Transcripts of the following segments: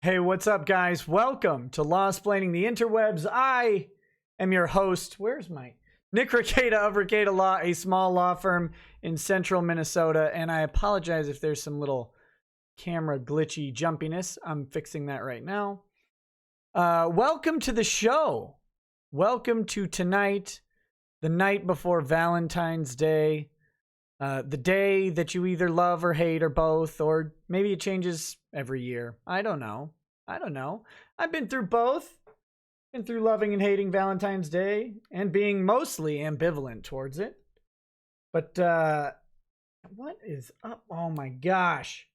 Hey, what's up, guys? Welcome to Lawsplaining the Interwebs. I am your host. Where's my Nick Rekieta of Rekieta Law, a small law firm in central Minnesota. And I apologize if there's some little camera glitchy jumpiness. I'm fixing that right now. Welcome to the show. Welcome to tonight, the night before Valentine's Day. The day that you either love or hate or both, or maybe it changes every year. I don't know. I've been through both. Been through loving and hating Valentine's Day and being mostly ambivalent towards it. But what is up? Oh my gosh.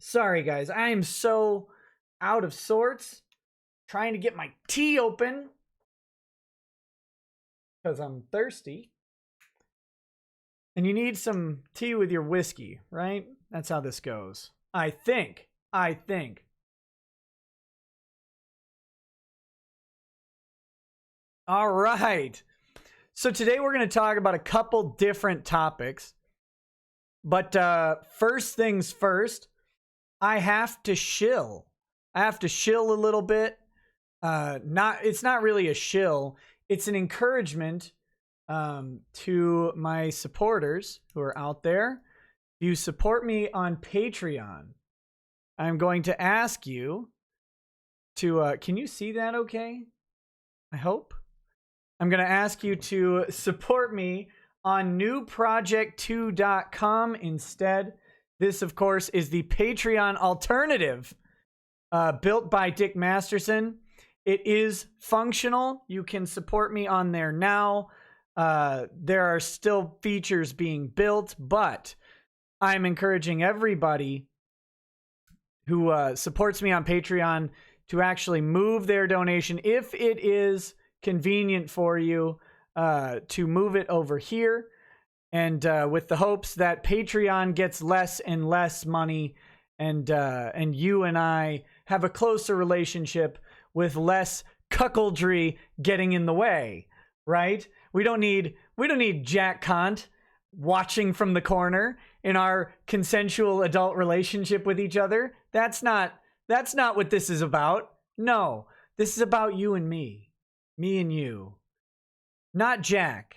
Sorry, guys. I am so out of sorts. Trying to get my tea open because I'm thirsty. And you need some tea with your whiskey, right? That's how this goes. I think. All right. So today we're going to talk about a couple different topics. But first things first, I have to shill. I have to shill a little bit. It's not really a shill. It's an encouragement to my supporters who are out there. You support me on Patreon. I'm going to ask you to, can you see that okay? I hope. I'm going to ask you to support me on newproject2.com instead. This, of course, is the Patreon alternative built by Dick Masterson. It is functional. You can support me on there now. There are still features being built, but I'm encouraging everybody who supports me on Patreon to actually move their donation, if it is convenient for you, to move it over here, and with the hopes that Patreon gets less and less money, and you and I have a closer relationship with less cuckoldry getting in the way, right? We don't need Jack Kant watching from the corner in our consensual adult relationship with each other. That's not what this is about. No, this is about you and me and you, not Jack.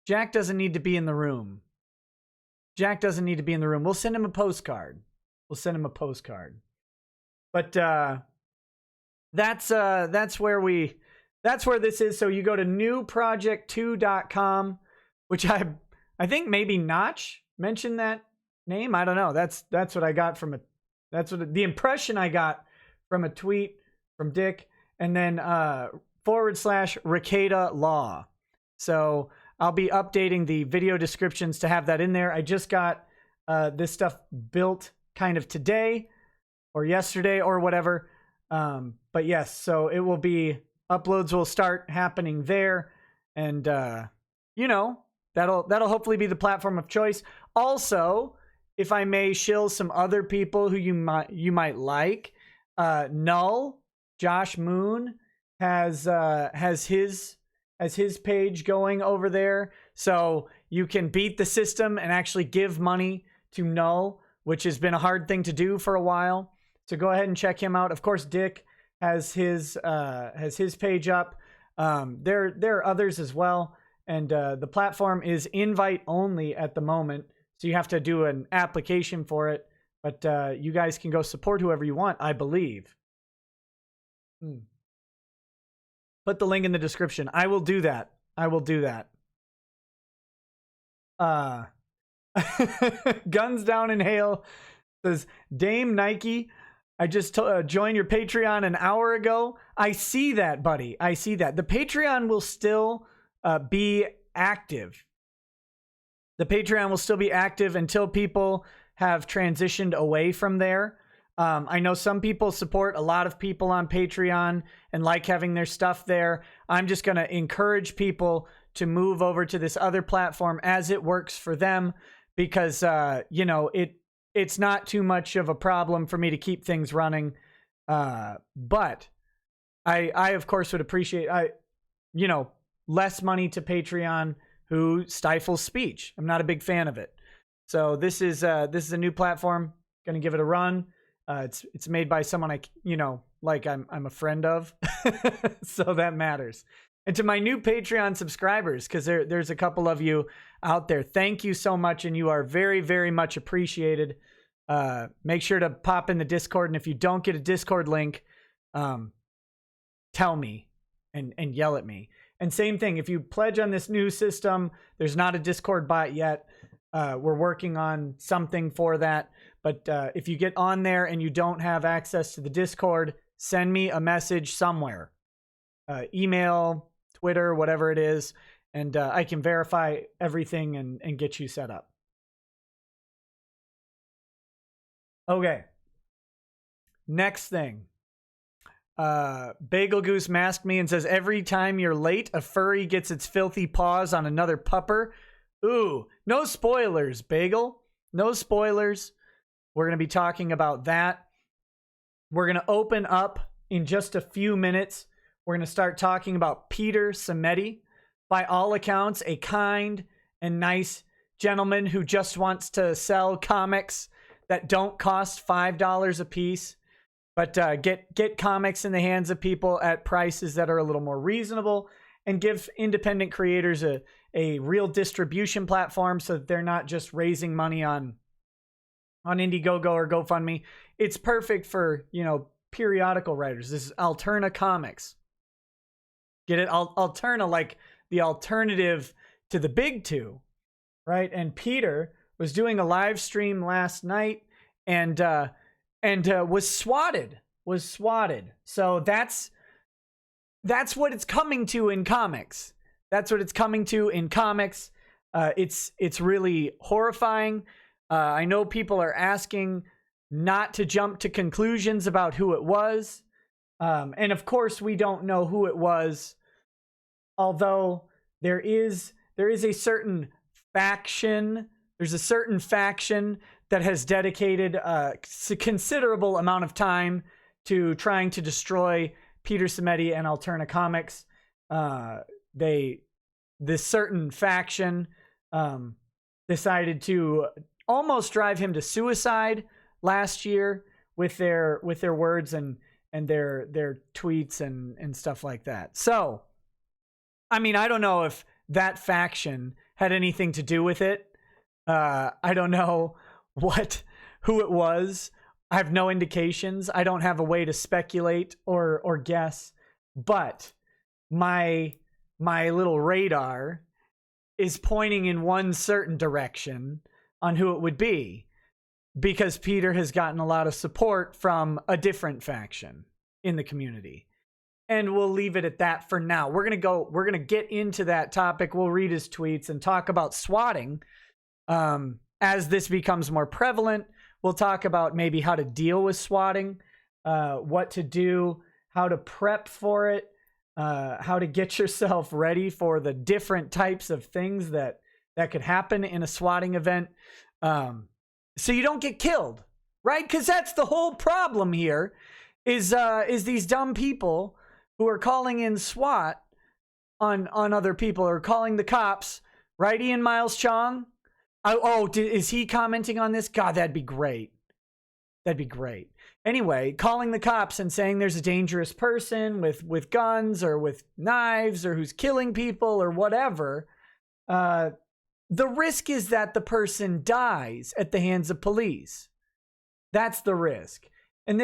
Jack doesn't need to be in the room. Jack doesn't need to be in the room. We'll send him a postcard. But that's where this is. So you go to newproject2.com, which I think maybe Notch mentioned that name. I don't know. That's what I got from the impression I got from a tweet from Dick, and then / Rekieta Law. So I'll be updating the video descriptions to have that in there. I just got this stuff built kind of today or yesterday or whatever. But yes, so it will be, uploads will start happening there, and that'll hopefully be the platform of choice. Also, if I may shill some other people who you might like, Null Josh Moon has his page going over there, so you can beat the system and actually give money to Null, which has been a hard thing to do for a while. So go ahead and check him out. Of course, Dick has his page up. There are others as well, and the platform is invite only at the moment, so you have to do an application for it. But you guys can go support whoever you want, I believe. Put the link in the description. I will do that. Guns down in hail says, Dame Nike, I just joined your Patreon an hour ago. I see that, buddy. I see that. The Patreon will still be active. The Patreon will still be active until people have transitioned away from there. I know some people support a lot of people on Patreon and like having their stuff there. I'm just going to encourage people to move over to this other platform as it works for them, because, it's not too much of a problem for me to keep things running. But I of course would appreciate less money to Patreon who stifles speech. I'm not a big fan of it. So this is a new platform. Gonna give it a run. It's made by someone I'm a friend of, so that matters. And to my new Patreon subscribers, because there's a couple of you out there, thank you so much, and you are very, very much appreciated. Make sure to pop in the Discord, and if you don't get a Discord link, tell me and yell at me. And same thing, if you pledge on this new system, there's not a Discord bot yet. We're working on something for that. But if you get on there and you don't have access to the Discord, send me a message somewhere. Email, Twitter, whatever it is. And I can verify everything and get you set up. Okay. Next thing. Bagel Goose masked me and says, every time you're late, a furry gets its filthy paws on another pupper. Ooh, no spoilers, Bagel. No spoilers. We're going to be talking about that. We're going to open up in just a few minutes. We're going to start talking about Peter Simeti. By all accounts, a kind and nice gentleman who just wants to sell comics that don't cost $5 a piece, but get comics in the hands of people at prices that are a little more reasonable and give independent creators a real distribution platform so that they're not just raising money on Indiegogo or GoFundMe. It's perfect for, periodical writers. This is Alterna Comics. Get it? Alterna, like the alternative to the big two, right? And Peter was doing a live stream last night and was swatted. So that's what it's coming to in comics. That's what it's coming to in comics. It's really horrifying. I know people are asking not to jump to conclusions about who it was. And of course, we don't know who it was. Although there is a certain faction. There's a certain faction that has dedicated a considerable amount of time to trying to destroy Peter Simeti and Alterna Comics. This certain faction decided to almost drive him to suicide last year with their words and their tweets and stuff like that. So, I mean, I don't know if that faction had anything to do with it. I don't know who it was. I have no indications. I don't have a way to speculate or guess. But my little radar is pointing in one certain direction on who it would be, because Peter has gotten a lot of support from a different faction in the community. And we'll leave it at that for now. We're going to get into that topic. We'll read his tweets and talk about swatting. As this becomes more prevalent, we'll talk about maybe how to deal with swatting, what to do, how to prep for it, how to get yourself ready for the different types of things that could happen in a swatting event, so you don't get killed, right? Because that's the whole problem here, is these dumb people who are calling in SWAT on other people, or calling the cops, right? Ian Miles Chong. Is he commenting on this? God, that'd be great. That'd be great. Anyway, calling the cops and saying there's a dangerous person with guns or with knives or who's killing people or whatever. The risk is that the person dies at the hands of police. That's the risk. And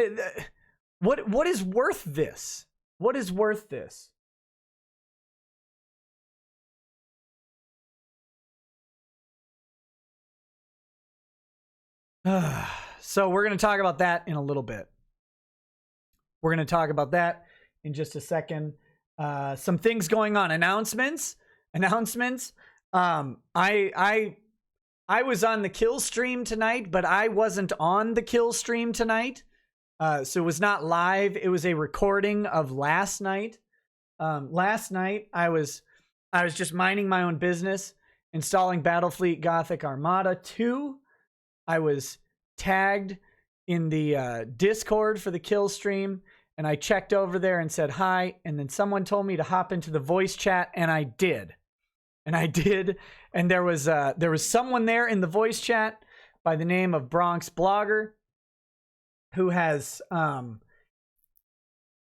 what is worth this? What is worth this? So we're going to talk about that in a little bit. We're going to talk about that in just a second. Some things going on. Announcements. I was on the kill stream tonight, but I wasn't on the kill stream tonight. So it was not live. It was a recording of last night. Last night I was just minding my own business, installing Battlefleet Gothic Armada 2. I was tagged in the Discord for the kill stream, and I checked over there and said hi, and then someone told me to hop into the voice chat, and I did. And there was someone there in the voice chat by the name of Bronx Blogger who has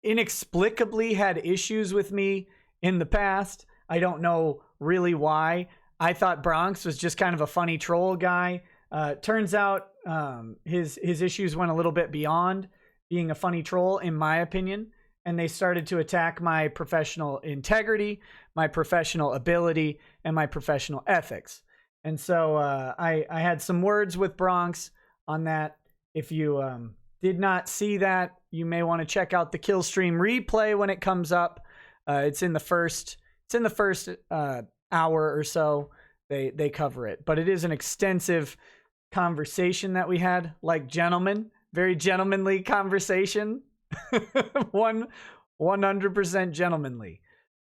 inexplicably had issues with me in the past. I don't know really why. I thought Bronx was just kind of a funny troll guy. Turns out his issues went a little bit beyond being a funny troll, in my opinion, and they started to attack my professional integrity, my professional ability, and my professional ethics. And so I had some words with Bronx on that. If you did not see that, you may want to check out the kill stream replay when it comes up. It's in the first hour or so. They cover it, but it is an extensive conversation that we had, like gentlemen, very gentlemanly conversation. 100% gentlemanly.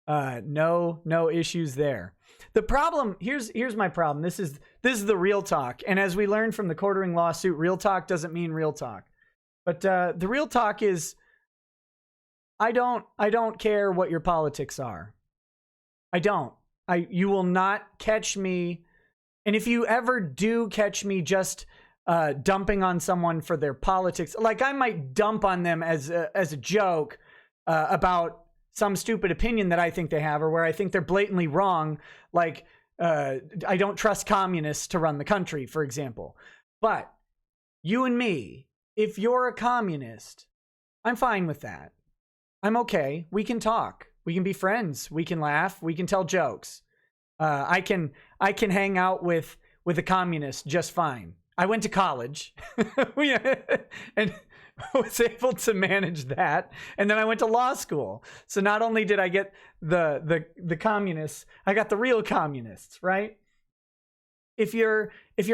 No issues there. The problem here's my problem. This is the real talk, and as we learned from the quartering lawsuit, real talk doesn't mean real talk. But the real talk is, I don't care what your politics are. I don't. You will not catch me, and if you ever do catch me just dumping on someone for their politics, like I might dump on them as a joke about some stupid opinion that I think they have, or where I think they're blatantly wrong, like I don't trust communists to run the country, for example. But you and me, if you're a communist, I'm fine with that. I'm okay. We can talk. We can be friends. We can laugh. We can tell jokes. I can hang out with a communist just fine. I went to college and was able to manage that. And then I went to law school. So not only did I get the communists, I got the real communists, right? If you're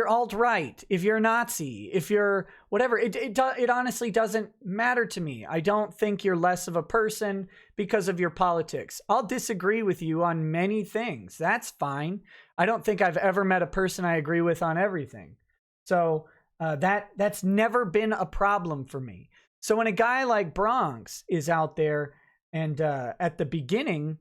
alt-right, if you're Nazi, if you're whatever, it honestly doesn't matter to me. I don't think you're less of a person because of your politics. I'll disagree with you on many things. That's fine. I don't think I've ever met a person I agree with on everything. So that's never been a problem for me. So when a guy like Bronx is out there and at the beginning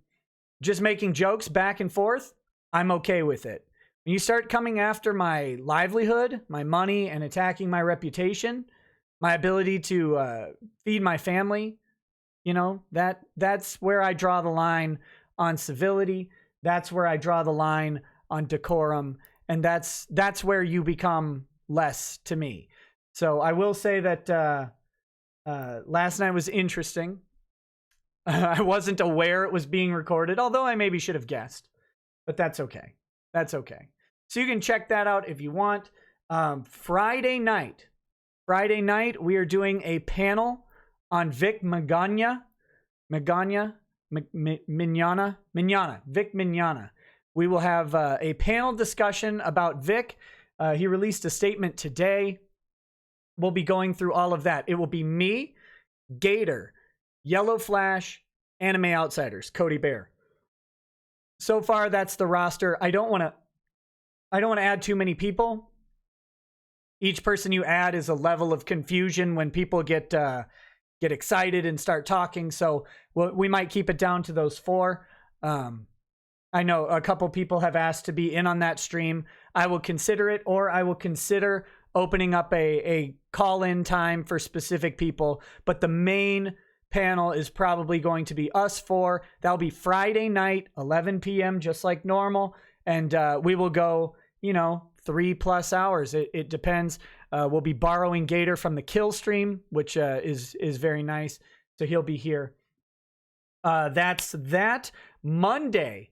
just making jokes back and forth, I'm okay with it. When you start coming after my livelihood, my money, and attacking my reputation, my ability to feed my family, that's where I draw the line on civility. That's where I draw the line on decorum. And that's where you become less to me. So I will say that last night was interesting. I wasn't aware it was being recorded, although I maybe should have guessed. But that's okay. That's okay. So you can check that out if you want. Friday night, we are doing a panel on Vic Mignogna. Vic Mignogna. We will have a panel discussion about Vic. He released a statement today. We'll be going through all of that. It will be me, Gator, Yellow Flash, Anime Outsiders, Cody Bear. So far, that's the roster. I don't want to add too many people. Each person you add is a level of confusion when people get excited and start talking. So we might keep it down to those 4. I know a couple people have asked to be in on that stream. I will consider it, or I will consider opening up a call-in time for specific people. But the main panel is probably going to be us 4. That'll be Friday night, 11 p.m., just like normal. And we will go, 3+ hours. It depends. We'll be borrowing Gator from the kill stream, which is very nice. So he'll be here. That's that. Monday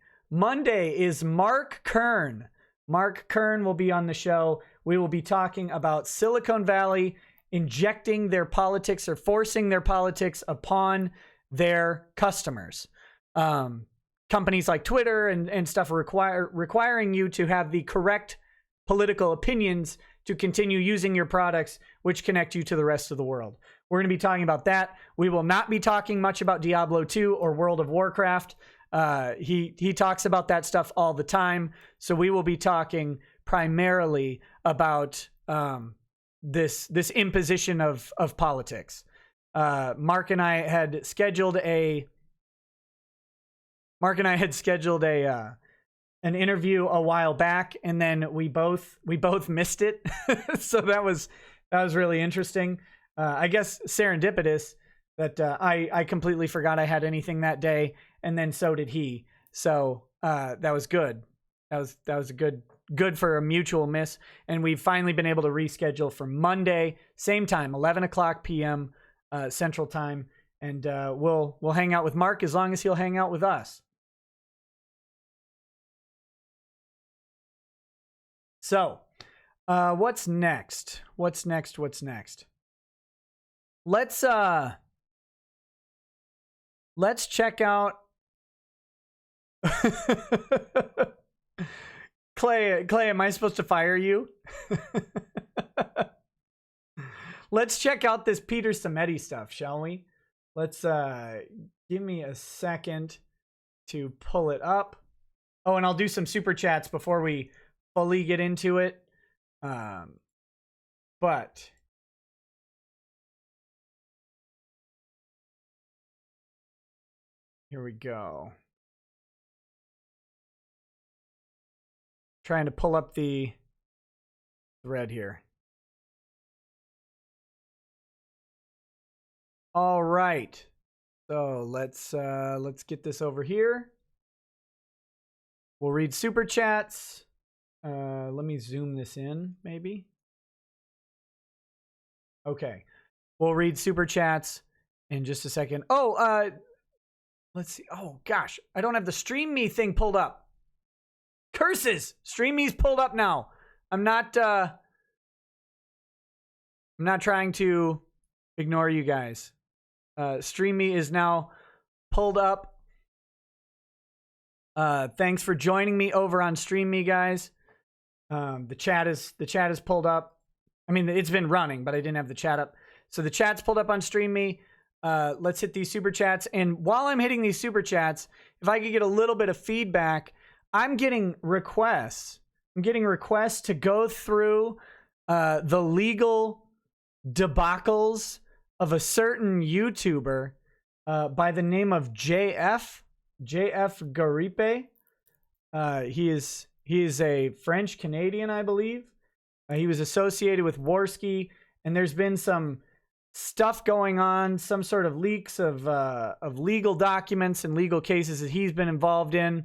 is Mark Kern. Mark Kern will be on the show. We will be talking about Silicon Valley injecting their politics or forcing their politics upon their customers. Companies like Twitter and stuff are requiring you to have the correct political opinions to continue using your products, which connect you to the rest of the world. We're going to be talking about that. We will not be talking much about Diablo 2 or World of Warcraft. He talks about that stuff all the time. So we will be talking primarily about this imposition of politics. Mark and I had scheduled an interview a while back, and then we both missed it. So that was really interesting. I guess serendipitous that I completely forgot I had anything that day, and then so did he. So that was good. That was a good for a mutual miss, and we've finally been able to reschedule for Monday, same time, 11 o'clock p.m. Central Time, and we'll hang out with Mark as long as he'll hang out with us. So, what's next? What's next? Let's check out Clay, am I supposed to fire you? Let's check out this Peter Simeti stuff, shall we? Let's give me a second to pull it up. Oh, and I'll do some super chats before we fully get into it. But here we go. Trying to pull up the thread here. All right. So let's get this over here. We'll read super chats. Let me zoom this in, maybe. Okay. We'll read super chats in just a second. Oh, let's see. Oh gosh, I don't have the Stream Me thing pulled up. Curses! Stream Me's pulled up now. I'm not trying to ignore you guys. Stream Me is now pulled up. Thanks for joining me over on Stream Me, guys. The chat is pulled up. I mean, it's been running, but I didn't have the chat up. So the chat's pulled up on Stream Me. Let's hit these super chats. And while I'm hitting these super chats, if I could get a little bit of feedback, I'm getting requests. To go through the legal debacles of a certain YouTuber by the name of JF Garipe. He is a French Canadian, I believe. He was associated with Warski, and there's been some stuff going on, some sort of leaks of legal documents and legal cases that he's been involved in.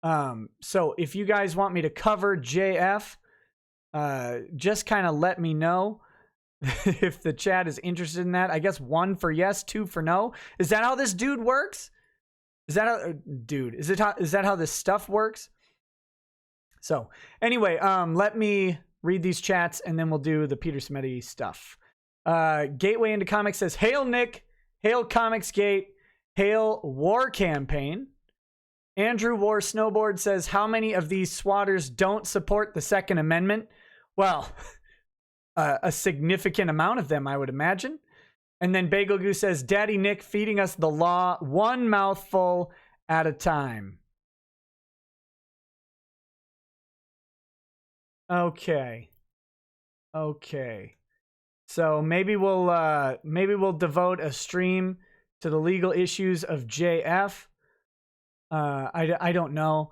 So if you guys want me to cover JF, just kind of let me know if the chat is interested in that. I guess 1 for yes, 2 for no. Is that how this dude works? Is that how this stuff works? So anyway, let me read these chats and then we'll do the Peter Simeti stuff. Gateway into Comics says, "Hail Nick, hail Comics Gate, hail War Campaign." Andrew War Snowboard says, "How many of these swatters don't support the Second Amendment?" Well, a significant amount of them, I would imagine. And then Bagel Goose says, "Daddy Nick feeding us the law one mouthful at a time." Okay. So maybe we'll devote a stream to the legal issues of JF. I don't know.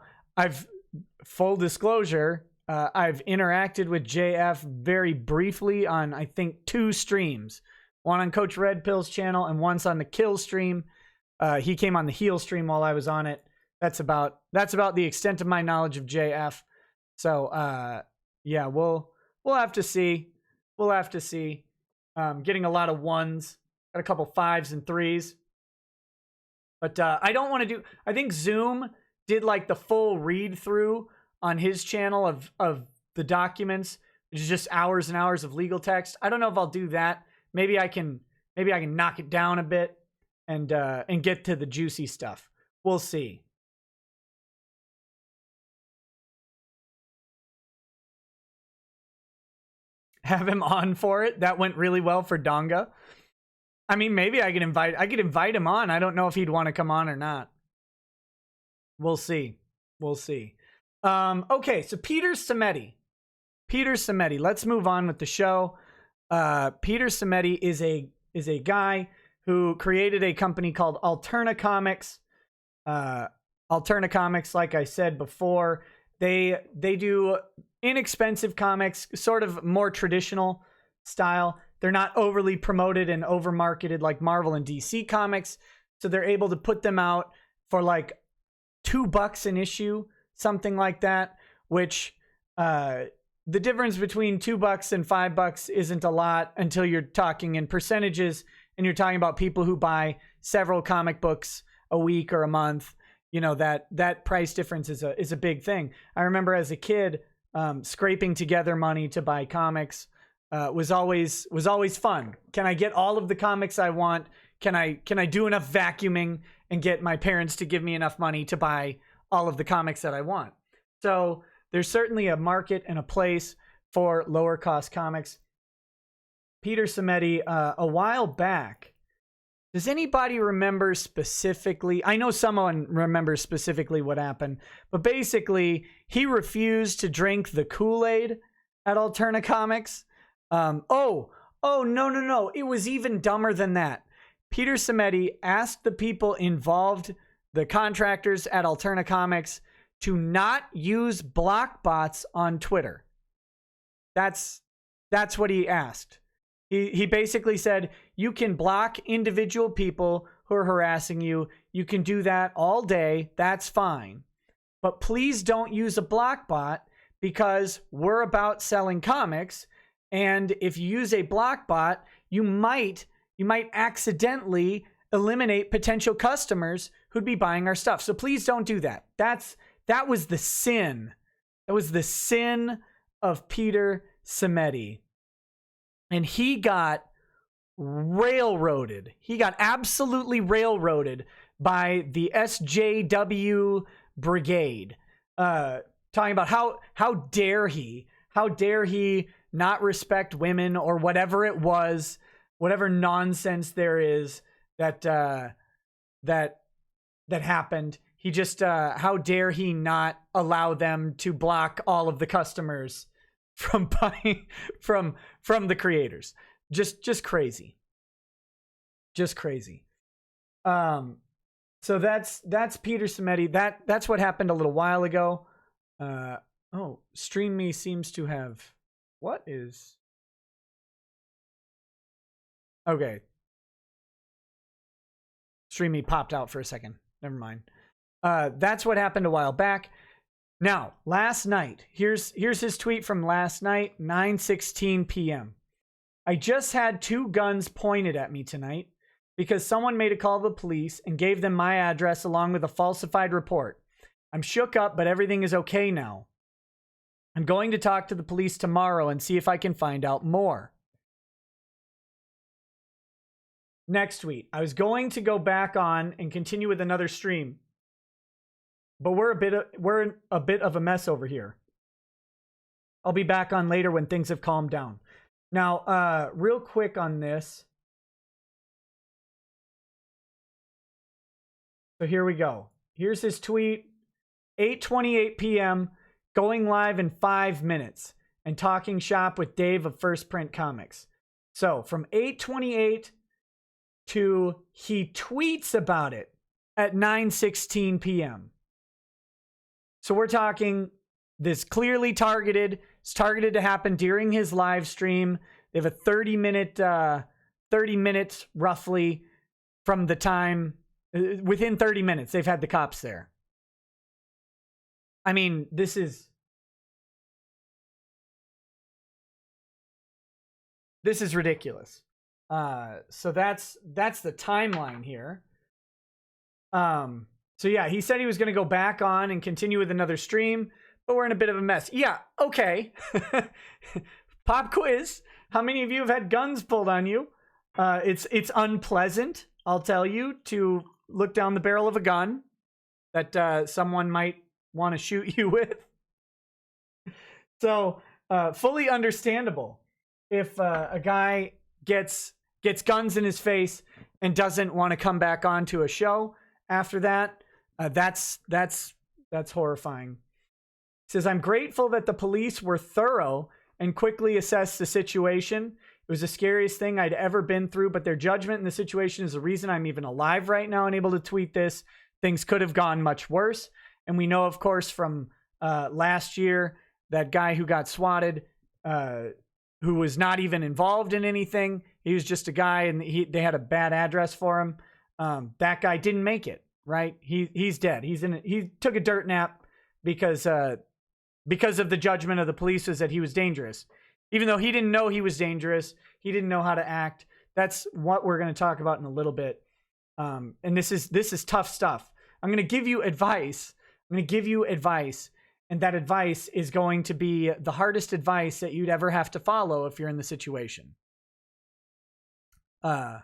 Full disclosure, I've interacted with JF very briefly on, I think, 2 streams. One on Coach Red Pill's channel and once on the Kill stream. He came on the Heal stream while I was on it. That's about the extent of my knowledge of JF. So yeah, we'll have to see. Getting a lot of 1s, got a couple 5s and 3s. But I don't want to do... I think Zoom did like the full read through on his channel of the documents. It's just hours and hours of legal text. I don't know if I'll do that. Maybe I can knock it down a bit and get to the juicy stuff. We'll see. Have him on for it. That went really well for Donga. I mean, maybe I could invite him on. I don't know if he'd want to come on or not. We'll see. Okay, so Peter Simeti. Let's move on with the show. Peter Simeti is a guy who created a company called Alterna Comics. Alterna Comics, like I said before, they do inexpensive comics, sort of more traditional style. They're not overly promoted and over marketed like Marvel and DC comics, so they're able to put them out for like $2 an issue, something like that, which the difference between $2 and $5 isn't a lot until you're talking in percentages and you're talking about people who buy several comic books a week or a month. You know, that price difference is a big thing. I remember as a kid, scraping together money to buy comics was always fun. Can I get all of the comics I want? Can I do enough vacuuming and get my parents to give me enough money to buy all of the comics that I want? So there's certainly a market and a place for lower cost comics. Peter Simeti, a while back, does anybody remember specifically? I know someone remembers specifically what happened, but basically he refused to drink the Kool-Aid at Alterna Comics. No. It was even dumber than that. Peter Simeti asked the people involved, the contractors at Alterna Comics, to not use block bots on Twitter. That's what he asked. He basically said, you can block individual people who are harassing you. You can do that all day. That's fine. But please don't use a block bot, because we're about selling comics. And if you use a block bot, you might accidentally eliminate potential customers who'd be buying our stuff. So please don't do that. That was the sin. That was the sin of Peter Simeti. And he got railroaded. He got absolutely railroaded by the SJW brigade. Talking about how dare he not respect women, or whatever it was, whatever nonsense there is that happened. He just how dare he not allow them to block all of the customers from buying from the creators. Just crazy. Just crazy. So that's Peter Simeti. That's what happened a little while ago. Stream Me seems to have, what is, okay. Stream Me popped out for a second. Never mind. That's what happened a while back. Now, last night, here's his tweet from last night, 9:16 p.m. I just had 2 guns pointed at me tonight because someone made a call to the police and gave them my address along with a falsified report. I'm shook up, but everything is okay now. I'm going to talk to the police tomorrow and see if I can find out more. Next tweet. I was going to go back on and continue with another stream, but we're in a bit of a mess over here. I'll be back on later when things have calmed down. Now, real quick on this. So here we go. Here's his tweet. 8:28 p.m. Going live in 5 minutes and talking shop with Dave of First Print Comics. So from 8:28 to he tweets about it at 9:16 p.m. So we're talking this clearly targeted. It's targeted to happen during his live stream. They have a 30 minutes roughly from the time. Within 30 minutes, they've had the cops there. I mean, this is ridiculous. So that's the timeline here. So yeah, he said he was going to go back on and continue with another stream, but we're in a bit of a mess. Yeah, okay. Pop quiz. How many of you have had guns pulled on you? It's unpleasant, I'll tell you, to look down the barrel of a gun that someone might want to shoot you with. So fully understandable if a guy gets guns in his face and doesn't want to come back onto a show after that. That's horrifying. He says, I'm grateful that the police were thorough and quickly assessed the situation. It was the scariest thing I'd ever been through, but their judgment in the situation is the reason I'm even alive right now and able to tweet this. Things could have gone much worse. And we know, of course, from last year, that guy who got swatted, who was not even involved in anything. He was just a guy, and they had a bad address for him. That guy didn't make it, right? He's dead. He took a dirt nap because of the judgment of the police was that he was dangerous. Even though he didn't know he was dangerous, he didn't know how to act. That's what we're going to talk about in a little bit. And this is tough stuff. I'm going to give you advice. And that advice is going to be the hardest advice that you'd ever have to follow if you're in the situation. Let's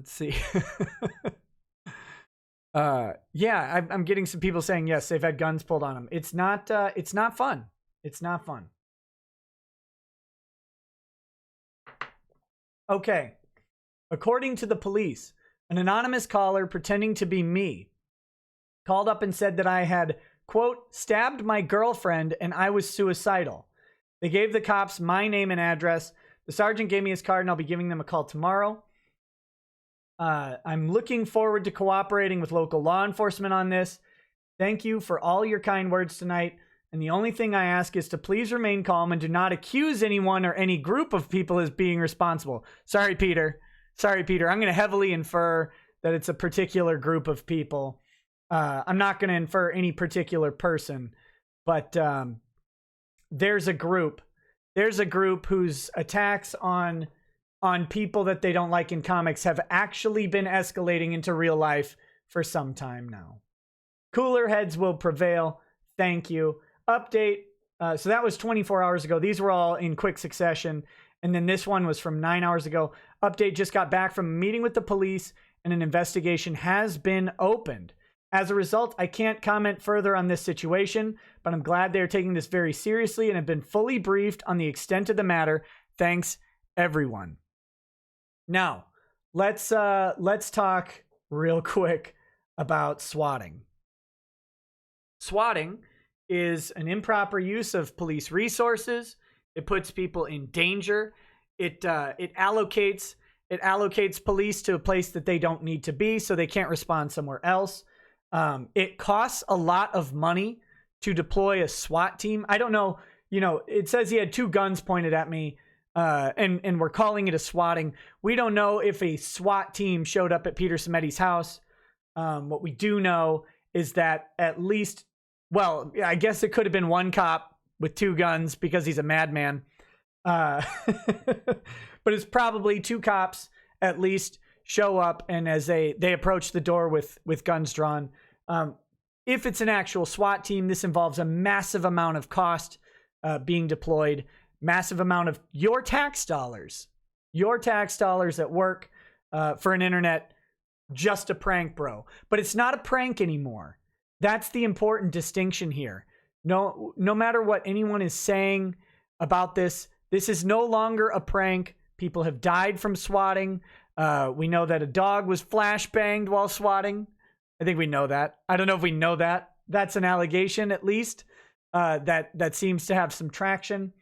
see. Yeah, I'm getting some people saying yes, they've had guns pulled on them. It's not fun. It's not fun. Okay. According to the police, an anonymous caller pretending to be me called up and said that I had, quote, stabbed my girlfriend and I was suicidal. They gave the cops my name and address. The sergeant gave me his card and I'll be giving them a call tomorrow. I'm looking forward to cooperating with local law enforcement on this. Thank you for all your kind words tonight. And the only thing I ask is to please remain calm and do not accuse anyone or any group of people as being responsible. Sorry, Peter. I'm going to heavily infer that it's a particular group of people. I'm not going to infer any particular person, but there's a group whose attacks on people that they don't like in comics have actually been escalating into real life for some time now. Cooler heads will prevail. Thank you. Update. So that was 24 hours ago. These were all in quick succession. And then this one was from 9 hours ago. Update, just got back from a meeting with the police and an investigation has been opened. As a result, I can't comment further on this situation, but I'm glad they're taking this very seriously and have been fully briefed on the extent of the matter. Thanks, everyone. Now, let's talk real quick about swatting. Swatting is an improper use of police resources. It puts people in danger. It allocates police to a place that they don't need to be, so they can't respond somewhere else. It costs a lot of money to deploy a SWAT team. I don't know, it says he had 2 guns pointed at me, and we're calling it a swatting. We don't know if a SWAT team showed up at Peter Simeti's house. What we do know is that at least, well, I guess it could have been 1 cop with 2 guns because he's a madman. But it's probably 2 cops at least show up, and as they approach the door with guns drawn. If it's an actual SWAT team, this involves a massive amount of cost being deployed, massive amount of your tax dollars at work for an internet, just a prank, bro. But it's not a prank anymore. That's the important distinction here. No matter what anyone is saying about this, this is no longer a prank. People have died from swatting. We know that a dog was flashbanged while swatting. I think we know that. I don't know if we know that. That's an allegation, at least, that seems to have some traction.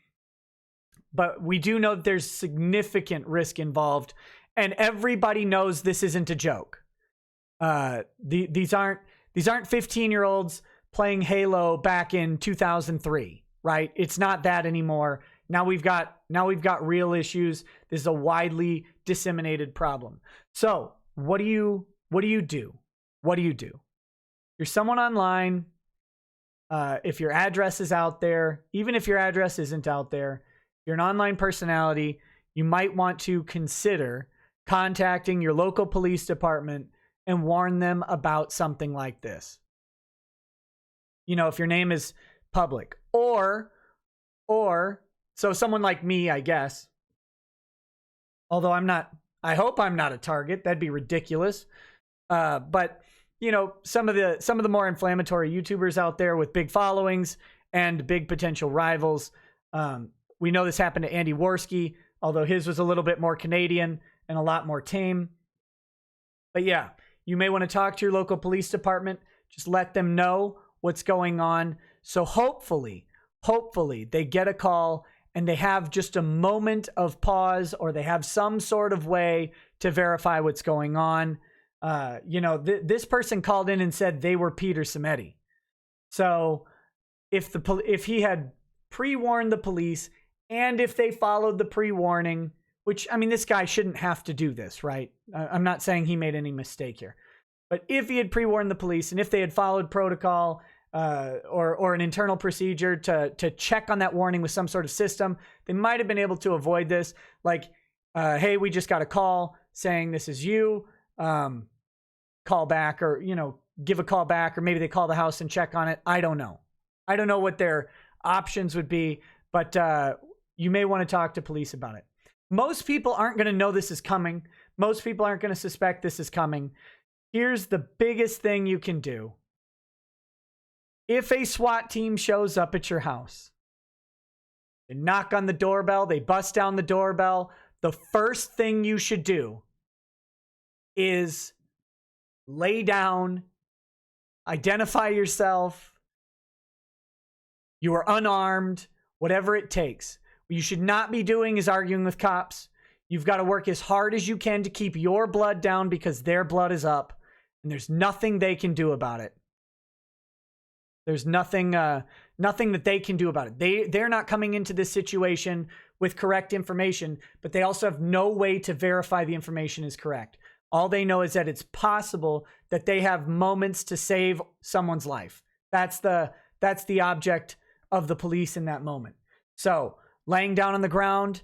But we do know that there's significant risk involved, and everybody knows this isn't a joke. These aren't 15-year-olds playing Halo back in 2003, right? It's not that anymore. Now we've got real issues. This is a widely disseminated problem. So what do you do? You're someone online. If your address is out there, even if your address isn't out there, you're an online personality, you might want to consider contacting your local police department and warn them about something like this. If your name is public, or so someone like me, I guess, although I hope I'm not a target. That'd be ridiculous. But some of the more inflammatory YouTubers out there with big followings and big potential rivals. We know this happened to Andy Worski, although his was a little bit more Canadian and a lot more tame. But yeah, you may want to talk to your local police department. Just let them know what's going on. So hopefully they get a call and they have just a moment of pause, or they have some sort of way to verify what's going on. This person called in and said they were Peter Simeti. So if he had pre-warned the police, and if they followed the pre-warning, which, I mean, this guy shouldn't have to do this, right? I'm not saying he made any mistake here. But if he had pre-warned the police, and if they had followed protocol or an internal procedure to check on that warning with some sort of system, they might have been able to avoid this. Like, hey, we just got a call saying this is you. Call back, or, give a call back, or maybe they call the house and check on it. I don't know. I don't know what their options would be, but you may want to talk to police about it. Most people aren't going to know this is coming. Most people aren't going to suspect this is coming. Here's the biggest thing you can do. If a SWAT team shows up at your house, they knock on the doorbell, they bust down the doorbell, the first thing you should do is lay down, identify yourself. You are unarmed, whatever it takes. What you should not be doing is arguing with cops. You've got to work as hard as you can to keep your blood down, because their blood is up, and there's nothing they can do about it. There's nothing that they can do about it. They're not coming into this situation with correct information, but they also have no way to verify the information is correct. All they know is that it's possible that they have moments to save someone's life. That's the object of the police in that moment. So, laying down on the ground,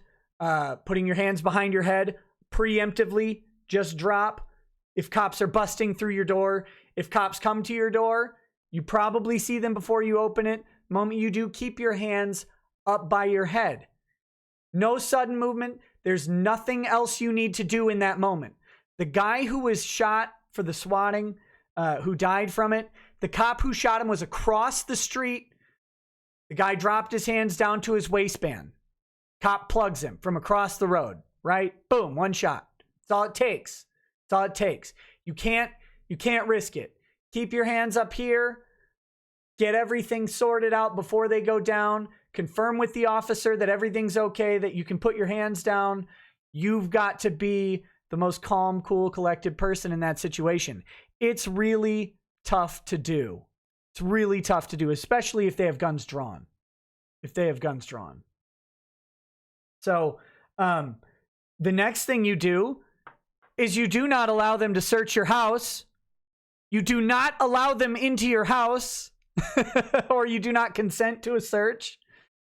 putting your hands behind your head, preemptively, just drop. If cops are busting through your door, if cops come to your door, you probably see them before you open it. The moment you do, keep your hands up by your head. No sudden movement. There's nothing else you need to do in that moment. The guy who was shot for the swatting, who died from it, the cop who shot him was across the street. The guy dropped his hands down to his waistband. Cop plugs him from across the road, right? Boom, one shot. That's all it takes. That's all it takes. You can't risk it. Keep your hands up here. Get everything sorted out before they go down. Confirm with the officer that everything's okay, that you can put your hands down. You've got to be the most calm, cool, collected person in that situation. It's really tough to do. It's really tough to do, especially if they have guns drawn. So, the next thing you do is you do not allow them to search your house. You do not allow them into your house, or you do not consent to a search.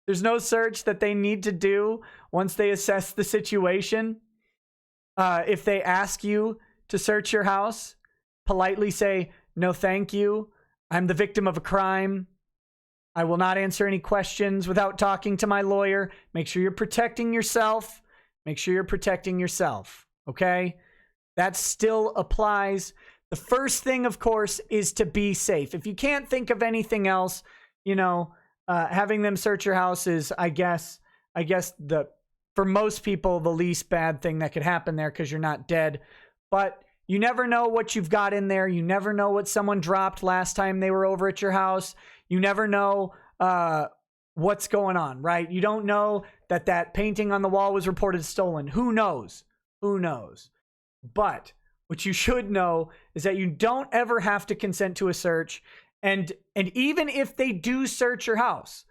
There's no search that they need to do once they assess the situation. If they ask you to search your house, politely say, no, thank you. I'm the victim of a crime. I will not answer any questions without talking to my lawyer. Make sure you're protecting yourself. Okay? That still applies. The first thing, of course, is to be safe. If you can't think of anything else, having them search your house is, I guess for most people, the least bad thing that could happen there, because you're not dead. But you never know what you've got in there. You never know what someone dropped last time they were over at your house. You never know what's going on, right? You don't know that painting on the wall was reported stolen. Who knows? But what you should know is that you don't ever have to consent to a search. And even if they do search your house,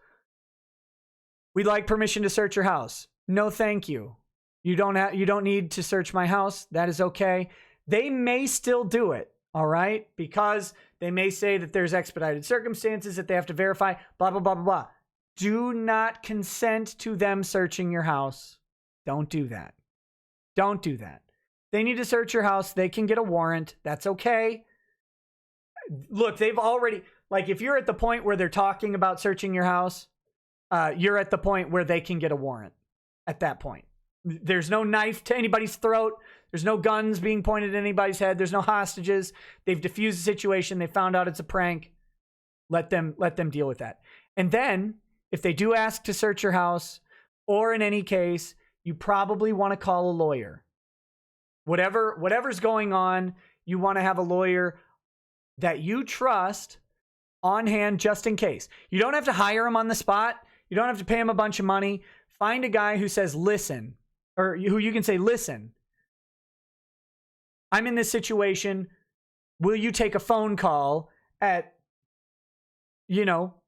we'd like permission to search your house. No, thank you. You don't need to search my house. That is okay. They may still do it, all right? Because they may say that there's expedited circumstances that they have to verify, blah, blah, blah, blah, blah. Do not consent to them searching your house. Don't do that. They need to search your house. They can get a warrant. That's okay. Look, they've already, if you're at the point where they're talking about searching your house, you're at the point where they can get a warrant at that point. There's no knife to anybody's throat. There's no guns being pointed at anybody's head. There's no hostages. They've diffused the situation. They found out it's a prank. Let them deal with that. And then, if they do ask to search your house, or in any case, you probably want to call a lawyer. Whatever's going on, you want to have a lawyer that you trust on hand just in case. You don't have to hire him on the spot. You don't have to pay him a bunch of money. Find a guy who says, listen, or who you can say, listen, I'm in this situation. Will you take a phone call at,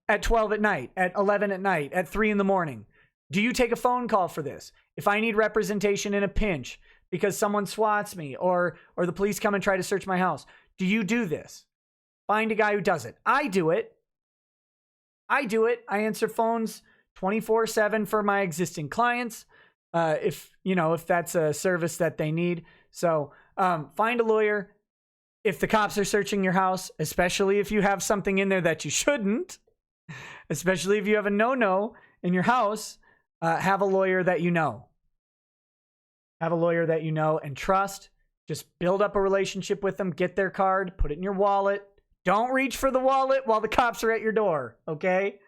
at 12 at night, at 11 at night, at 3 in the morning? Do you take a phone call for this? If I need representation in a pinch because someone swats me or the police come and try to search my house, do you do this? Find a guy who does it. I do it. I answer phones 24/7 for my existing clients. If that's a service that they need. So find a lawyer. If the cops are searching your house, especially if you have something in there that you shouldn't, especially if you have a no-no in your house, have a lawyer that you know. Have a lawyer that you know and trust. Just build up a relationship with them. Get their card. Put it in your wallet. Don't reach for the wallet while the cops are at your door, okay?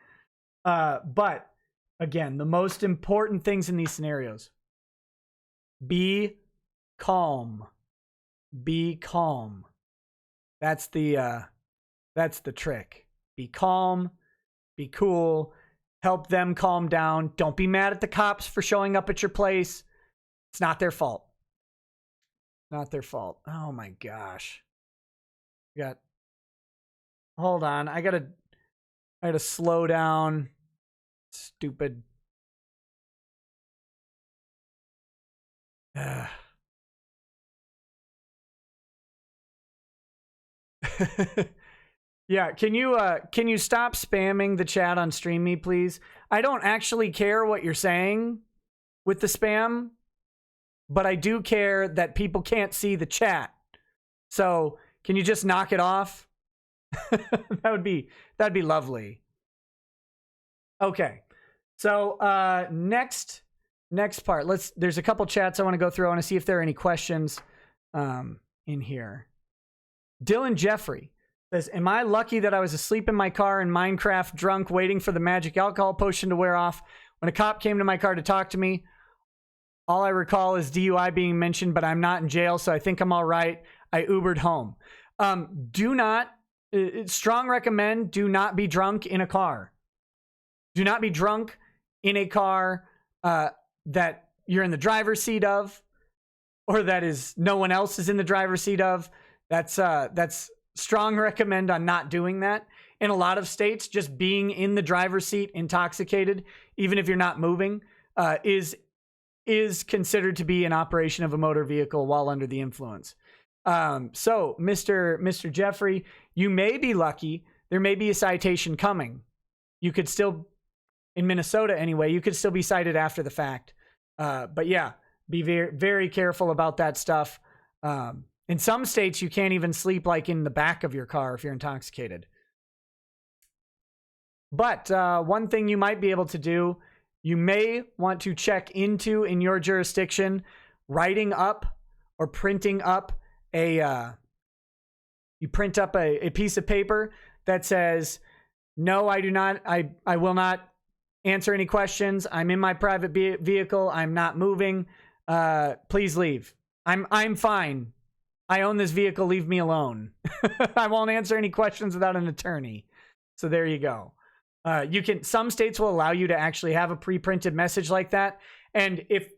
But, again, the most important things in these scenarios. Be calm. Be calm. That's the trick. Be calm. Be cool. Help them calm down. Don't be mad at the cops for showing up at your place. It's not their fault. Not their fault. Oh my gosh. Hold on. I gotta slow down. Stupid. Yeah, can you stop spamming the chat on StreamMe, please? I don't actually care what you're saying with the spam, but I do care that people can't see the chat. So, can you just knock it off? That'd be lovely. Okay. So, next part. There's a couple chats I want to go through. I want to see if there are any questions in here. Dylan Jeffrey says, am I lucky that I was asleep in my car in Minecraft drunk waiting for the magic alcohol potion to wear off? When a cop came to my car to talk to me, all I recall is DUI being mentioned, but I'm not in jail, so I think I'm all right. I Ubered home. Strong recommend, do not be drunk in a car. Do not be drunk in a car that you're in the driver's seat of, or that is no one else is in the driver's seat of. That's strong recommend on not doing that. In a lot of states, just being in the driver's seat intoxicated, even if you're not moving, is considered to be an operation of a motor vehicle while under the influence. So, Mr. Jeffrey, you may be lucky. There may be a citation coming. You could still, in Minnesota anyway, you could still be cited after the fact. But yeah, be very, very careful about that stuff. In some states, you can't even sleep like in the back of your car if you're intoxicated. But one thing you might be able to do, you may want to check into in your jurisdiction, writing up or printing up you print up a piece of paper that says, no, I do not, I will not answer any questions. I'm in my private vehicle. I'm not moving. Please leave. I'm fine. I own this vehicle. Leave me alone. I won't answer any questions without an attorney. So there you go. Some states will allow you to actually have a pre-printed message like that. And if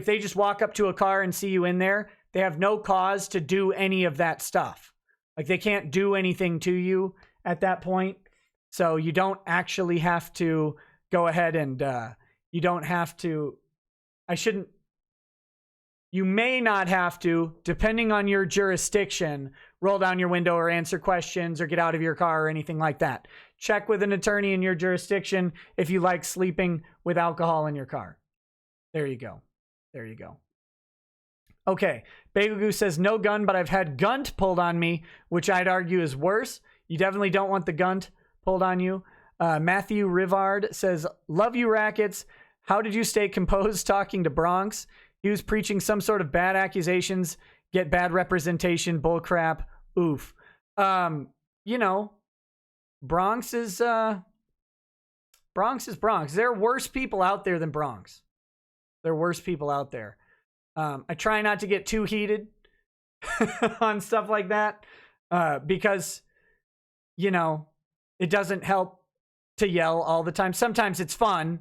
they just walk up to a car and see you in there, they have no cause to do any of that stuff. Like, they can't do anything to you at that point. So you don't actually have to go ahead and you don't have to, you may not have to, depending on your jurisdiction, roll down your window or answer questions or get out of your car or anything like that. Check with an attorney in your jurisdiction if you like sleeping with alcohol in your car. There you go. There you go. Okay. Bagel Goose says, no gun, but I've had gunt pulled on me, which I'd argue is worse. You definitely don't want the gunt pulled on you. Matthew Rivard says, love you, Rackets. How did you stay composed talking to Bronx? He was preaching some sort of bad accusations, get bad representation, bullcrap. Oof. Bronx is Bronx. There are worse people out there than Bronx. There are worse people out there. I try not to get too heated on stuff like that because, it doesn't help to yell all the time. Sometimes it's fun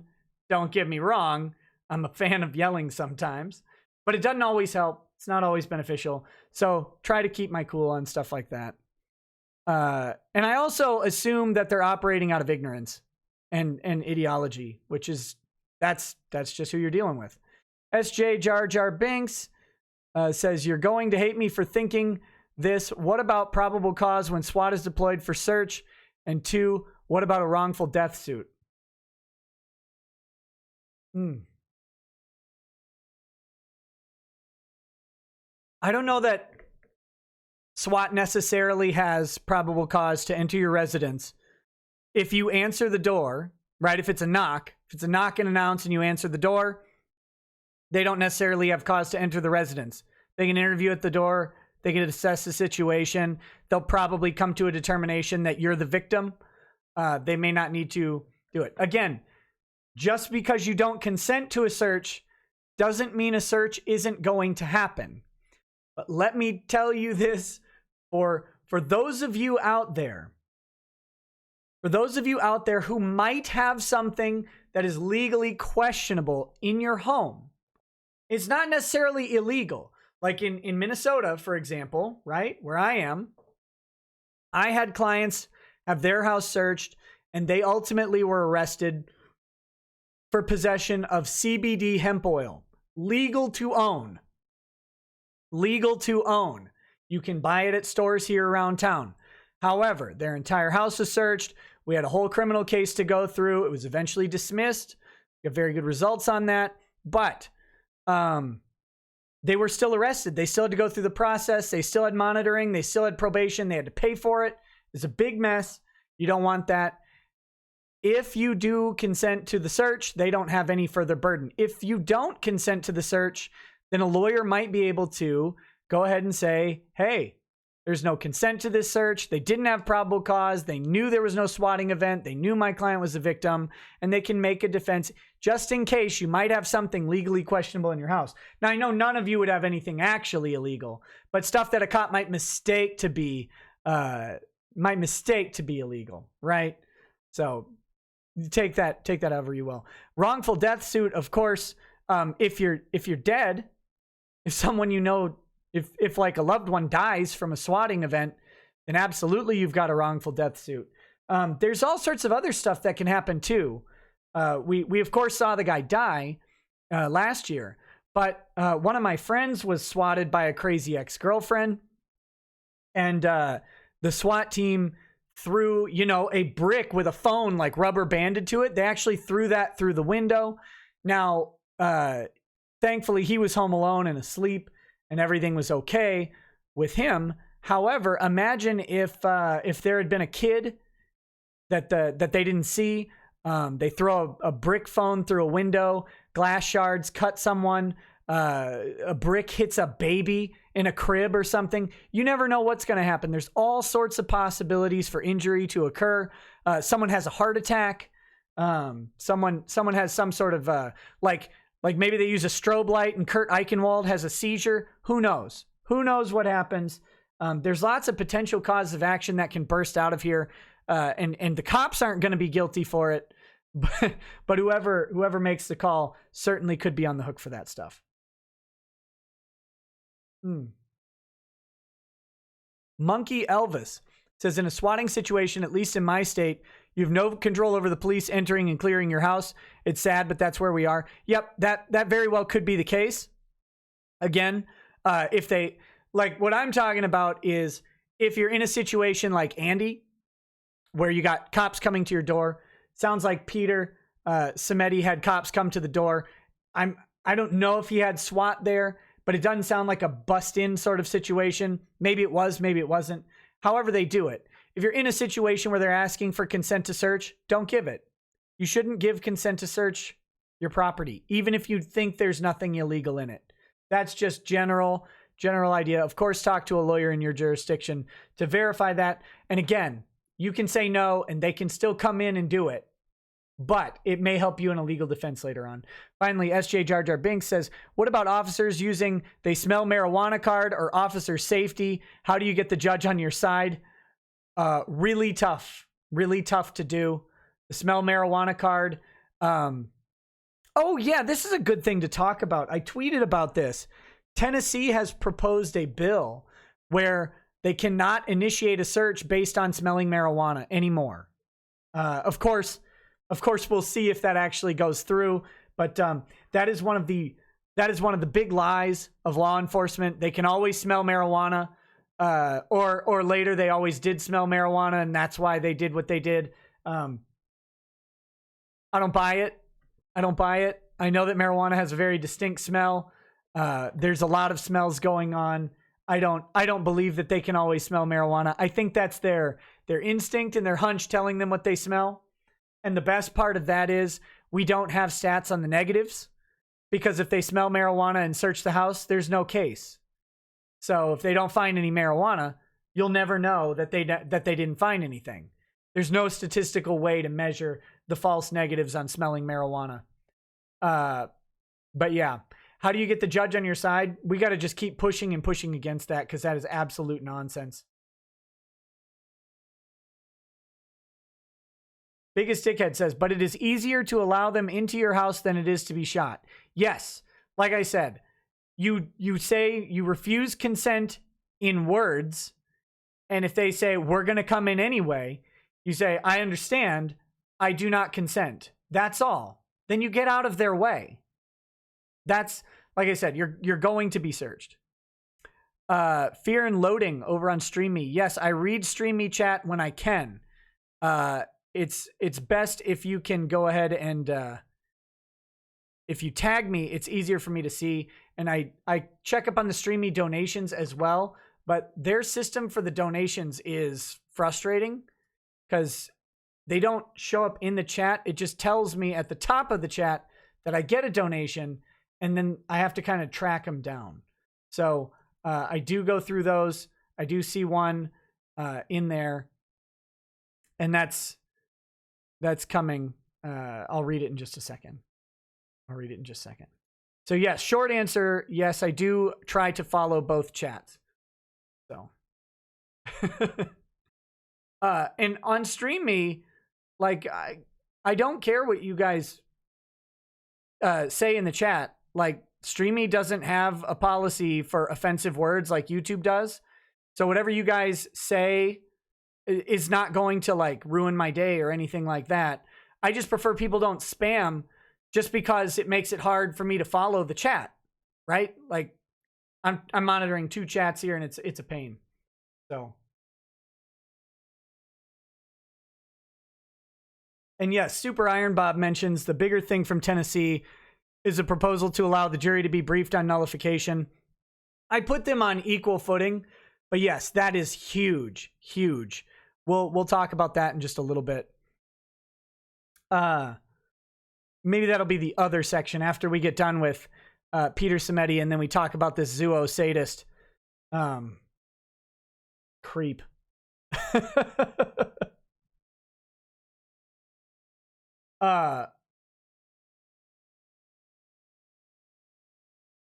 Don't get me wrong. I'm a fan of yelling sometimes, but it doesn't always help. It's not always beneficial. So try to keep my cool on stuff like that. And I also assume that they're operating out of ignorance and ideology, which is, that's just who you're dealing with. SJ Jar Jar Binks says, you're going to hate me for thinking this. What about probable cause when SWAT is deployed for search? And 2, what about a wrongful death suit? I don't know that SWAT necessarily has probable cause to enter your residence. If you answer the door, right? If it's a knock and announce and you answer the door, they don't necessarily have cause to enter the residence. They can interview at the door. They can assess the situation. They'll probably come to a determination that you're the victim. They may not need to do it. Again, just because you don't consent to a search doesn't mean a search isn't going to happen. But let me tell you this, for those of you out there, who might have something that is legally questionable in your home, it's not necessarily illegal. Like in Minnesota, for example, right, where I am, I had clients have their house searched, and they ultimately were arrested for possession of CBD hemp oil, legal to own. Legal to own. You can buy it at stores here around town. However, their entire house was searched. We had a whole criminal case to go through. It was eventually dismissed. We got very good results on that. But they were still arrested. They still had to go through the process. They still had monitoring. They still had probation. They had to pay for it. It's a big mess. You don't want that. If you do consent to the search, they don't have any further burden. If you don't consent to the search, then a lawyer might be able to go ahead and say, hey, there's no consent to this search. They didn't have probable cause. They knew there was no swatting event. They knew my client was a victim, and they can make a defense just in case you might have something legally questionable in your house. Now, I know none of you would have anything actually illegal, but stuff that a cop might mistake to be illegal, right? So take that however you will. Wrongful death suit, of course, if you're dead, if someone you know, if like a loved one dies from a swatting event, then absolutely you've got a wrongful death suit. There's all sorts of other stuff that can happen too. We of course saw the guy die last year, but one of my friends was swatted by a crazy ex-girlfriend, and the SWAT team threw, a brick with a phone like rubber banded to it. They actually threw that through the window. Now, thankfully he was home alone and asleep, and everything was okay with him. However, imagine if there had been a kid that they didn't see. They throw a brick phone through a window, glass shards cut someone, a brick hits a baby in a crib or something. You never know what's going to happen. There's all sorts of possibilities for injury to occur. Someone has a heart attack. Someone has some sort of like maybe they use a strobe light and Kurt Eichenwald has a seizure. Who knows? Who knows what happens? There's lots of potential causes of action that can burst out of here. And the cops aren't going to be guilty for it, but whoever makes the call certainly could be on the hook for that stuff. Monkey Elvis says, in a swatting situation, at least in my state, you have no control over the police entering and clearing your house. It's sad, but that's where we are. Yep, that very well could be the case. Again, if they, like, what I'm talking about is if you're in a situation like Andy, where you got cops coming to your door. Sounds like Peter Simeti had cops come to the door. I don't know if he had SWAT there, but it doesn't sound like a bust-in sort of situation. Maybe it was, maybe it wasn't. However they do it. If you're in a situation where they're asking for consent to search, don't give it. You shouldn't give consent to search your property, even if you think there's nothing illegal in it. That's just general idea. Of course, talk to a lawyer in your jurisdiction to verify that. And again, you can say no, and they can still come in and do it, but it may help you in a legal defense later on. Finally, SJ Jar Jar Binks says, what about officers using they smell marijuana card or officer safety? How do you get the judge on your side? Really tough to do. The smell marijuana card. Oh, yeah, this is a good thing to talk about. I tweeted about this. Tennessee has proposed a bill where they cannot initiate a search based on smelling marijuana anymore. Of course, we'll see if that actually goes through. But that is one of the big lies of law enforcement. They can always smell marijuana, or later they always did smell marijuana, and that's why they did what they did. I don't buy it. I know that marijuana has a very distinct smell. There's a lot of smells going on. I don't believe that they can always smell marijuana. I think that's their instinct and their hunch telling them what they smell. And the best part of that is we don't have stats on the negatives, because if they smell marijuana and search the house, there's no case. So if they don't find any marijuana, you'll never know that they didn't find anything. There's no statistical way to measure the false negatives on smelling marijuana. But yeah, how do you get the judge on your side? We got to just keep pushing and pushing against that, because that is absolute nonsense. Biggest Dickhead says, but it is easier to allow them into your house than it is to be shot. Yes, like I said, you say you refuse consent in words, and if they say, we're going to come in anyway, you say, I understand, I do not consent. That's all. Then you get out of their way. That's, like I said, you're going to be searched. Fear and Loading over on StreamMe. Yes, I read StreamMe chat when I can. It's best if you can go ahead and if you tag me, it's easier for me to see. And I check up on the StreamMe donations as well, but their system for the donations is frustrating because they don't show up in the chat. It just tells me at the top of the chat that I get a donation, and then I have to kind of track them down. So I do go through those. I do see one in there, and that's coming. I'll read it in just a second. So yes, short answer, yes, I do try to follow both chats. So, and on StreamMe, like I don't care what you guys say in the chat. Like StreamMe doesn't have a policy for offensive words like YouTube does. So whatever you guys say is not going to like ruin my day or anything like that. I just prefer people don't spam just because it makes it hard for me to follow the chat, right? Like I'm monitoring two chats here and it's a pain. So. And yes, Super Iron Bob mentions the bigger thing from Tennessee is a proposal to allow the jury to be briefed on nullification. I put them on equal footing, but yes, that is huge, huge. We'll talk about that in just a little bit. Maybe that'll be the other section after we get done with Peter Simeti, and then we talk about this Zoosadist creep.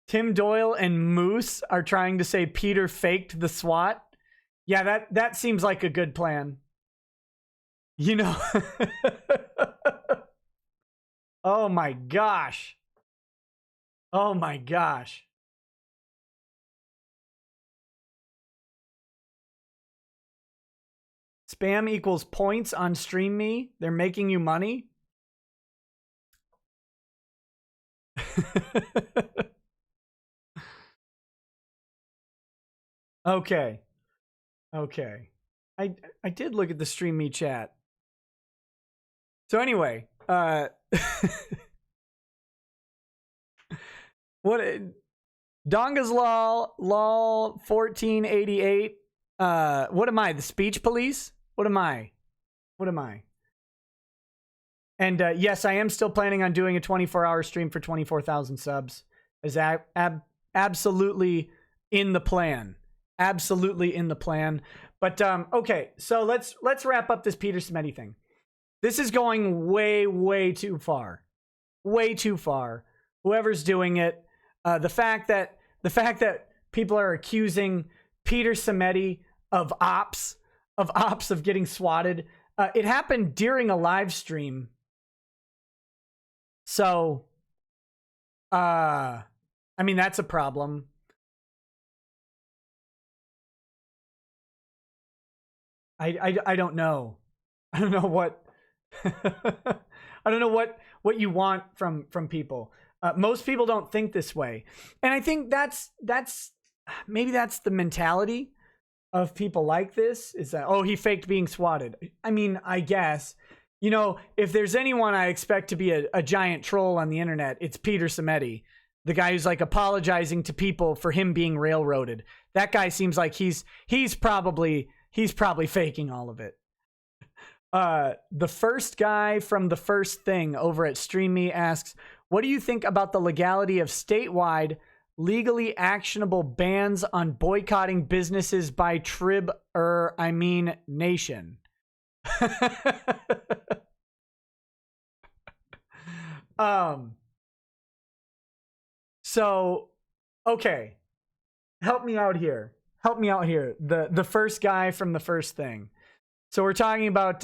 Tim Doyle and Moose are trying to say Peter faked the SWAT. Yeah, that seems like a good plan. You know. Oh my gosh. Oh my gosh. Spam equals points on StreamMe. They're making you money. Okay. I did look at the StreamMe chat. So anyway, what Donga's lol 1488. What am I? The speech police? What am I? And yes, I am still planning on doing a 24-hour stream for 24,000 subs. Is absolutely in the plan. Absolutely in the plan. But okay, so let's wrap up this Peter Simeti thing. This is going way too far. Way too far. Whoever's doing it, the fact that people are accusing Peter Simeti of ops of getting swatted. It happened during a live stream. So I mean, that's a problem. I don't know. I don't know what I don't know what you want from people. Most people don't think this way, and I think that's maybe that's the mentality of people like this, is that, oh, he faked being swatted. I mean, I guess, you know, if there's anyone I expect to be a giant troll on the internet, it's Peter Simeti, the guy who's like apologizing to people for him being railroaded. That guy seems like he's probably faking all of it. The first guy from the first thing over at StreamMe asks, what do you think about the legality of statewide legally actionable bans on boycotting businesses by nation? So, okay. Help me out here. The first guy from the first thing. So we're talking about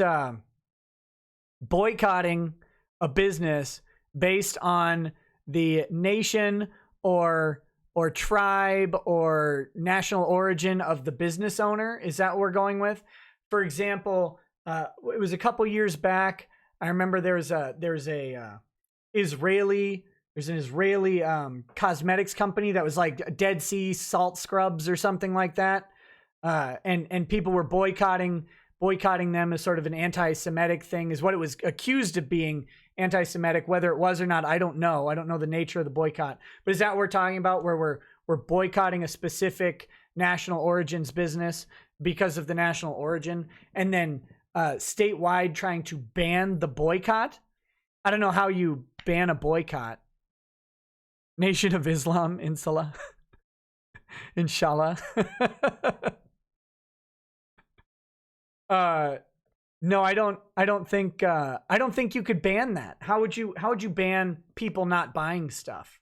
boycotting a business based on the nation or tribe or national origin of the business owner. Is that what we're going with? For example, it was a couple years back. I remember there's an Israeli cosmetics company that was like Dead Sea salt scrubs or something like that, and people were boycotting them as sort of an anti-Semitic thing, is what it was accused of being, anti-Semitic. Whether it was or not, I don't know. I don't know the nature of the boycott. But is that what we're talking about, where we're boycotting a specific national origins business because of the national origin, and then statewide trying to ban the boycott? I don't know how you ban a boycott. Nation of Islam, inshallah. Inshallah. No, I don't think you could ban that. How would you ban people not buying stuff?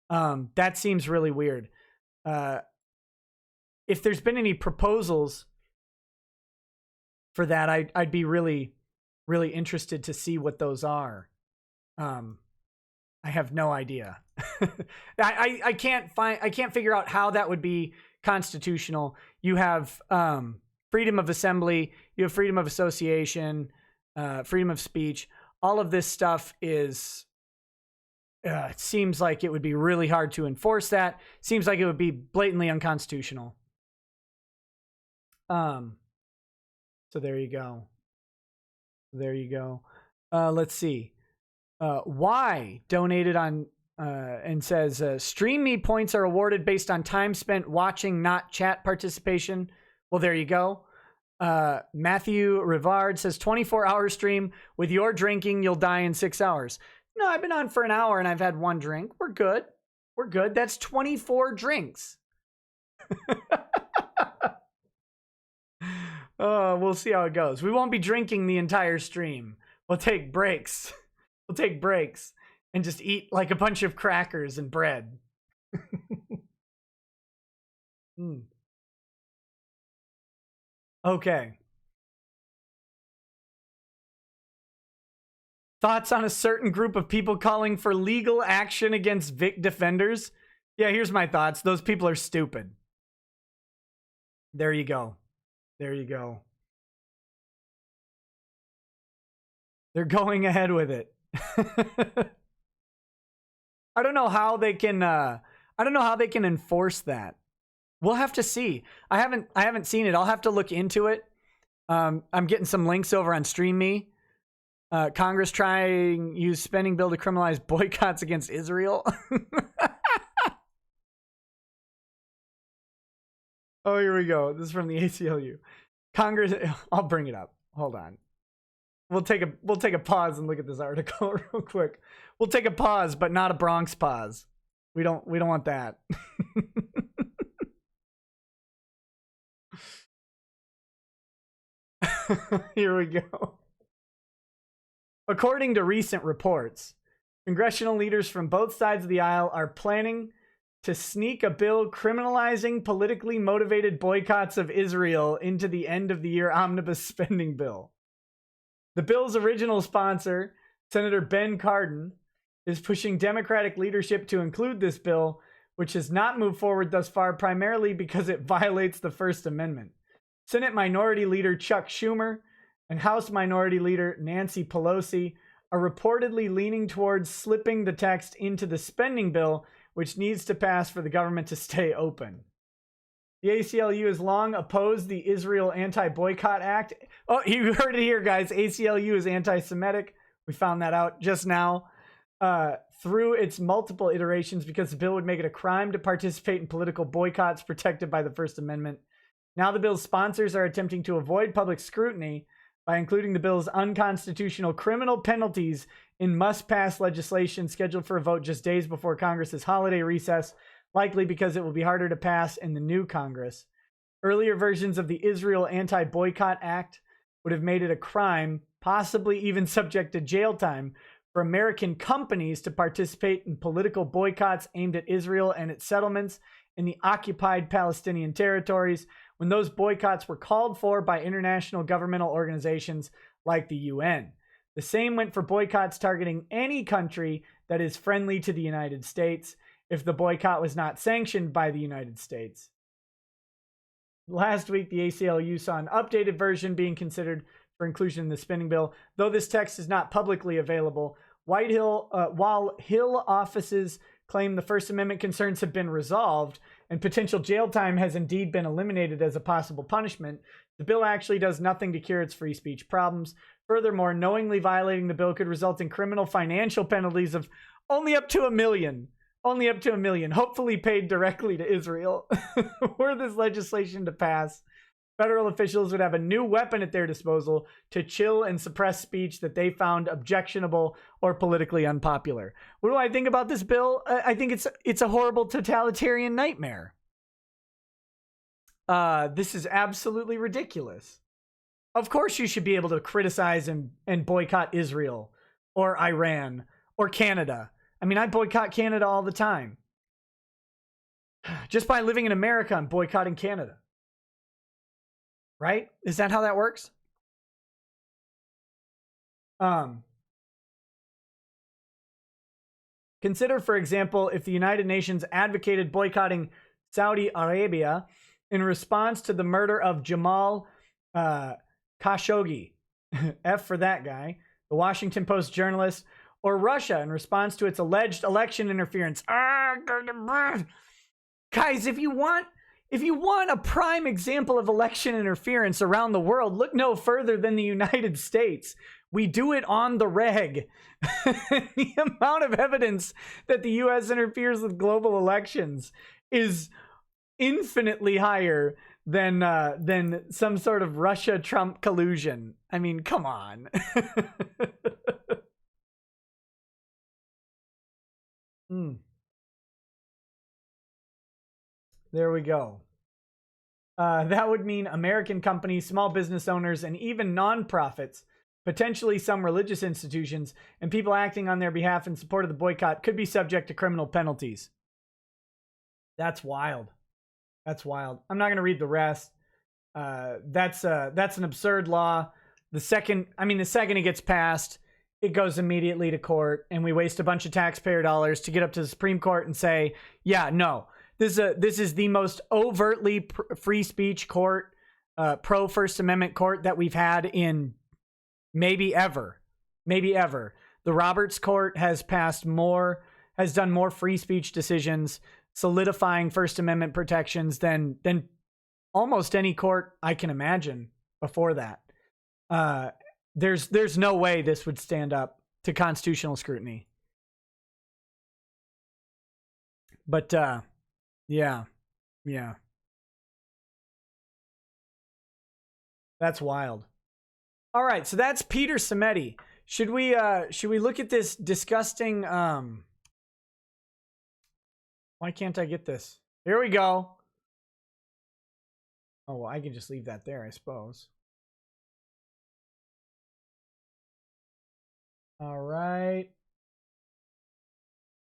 That seems really weird. If there's been any proposals for that, I'd be really, really interested to see what those are. I have no idea. I can't figure out how that would be constitutional. You have freedom of assembly, you have freedom of association, freedom of speech. All of this stuff is, it seems like it would be really hard to enforce that. Seems like it would be blatantly unconstitutional. So there you go. Let's see. Y donated on and says, stream me points are awarded based on time spent watching, not chat participation. Well, there you go. Matthew Rivard says 24-hour stream. With your drinking, you'll die in 6 hours. No, I've been on for an hour and I've had one drink. We're good. That's 24 drinks. We'll see how it goes. We won't be drinking the entire stream. We'll take breaks. And just eat like a bunch of crackers and bread. Okay. Thoughts on a certain group of people calling for legal action against Vic defenders? Yeah, here's my thoughts. Those people are stupid. There you go. They're going ahead with it. I don't know how they can enforce that. We'll have to see. I haven't seen it. I'll have to look into it. I'm getting some links over on StreamMe. Congress trying use spending bill to criminalize boycotts against Israel. Oh, here we go. This is from the ACLU. Congress, I'll bring it up. Hold on. We'll take a pause and look at this article real quick. We'll take a pause, but not a Bronx pause. We don't want that. Here we go. According to recent reports, congressional leaders from both sides of the aisle are planning to sneak a bill criminalizing politically motivated boycotts of Israel into the end of the year omnibus spending bill. The bill's original sponsor, Senator Ben Cardin, is pushing Democratic leadership to include this bill, which has not moved forward thus far, primarily because it violates the First Amendment. Senate Minority Leader Chuck Schumer and House Minority Leader Nancy Pelosi are reportedly leaning towards slipping the text into the spending bill, which needs to pass for the government to stay open. The ACLU has long opposed the Israel Anti-Boycott Act. Oh, you heard it here, guys. ACLU is anti-Semitic. We found that out just now. Through its multiple iterations, because the bill would make it a crime to participate in political boycotts protected by the First Amendment. Now the bill's sponsors are attempting to avoid public scrutiny by including the bill's unconstitutional criminal penalties in must-pass legislation scheduled for a vote just days before Congress's holiday recess, likely because it will be harder to pass in the new Congress. Earlier versions of the Israel Anti-Boycott Act would have made it a crime, possibly even subject to jail time, for American companies to participate in political boycotts aimed at Israel and its settlements in the occupied Palestinian territories, when those boycotts were called for by international governmental organizations like the UN. The same went for boycotts targeting any country that is friendly to the United States if the boycott was not sanctioned by the United States. Last week, the ACLU saw an updated version being considered for inclusion in the spending bill. Though this text is not publicly available, while Hill offices claim the First Amendment concerns have been resolved and potential jail time has indeed been eliminated as a possible punishment, the bill actually does nothing to cure its free speech problems. Furthermore, knowingly violating the bill could result in criminal financial penalties of only up to $1 million. Only up to $1 million, hopefully paid directly to Israel. Were this legislation to pass, federal officials would have a new weapon at their disposal to chill and suppress speech that they found objectionable or politically unpopular. What do I think about this bill? I think it's a horrible totalitarian nightmare. This is absolutely ridiculous. Of course you should be able to criticize and boycott Israel or Iran or Canada. I mean, I boycott Canada all the time. Just by living in America, I'm boycotting Canada. Right? Is that how that works? Consider, for example, if the United Nations advocated boycotting Saudi Arabia in response to the murder of Jamal Khashoggi, F for that guy, the Washington Post journalist, or Russia in response to its alleged election interference. Guys, if you want a prime example of election interference around the world, look no further than the United States. We do it on the reg. The amount of evidence that the U.S. interferes with global elections is infinitely higher than some sort of Russia-Trump collusion. I mean, come on. There we go. That would mean American companies, small business owners, and even nonprofits, potentially some religious institutions, and people acting on their behalf in support of the boycott could be subject to criminal penalties. That's wild. That's wild. I'm not going to read the rest. That's an absurd law. The second it gets passed, it goes immediately to court, and we waste a bunch of taxpayer dollars to get up to the Supreme Court and say, yeah, no. This is the most overtly free speech court, pro First Amendment court that we've had in maybe ever. The Roberts Court has done more free speech decisions, solidifying First Amendment protections than almost any court I can imagine before that. There's no way this would stand up to constitutional scrutiny. But yeah. That's wild. All right, so that's Peter Simeti. Should we look at this disgusting why can't I get this? Here we go. Oh, well, I can just leave that there, I suppose. All right.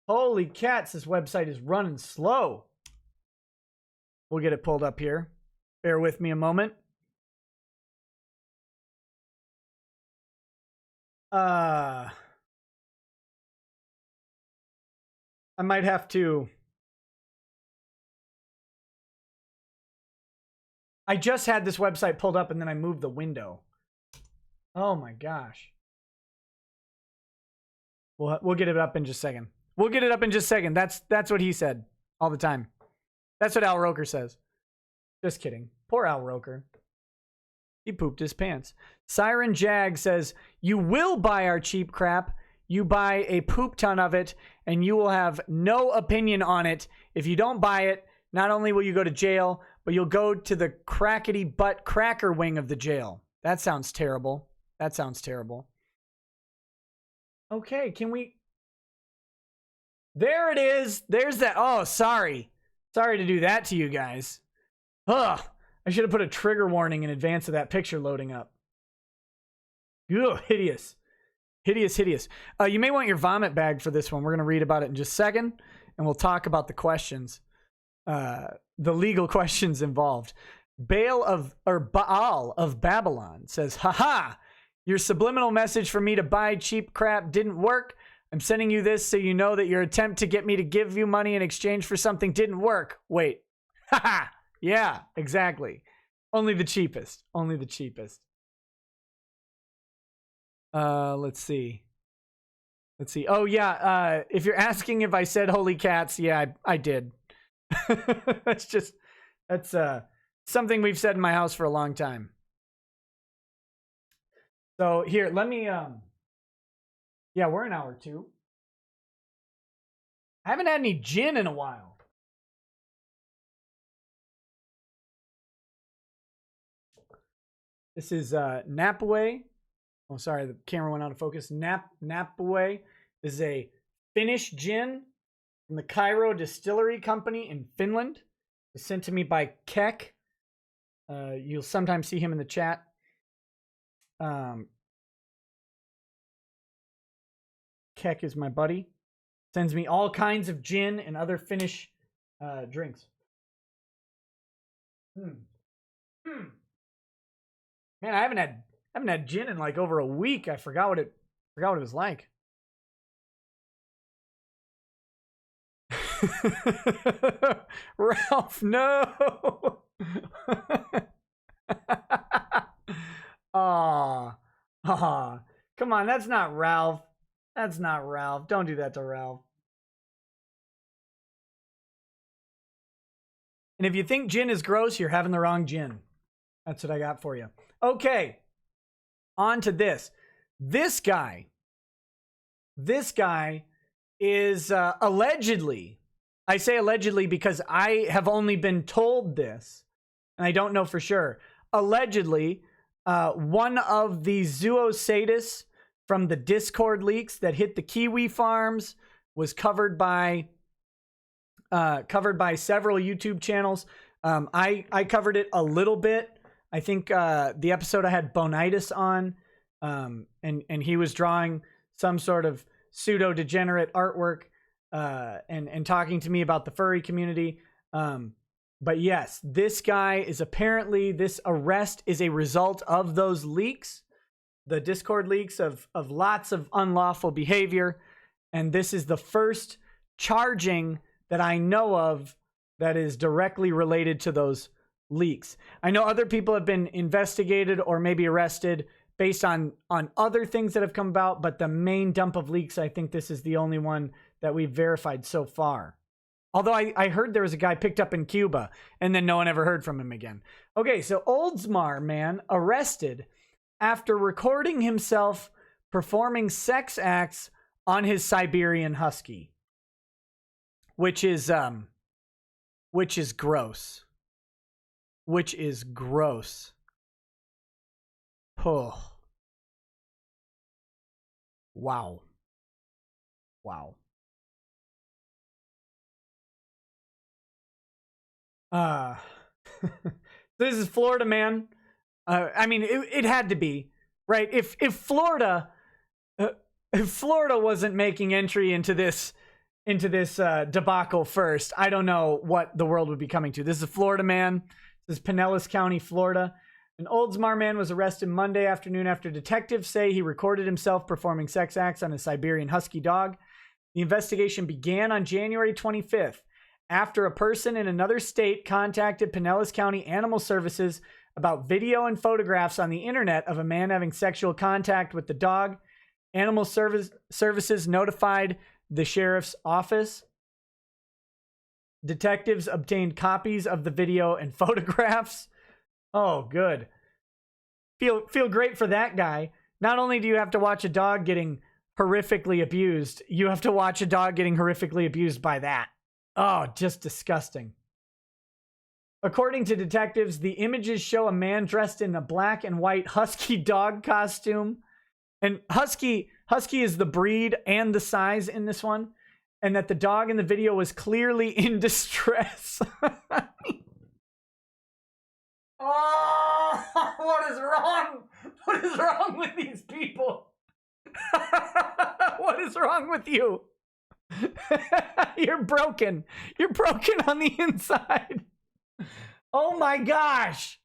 Holy cats, this website is running slow. We'll get it pulled up here. Bear with me a moment. I might have to. I just had this website pulled up and then I moved the window. Oh my gosh. We'll get it up in just a second. We'll get it up in just a second. That's what he said all the time. That's what Al Roker says. Just kidding. Poor Al Roker. He pooped his pants. Siren Jag says, you will buy our cheap crap. You buy a poop ton of it, and you will have no opinion on it. If you don't buy it, not only will you go to jail, but you'll go to the crackety butt cracker wing of the jail. That sounds terrible. That sounds terrible. Okay, can we... There it is. There's that. Oh, sorry. Sorry to do that to you guys. Ugh. I should have put a trigger warning in advance of that picture loading up. Ugh, hideous. Hideous, hideous. You may want your vomit bag for this one. We're going to read about it in just a second, and we'll talk about the questions. The legal questions involved. Baal of Babylon says, haha, your subliminal message for me to buy cheap crap didn't work. I'm sending you this so you know that your attempt to get me to give you money in exchange for something didn't work. Wait. Haha. Yeah, exactly. Only the cheapest. Only the cheapest. Let's see. Let's see. Oh, yeah. If you're asking if I said holy cats, yeah, I did. That's something we've said in my house for a long time. So here, let me, yeah, we're an hour 2. I haven't had any gin in a while. This is Napaway. Oh, sorry, the camera went out of focus. Napaway. This is a Finnish gin from the Carrera Distillery Company in Finland. It was sent to me by Keck. You'll sometimes see him in the chat. Keck is my buddy. Sends me all kinds of gin and other Finnish drinks. Man, I haven't had gin in like over a week. I forgot what it was like. Ralph, no. Aw. Come on, that's not Ralph. That's not Ralph. Don't do that to Ralph. And if you think gin is gross, you're having the wrong gin. That's what I got for you. Okay. On to this. This guy is allegedly, I say allegedly because I have only been told this, and I don't know for sure. Allegedly, one of the Zoosadists from the Discord leaks that hit the Kiwi farms was covered by several YouTube channels. I covered it a little bit. I think the episode I had Bonitis on, and he was drawing some sort of pseudo-degenerate artwork and talking to me about the furry community. But yes, this guy is apparently, this arrest is a result of those leaks, the Discord leaks of lots of unlawful behavior. And this is the first charging that I know of that is directly related to those leaks. I know other people have been investigated or maybe arrested based on other things that have come about, but the main dump of leaks, I think this is the only one that we've verified so far. Although I heard there was a guy picked up in Cuba and then no one ever heard from him again. Okay, so Oldsmar man arrested after recording himself performing sex acts on his Siberian Husky, which is gross. Which is gross. Oh. Wow. This is Florida man. I mean, it had to be, right? If Florida wasn't making entry into this debacle first, I don't know what the world would be coming to. This is a Florida man. This is Pinellas County, Florida. An Oldsmar man was arrested Monday afternoon after detectives say he recorded himself performing sex acts on a Siberian Husky dog. The investigation began on January 25th after a person in another state contacted Pinellas County Animal Services about video and photographs on the internet of a man having sexual contact with the dog. Animal Services notified the sheriff's office. Detectives obtained copies of the video and photographs. Oh, good. Feel great for that guy. Not only do you have to watch a dog getting horrifically abused, you have to watch a dog getting horrifically abused by that. Oh, just disgusting. According to detectives, the images show a man dressed in a black and white husky dog costume. And husky is the breed and the size in this one. And that the dog in the video was clearly in distress. Oh, what is wrong? What is wrong with these people? What is wrong with you? You're broken. You're broken on the inside. Oh my gosh.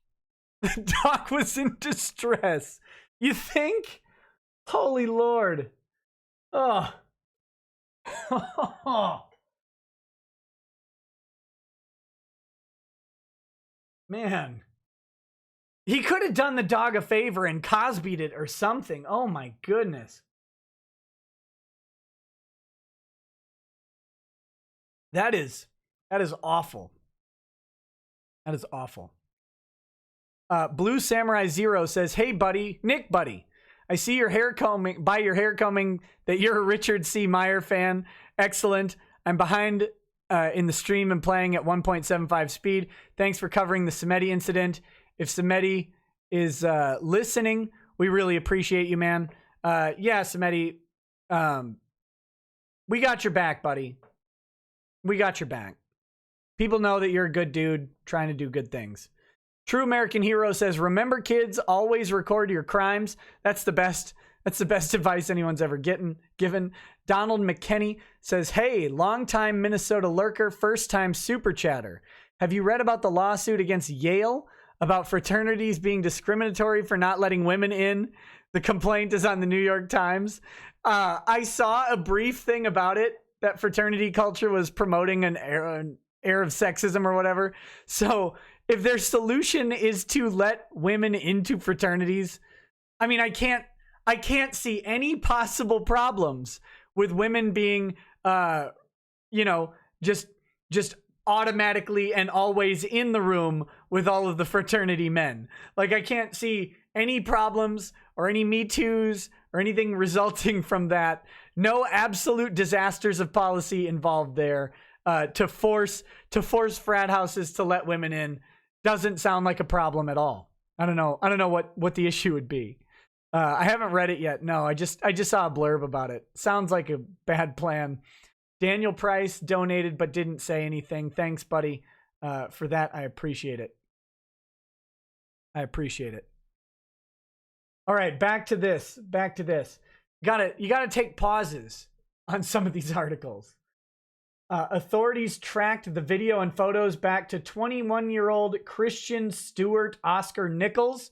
The dog was in distress. You think? Holy Lord. Oh. Man. He could have done the dog a favor and Cosby'd it or something. Oh my goodness. That is awful. That is awful. Blue Samurai Zero says, "Hey buddy, Nick buddy, I see your hair combing that you're a Richard C. Meyer fan. Excellent. I'm behind in the stream and playing at 1.75 speed. Thanks for covering the Simeti incident. If Simeti is listening, we really appreciate you, man. Yeah, Simeti, we got your back, buddy. We got your back. People know that you're a good dude trying to do good things." True American Hero says, "Remember, kids, always record your crimes. That's the best advice anyone's ever given." Donald McKenney says, "Hey, longtime Minnesota lurker, first time super chatter. Have you read about the lawsuit against Yale about fraternities being discriminatory for not letting women in? The complaint is on the New York Times." I saw a brief thing about it, that fraternity culture was promoting an air of sexism or whatever. So if their solution is to let women into fraternities, I mean, I can't see any possible problems with women being, just automatically and always in the room with all of the fraternity men. Like, I can't see any problems or any Me Too's or anything resulting from that. No absolute disasters of policy involved there. To force frat houses to let women in doesn't sound like a problem at all. I don't know what the issue would be. I haven't read it yet. No, I just saw a blurb about it. Sounds like a bad plan. Daniel Price donated but didn't say anything. Thanks, buddy, for that. I appreciate it. All right, back to this. You gotta take pauses on some of these articles. Authorities tracked the video and photos back to 21-year-old Christian Stewart Oscar Nichols.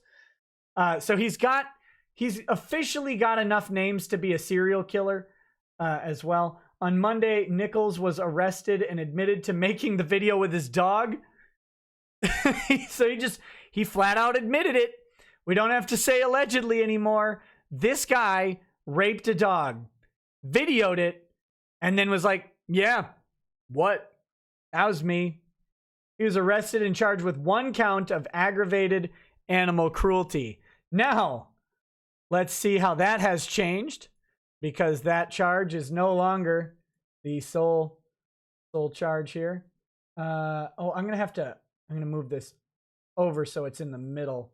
So he's officially got enough names to be a serial killer as well. On Monday, Nichols was arrested and admitted to making the video with his dog. So he flat out admitted it. We don't have to say allegedly anymore. This guy raped a dog, videoed it, and then was like, yeah, what? That was me. He was arrested and charged with 1 count of aggravated animal cruelty. Now, let's see how that has changed, because that charge is no longer the sole charge here. I'm going to move this over so it's in the middle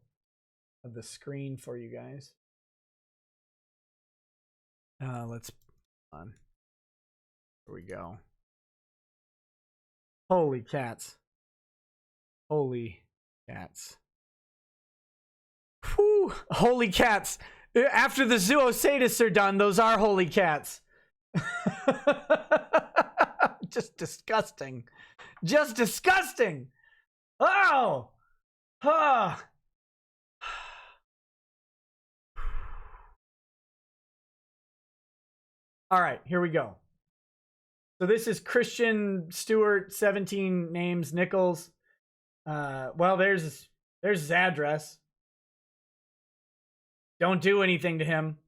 of the screen for you guys. Let's on. Here we go. Holy cats. Whew. Holy cats. After the zoosadists are done, those are holy cats. Just disgusting. Oh! All right, here we go. So this is Christian Stewart, 17 names, Nichols. Well, there's his address. Don't do anything to him.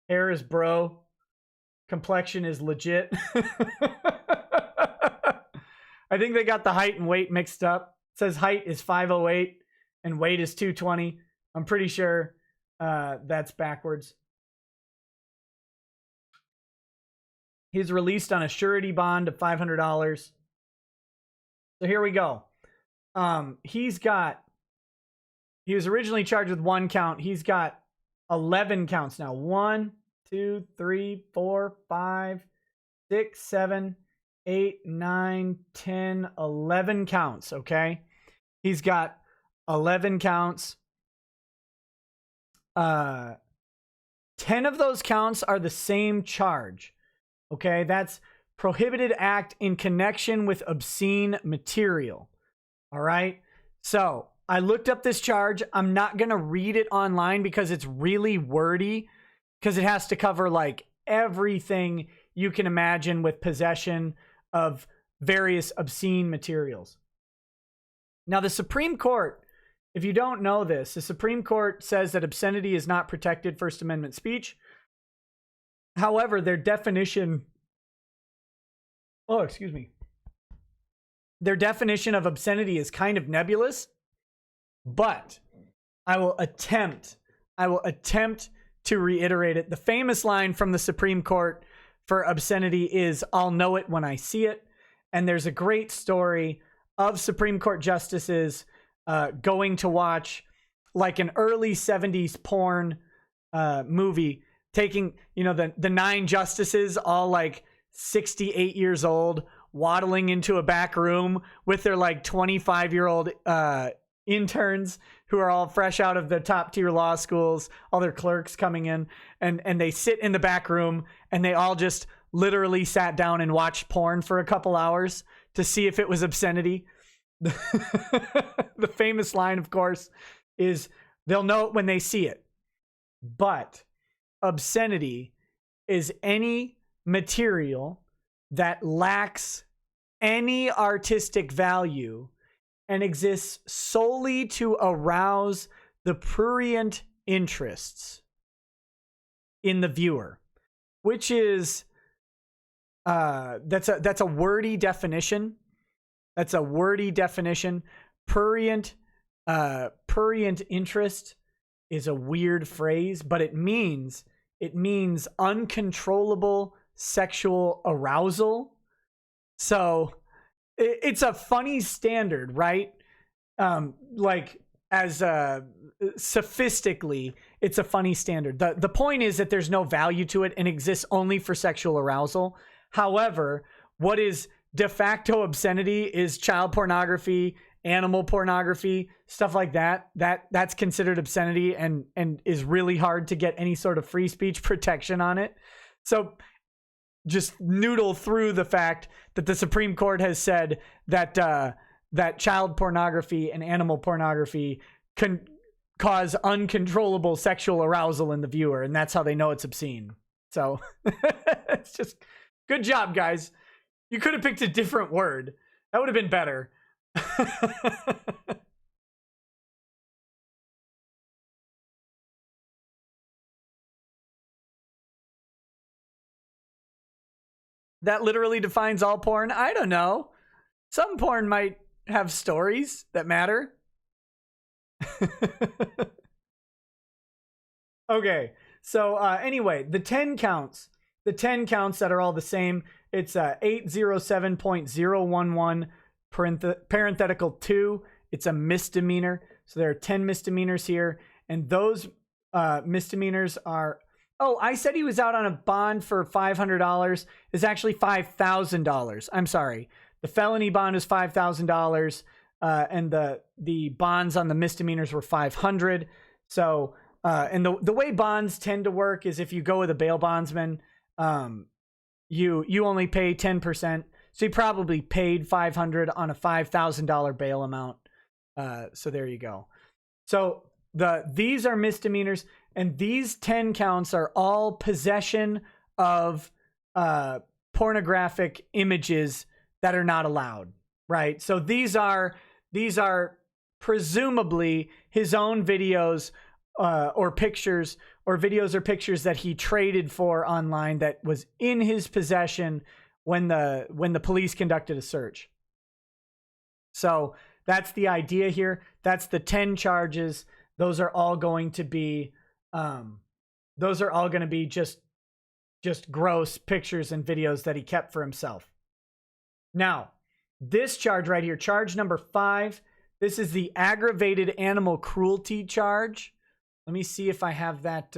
Hair is bro. Complexion is legit. I think they got the height and weight mixed up. It says height is 5'08" and weight is 220. I'm pretty sure that's backwards. He's released on a surety bond of $500. So here we go. He was originally charged with 1 count. He's got 11 counts now. 1, 2, 3, 4, 5, 6, 7, 8, 9, 10, 11 counts. Okay. He's got 11 counts. 10 of those counts are the same charge. Okay. That's prohibited act in connection with obscene material. All right. So I looked up this charge. I'm not going to read it online because it's really wordy, because it has to cover like everything you can imagine with possession of various obscene materials. Now, the Supreme Court, if you don't know this, the Supreme Court says that obscenity is not protected First Amendment speech. However, their definition, their definition of obscenity is kind of nebulous, but I will attempt to reiterate it. The famous line from the Supreme Court for obscenity is, "I'll know it when I see it." And there's a great story of Supreme Court justices going to watch like an early 70s porn movie, taking, the 9 justices, all like 68 years old, waddling into a back room with their like 25-year-old interns who are all fresh out of the top tier law schools, all their clerks coming in, and they sit in the back room and they all just literally sat down and watched porn for a couple hours to see if it was obscenity. The famous line, of course, is they'll know it when they see it. But obscenity is any material that lacks any artistic value and exists solely to arouse the prurient interests in the viewer, which is that's a wordy definition. That's a wordy definition. Prurient interest is a weird phrase, but it means uncontrollable sexual arousal. So it's a funny standard, right? Like as sophistically, it's a funny standard. The point is that there's no value to it and exists only for sexual arousal. However, what is de facto obscenity is child pornography, animal pornography, stuff like that. That's considered obscenity and is really hard to get any sort of free speech protection on it. So just noodle through the fact that the Supreme Court has said that that child pornography and animal pornography can cause uncontrollable sexual arousal in the viewer, and that's how they know it's obscene. So it's just good job, guys. You could have picked a different word. That would have been better. That literally defines all porn. I don't know. Some porn might have stories that matter. Okay. So anyway, the 10 counts that are all the same. It's 807.011 parenthetical 2. It's a misdemeanor. So there are 10 misdemeanors here. And those misdemeanors are... Oh, I said he was out on a bond for $500. It's actually $5,000. I'm sorry. The felony bond is $5,000, and the bonds on the misdemeanors were $500. So, and the way bonds tend to work is if you go with a bail bondsman, you only pay 10%. So he probably paid $500 on a $5,000 bail amount. So there you go. So these are misdemeanors. And these 10 counts are all possession of pornographic images that are not allowed, right? So these are presumably his own videos or pictures or videos or pictures that he traded for online that was in his possession when the police conducted a search. So that's the idea here. That's the 10 charges. Those are all going to be just gross pictures and videos that he kept for himself. Now, this charge right here, charge number 5, this is the aggravated animal cruelty charge. Let me see if I have that.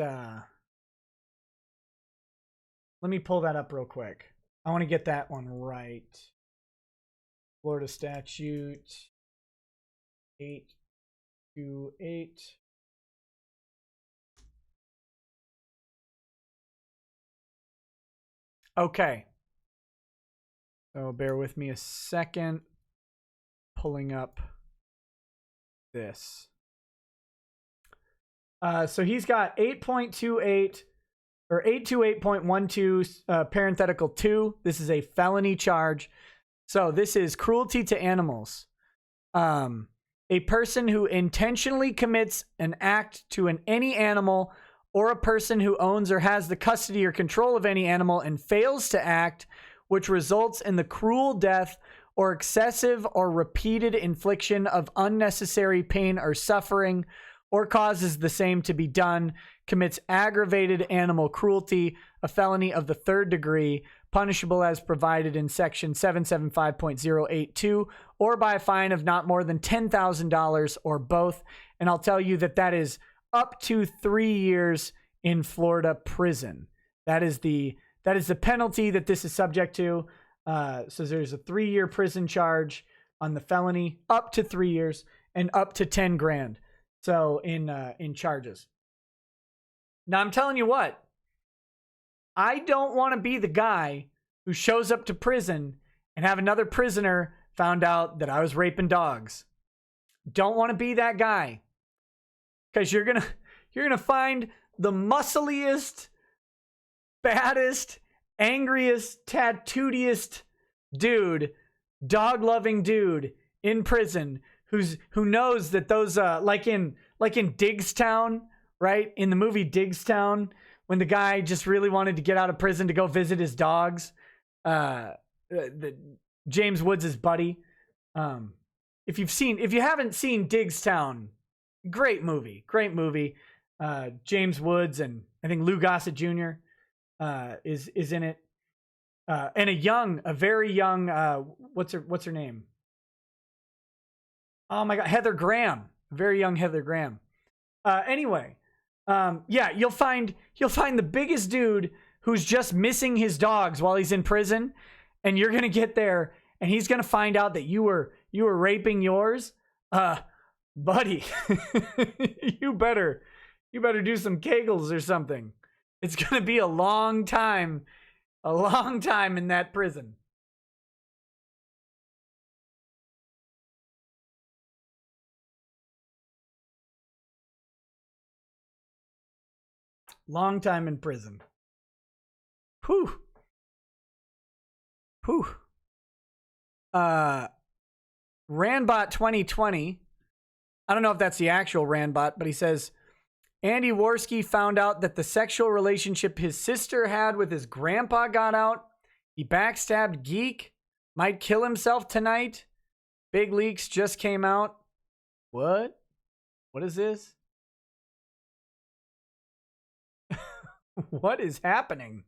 Let me pull that up real quick. I want to get that one right. Florida statute 828. Okay. So bear with me a second. Pulling up this. So he's got 8.28 or 828.12 parenthetical 2. This is a felony charge. So this is cruelty to animals. A person who intentionally commits an act to any animal or a person who owns or has the custody or control of any animal and fails to act, which results in the cruel death or excessive or repeated infliction of unnecessary pain or suffering, or causes the same to be done, commits aggravated animal cruelty, a felony of the 3rd degree, punishable as provided in section 775.082, or by a fine of not more than $10,000 or both. And I'll tell you that is up to 3 years in Florida prison. That is the penalty that this is subject to. So there's a 3-year prison charge on the felony, up to 3 years, and up to 10 grand. So in charges. Now I'm telling you what, I don't want to be the guy who shows up to prison and have another prisoner found out that I was raping dogs. Don't want to be that guy. Because you're gonna find the muscliest, baddest, angriest, tattooediest dude, dog-loving dude in prison who knows that those like in Diggstown, right? In the movie Diggstown, when the guy just really wanted to get out of prison to go visit his dogs, James Woods' buddy. If you haven't seen Diggstown, great movie. James Woods and I think Lou Gossett Jr. is in it, and a very young what's her name? Oh my God, Heather Graham, very young Heather Graham. Anyway, yeah, you'll find the biggest dude who's just missing his dogs while he's in prison, and you're gonna get there, and he's gonna find out that you were raping yours, buddy. you better do some Kegels or something. It's gonna be a long time in that prison. Long time in prison. Whew. Randbot 2020. I don't know if that's the actual Randbot, but he says, Andy Worski found out that the sexual relationship his sister had with his grandpa got out. He backstabbed Geek. Might kill himself tonight. Big leaks just came out. What? What is this? What is happening?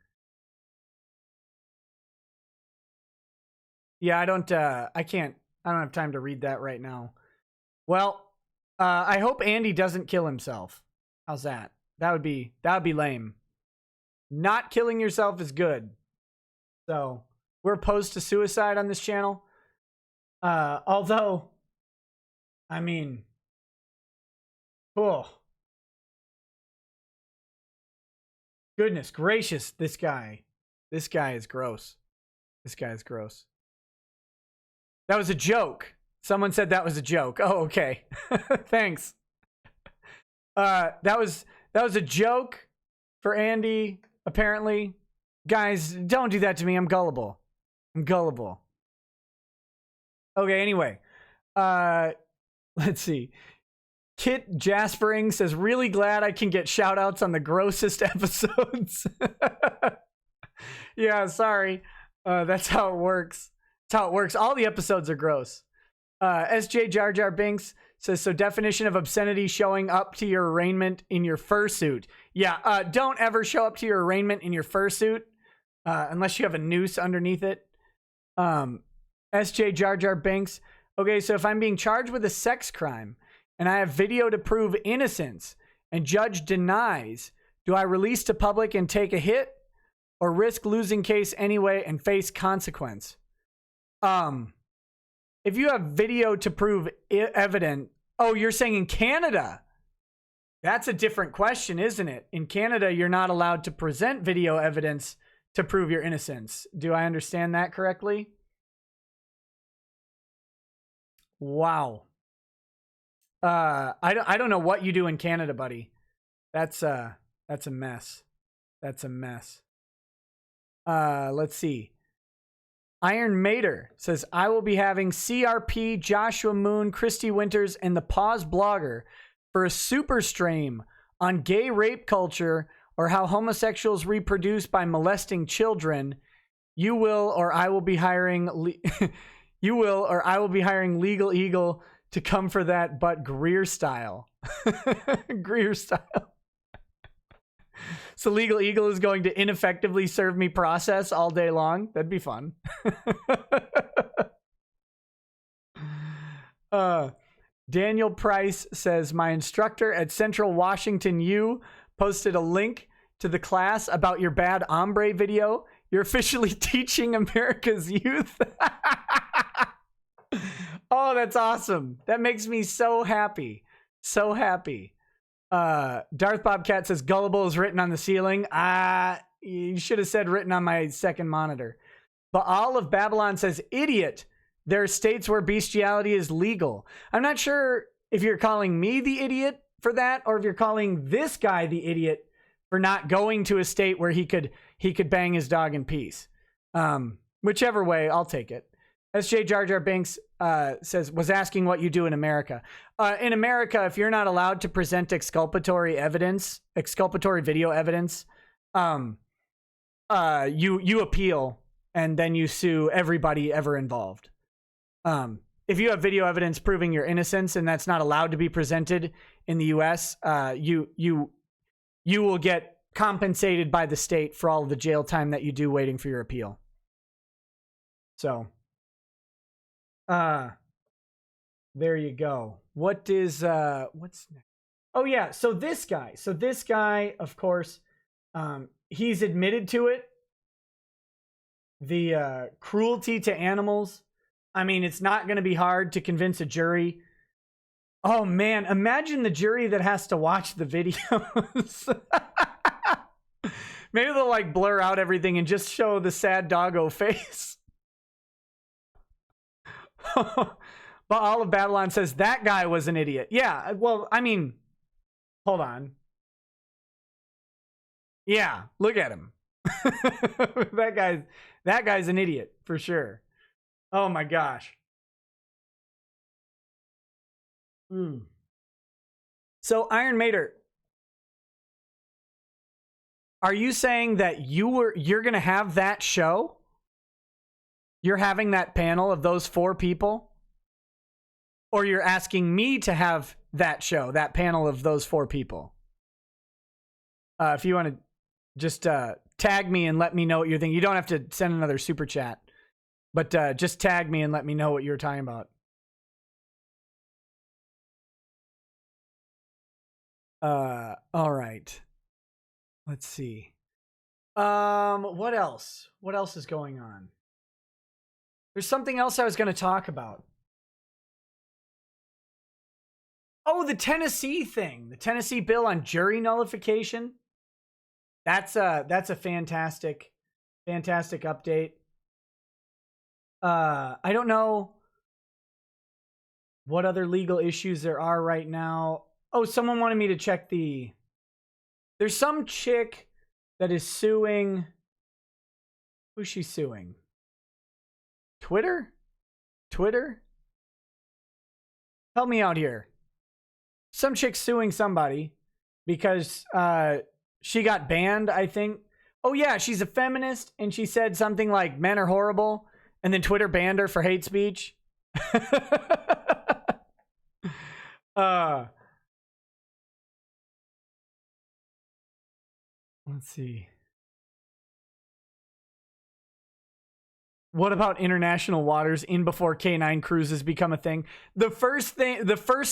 Yeah, I don't have time to read that right now. Well, I hope Andy doesn't kill himself. How's that? That would be lame. Not killing yourself is good. So we're opposed to suicide on this channel. Although, I mean, oh, goodness gracious, this guy is gross. This guy is gross. That was a joke. Someone said that was a joke. Oh, okay. Thanks. That was a joke for Andy, apparently. Guys, don't do that to me. I'm gullible. I'm gullible. Okay, anyway. Let's see. Kit Jaspering says, really glad I can get shout outs on the grossest episodes. Yeah, sorry. That's how it works. That's how it works. All the episodes are gross. SJ Jar Jar Binks says, so definition of obscenity, showing up to your arraignment in your fursuit. Yeah, don't ever show up to your arraignment in your fursuit unless you have a noose underneath it. SJ Jar Jar Binks. Okay, so if I'm being charged with a sex crime and I have video to prove innocence and judge denies, do I release to public and take a hit or risk losing case anyway and face consequence? If you have video to prove evident, oh, you're saying in Canada? That's a different question, isn't it? In Canada, you're not allowed to present video evidence to prove your innocence. Do I understand that correctly? Wow. I don't know what you do in Canada, buddy. That's a mess. That's a mess. Let's see. Iron Mater says, I will be having CRP, Joshua Moon, Christy Winters, and the Pause blogger for a super stream on gay rape culture or how homosexuals reproduce by molesting children. You will or I will be hiring Legal Eagle to come for that, but Greer style. Greer style. So Legal Eagle is going to ineffectively serve me process all day long. That'd be fun. Daniel Price says, my instructor at Central Washington U posted a link to the class about your bad hombre video. You're officially teaching America's youth. Oh, that's awesome. That makes me so happy. So happy. Darth Bobcat says, gullible is written on the ceiling. You should have said written on my second monitor. Baal of Babylon says, idiot. There are states where bestiality is legal. I'm not sure if you're calling me the idiot for that or if you're calling this guy the idiot for not going to a state where he could bang his dog in peace. Whichever way, I'll take it. SJ Jar Jar Binks says, was asking what you do in America. In America, if you're not allowed to present exculpatory video evidence, you appeal and then you sue everybody ever involved. If you have video evidence proving your innocence and that's not allowed to be presented in the US, you will get compensated by the state for all of the jail time that you do waiting for your appeal. So, there you go. What is, what's next? Oh yeah. So this guy, of course, he's admitted to it. The, cruelty to animals. I mean, it's not going to be hard to convince a jury. Oh man, imagine the jury that has to watch the videos. Maybe they'll like blur out everything and just show the sad doggo face. But all of Babylon says that guy was an idiot. Yeah, well, I mean, hold on. Yeah, look at him. That guy's an idiot for sure. Oh my gosh. So Iron Mater, are you saying that you're going to have that show? You're having that panel of those 4 people? Or you're asking me to have that show, that panel of those 4 people? If you want to just tag me and let me know what you're thinking. You don't have to send another super chat. But just tag me and let me know what you're talking about. All right. Let's see. What else? What else is going on? There's something else I was going to talk about. Oh, the Tennessee thing. The Tennessee bill on jury nullification. That's a fantastic update. I don't know what other legal issues there are right now. Oh, someone wanted me to check there's some chick that is suing Who's she suing? Twitter? Twitter? Help me out here. Some chick suing somebody because she got banned, I think. Oh yeah, she's a feminist and she said something like men are horrible and then Twitter banned her for hate speech. Let's see. What about international waters in before K9 cruises become a thing? The first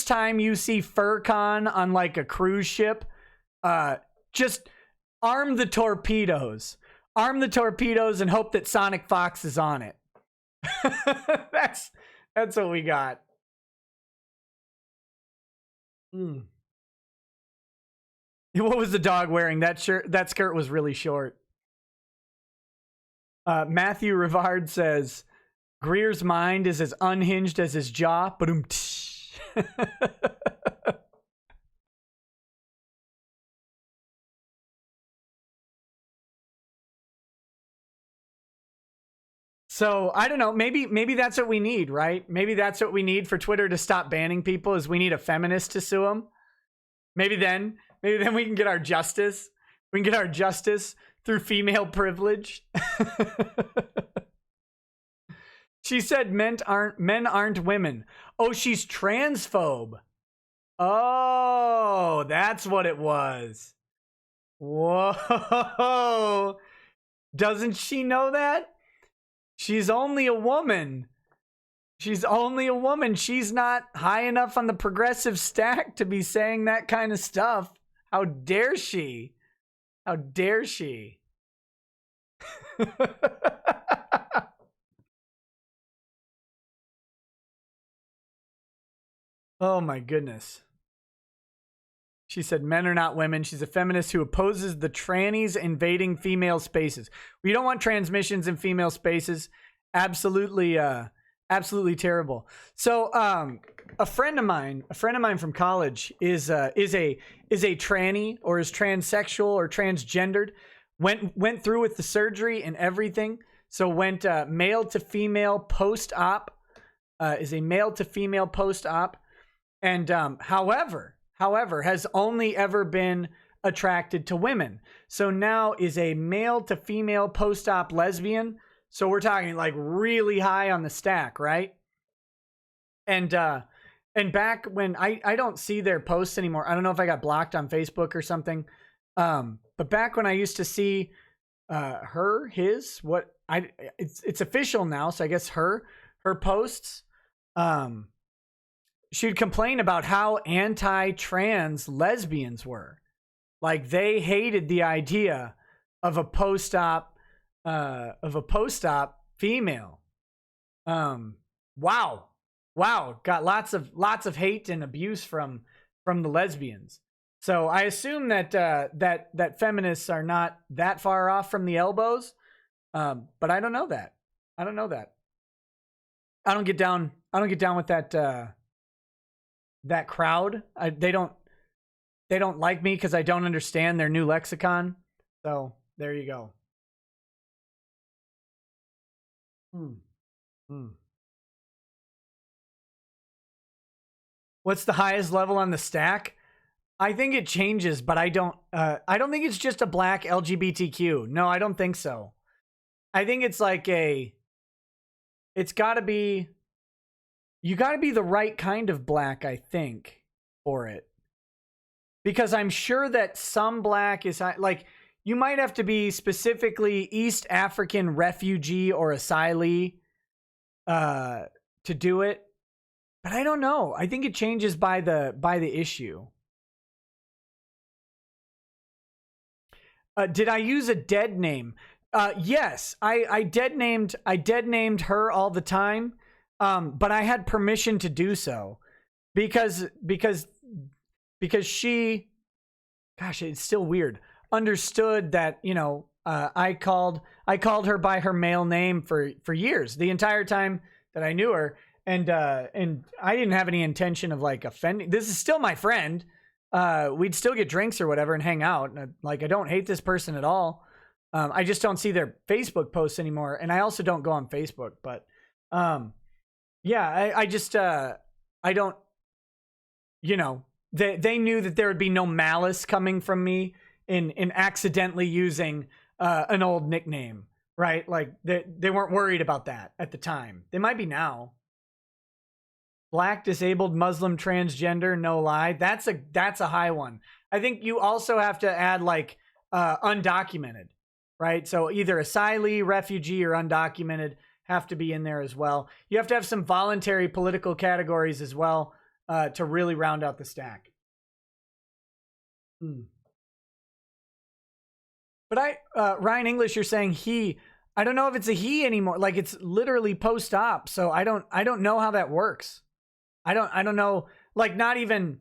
time you see FurCon on like a cruise ship, just arm the torpedoes. Arm the torpedoes and hope that Sonic Fox is on it. That's what we got. What was the dog wearing? That skirt was really short. Matthew Rivard says, Greer's mind is as unhinged as his jaw. Ba-doom. So I don't know. Maybe that's what we need, right? Maybe that's what we need for Twitter to stop banning people. Is we need a feminist to sue them. Maybe then we can get our justice. We can get our justice through female privilege. She said men aren't women. Oh, she's transphobe. Oh, that's what it was. Whoa. Doesn't she know that? She's only a woman. She's only a woman. She's not high enough on the progressive stack to be saying that kind of stuff. How dare she? How dare she? Oh my goodness. She said men are not women. She's a feminist who opposes the trannies invading female spaces. We don't want transmissions in female spaces. Absolutely terrible. So a friend of mine from college is a tranny or is transsexual or transgendered. Went through with the surgery and everything. So went male to female post-op. Is a male to female post-op. And however, has only ever been attracted to women. So now is a male to female post-op lesbian. So we're talking like really high on the stack, right? And back when I don't see their posts anymore. I don't know if I got blocked on Facebook or something. But back when I used to see it's official now, so I guess her posts, she'd complain about how anti-trans lesbians were. Like they hated the idea of a post-op female. Wow. Got lots of hate and abuse from the lesbians. So I assume that feminists are not that far off from the elbows. But I don't know that. I don't get down with that crowd. They don't like me because I don't understand their new lexicon. So there you go. What's the highest level on the stack? I think it changes, but I don't think it's just a black LGBTQ. No, I don't think so. I think it's like you gotta be the right kind of black, I think, for it. Because I'm sure that some black is like, you might have to be specifically East African refugee or asylee to do it. But I don't know. I think it changes by the issue. Did I use a dead name? Yes, I dead named her all the time. But I had permission to do so because she, gosh, it's still weird, understood that, I called her by her male name for years, the entire time that I knew her. And I didn't have any intention of like offending. This is still my friend. We'd still get drinks or whatever and hang out. And, like, I don't hate this person at all. I just don't see their Facebook posts anymore, and I also don't go on Facebook. But yeah, I just I don't, you know, they knew that there would be no malice coming from me in accidentally using an old nickname, right? Like they weren't worried about that at the time. They might be now. Black, disabled, Muslim, transgender, no lie. That's a high one. I think you also have to add like undocumented, right? So either asylee, refugee, or undocumented have to be in there as well. You have to have some voluntary political categories as well to really round out the stack. But Ryan English, you're saying he. I don't know if it's a he anymore. Like it's literally post-op, so I don't know how that works. I don't know. Like not even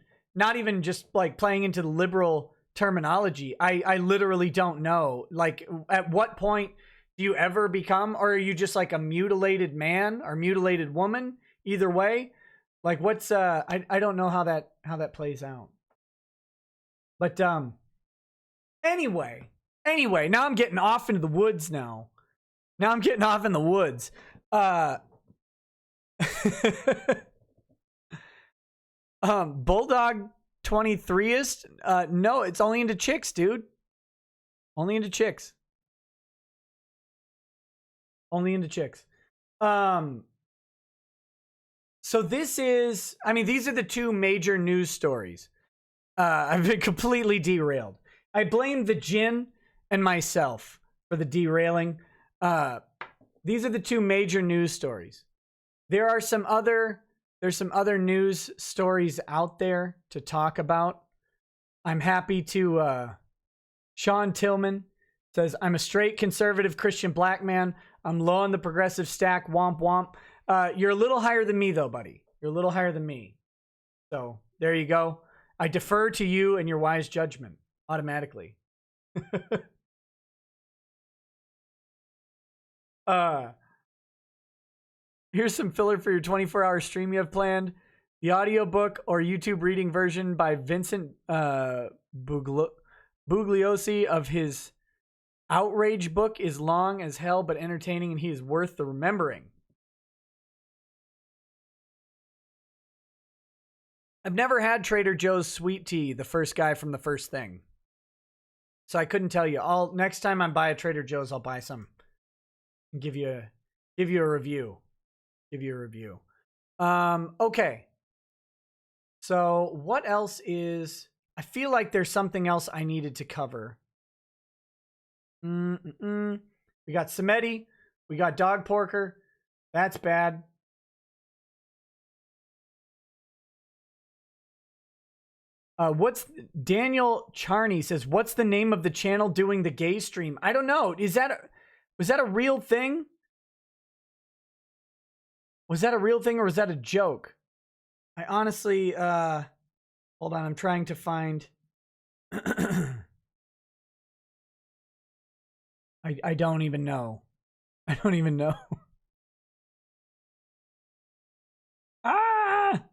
just like playing into the liberal terminology. I literally don't know. Like at what point do you ever become, or are you just like a mutilated man or mutilated woman? Either way, like what's I don't know how that plays out. But anyway, now I'm getting off into the woods now. Bulldog 23ist? No, it's only into chicks, dude. Only into chicks. So this is, I mean, these are the two major news stories. I've been completely derailed. I blame the gin and myself for the derailing. These are the two major news stories. There's some other news stories out there to talk about. I'm happy to, Sean Tillman says, I'm a straight conservative Christian black man. I'm low on the progressive stack. Womp womp. You're a little higher than me though, buddy. You're a little higher than me. So there you go. I defer to you and your wise judgment automatically. Here's some filler for your 24-hour stream you have planned. The audiobook or YouTube reading version by Vincent Bugliosi of his Outrage book is long as hell but entertaining, and he is worth the remembering. I've never had Trader Joe's sweet tea, the first guy from the first thing. So I couldn't tell you. Next time I buy a Trader Joe's, I'll buy some and give you a review. Okay. So what else is, I feel like there's something else I needed to cover. We got Simeti. We got Dog Porker. That's bad. What's Daniel Charney says, what's the name of the channel doing the gay stream? I don't know. Was that a real thing? Was that a real thing or was that a joke? I honestly, hold on. I'm trying to find. I don't even know. Ah!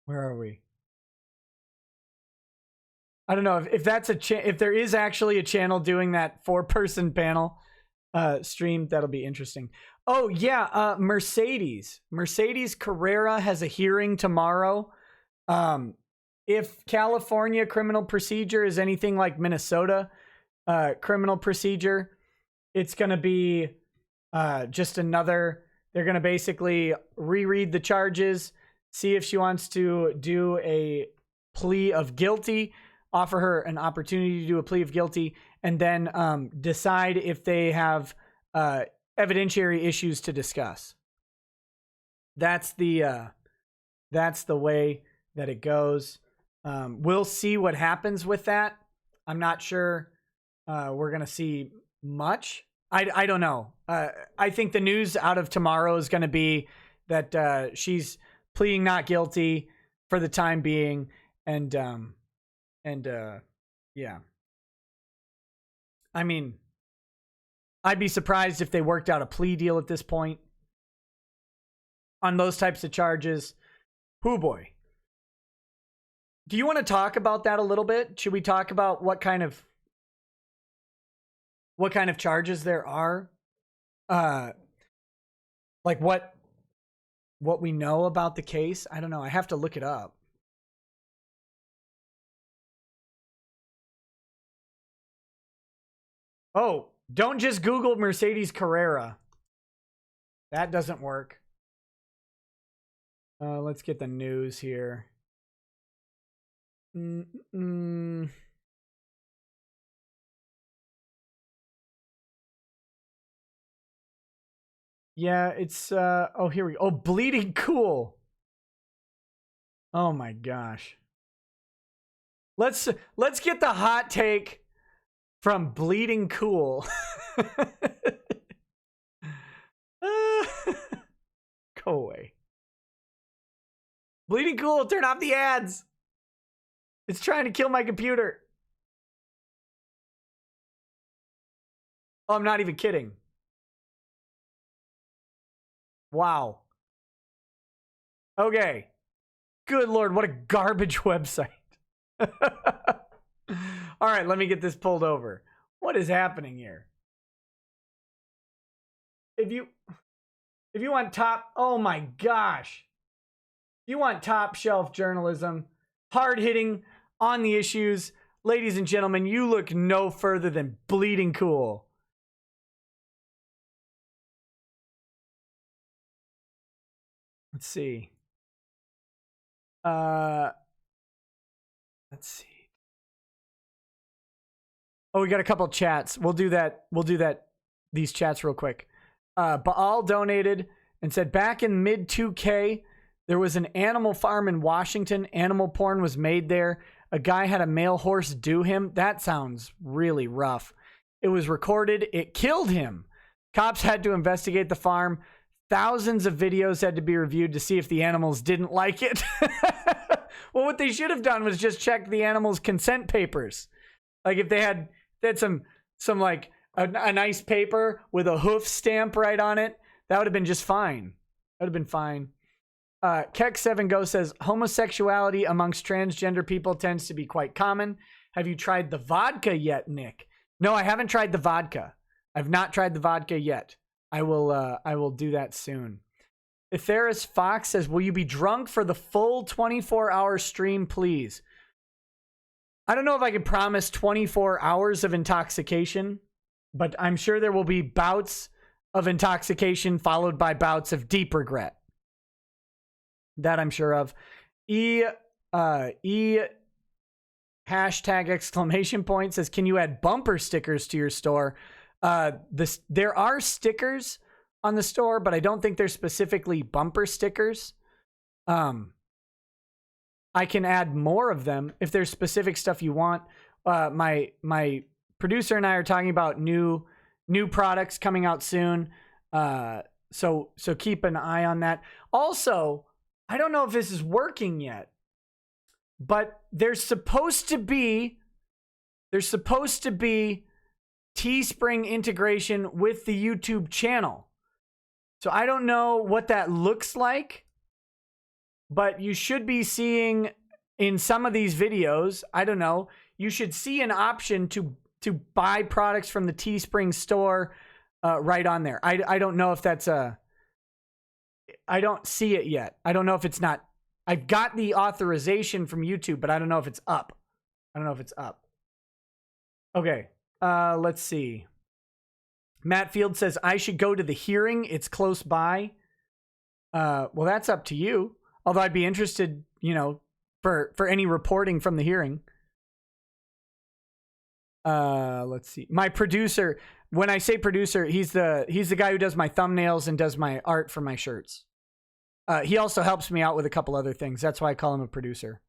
Where are we? I don't know if that's if there is actually a channel doing that 4-person panel stream, that'll be interesting. Oh yeah, Mercedes Carrera has a hearing tomorrow. If California criminal procedure is anything like Minnesota criminal procedure, it's going to be just another, they're going to basically reread the charges, see if she wants to do a plea of guilty, offer her an opportunity to do a plea of guilty, and then decide if they have evidentiary issues to discuss. That's the way that it goes. We'll see what happens with that. I'm not sure we're going to see much. I don't know. I think the news out of tomorrow is going to be that she's pleading not guilty for the time being. And yeah. I mean, I'd be surprised if they worked out a plea deal at this point on those types of charges. Hoo boy. do you want to talk about that a little bit? Should we talk about what kind of charges there are? Like what we know about the case? I don't know. I have to look it up. Oh, don't just Google Mercedes Carrera. That doesn't work. Let's get the news here. Yeah, it's oh, here we go. Oh, bleeding cool. Oh my gosh. Let's get the hot take from bleeding cool. Go away. Bleeding cool, turn off the ads. It's trying to kill my computer. Oh, I'm not even kidding. Wow. Okay. Good Lord, what a garbage website. All right, let me get this pulled over. What is happening here? If you want top, oh my gosh. If you want top shelf journalism, hard hitting, on the issues, ladies and gentlemen, you look no further than bleeding cool. Let's see. Let's see. Oh, we got a couple chats. We'll do that. These chats real quick. Baal donated and said, back in mid 2K, there was an animal farm in Washington. Animal porn was made there. A guy had a male horse do him. That sounds really rough. It was recorded. It killed him. Cops had to investigate the farm. Thousands of videos had to be reviewed to see if the animals didn't like it. Well, what they should have done was just check the animals' consent papers. Like if they had some like a nice paper with a hoof stamp right on it, that would have been just fine. That would have been fine. Keck7Go says, homosexuality amongst transgender people tends to be quite common. Have you tried the vodka yet, Nick? No, I haven't tried the vodka. I've not tried the vodka yet. I will do that soon. Etheris Fox says, will you be drunk for the full 24-hour stream, please? I don't know if I can promise 24 hours of intoxication, but I'm sure there will be bouts of intoxication followed by bouts of deep regret. That I'm sure of. Hashtag exclamation point says, can you add bumper stickers to your store? There are stickers on the store, but I don't think they're specifically bumper stickers. I can add more of them if there's specific stuff you want. My producer and I are talking about new products coming out soon. So keep an eye on that. Also, I don't know if this is working yet, but there's supposed to be Teespring integration with the YouTube channel. So I don't know what that looks like, but you should be seeing in some of these videos, I don't know, you should see an option to buy products from the Teespring store right on there. I don't know if that's I don't see it yet. I don't know if it's not. I've got the authorization from YouTube, but I don't know if it's up. Okay. Let's see. Matt Field says, I should go to the hearing. It's close by. Well, that's up to you. Although I'd be interested, for any reporting from the hearing. Let's see. My producer, when I say producer, he's the guy who does my thumbnails and does my art for my shirts. He also helps me out with a couple other things. That's why I call him a producer.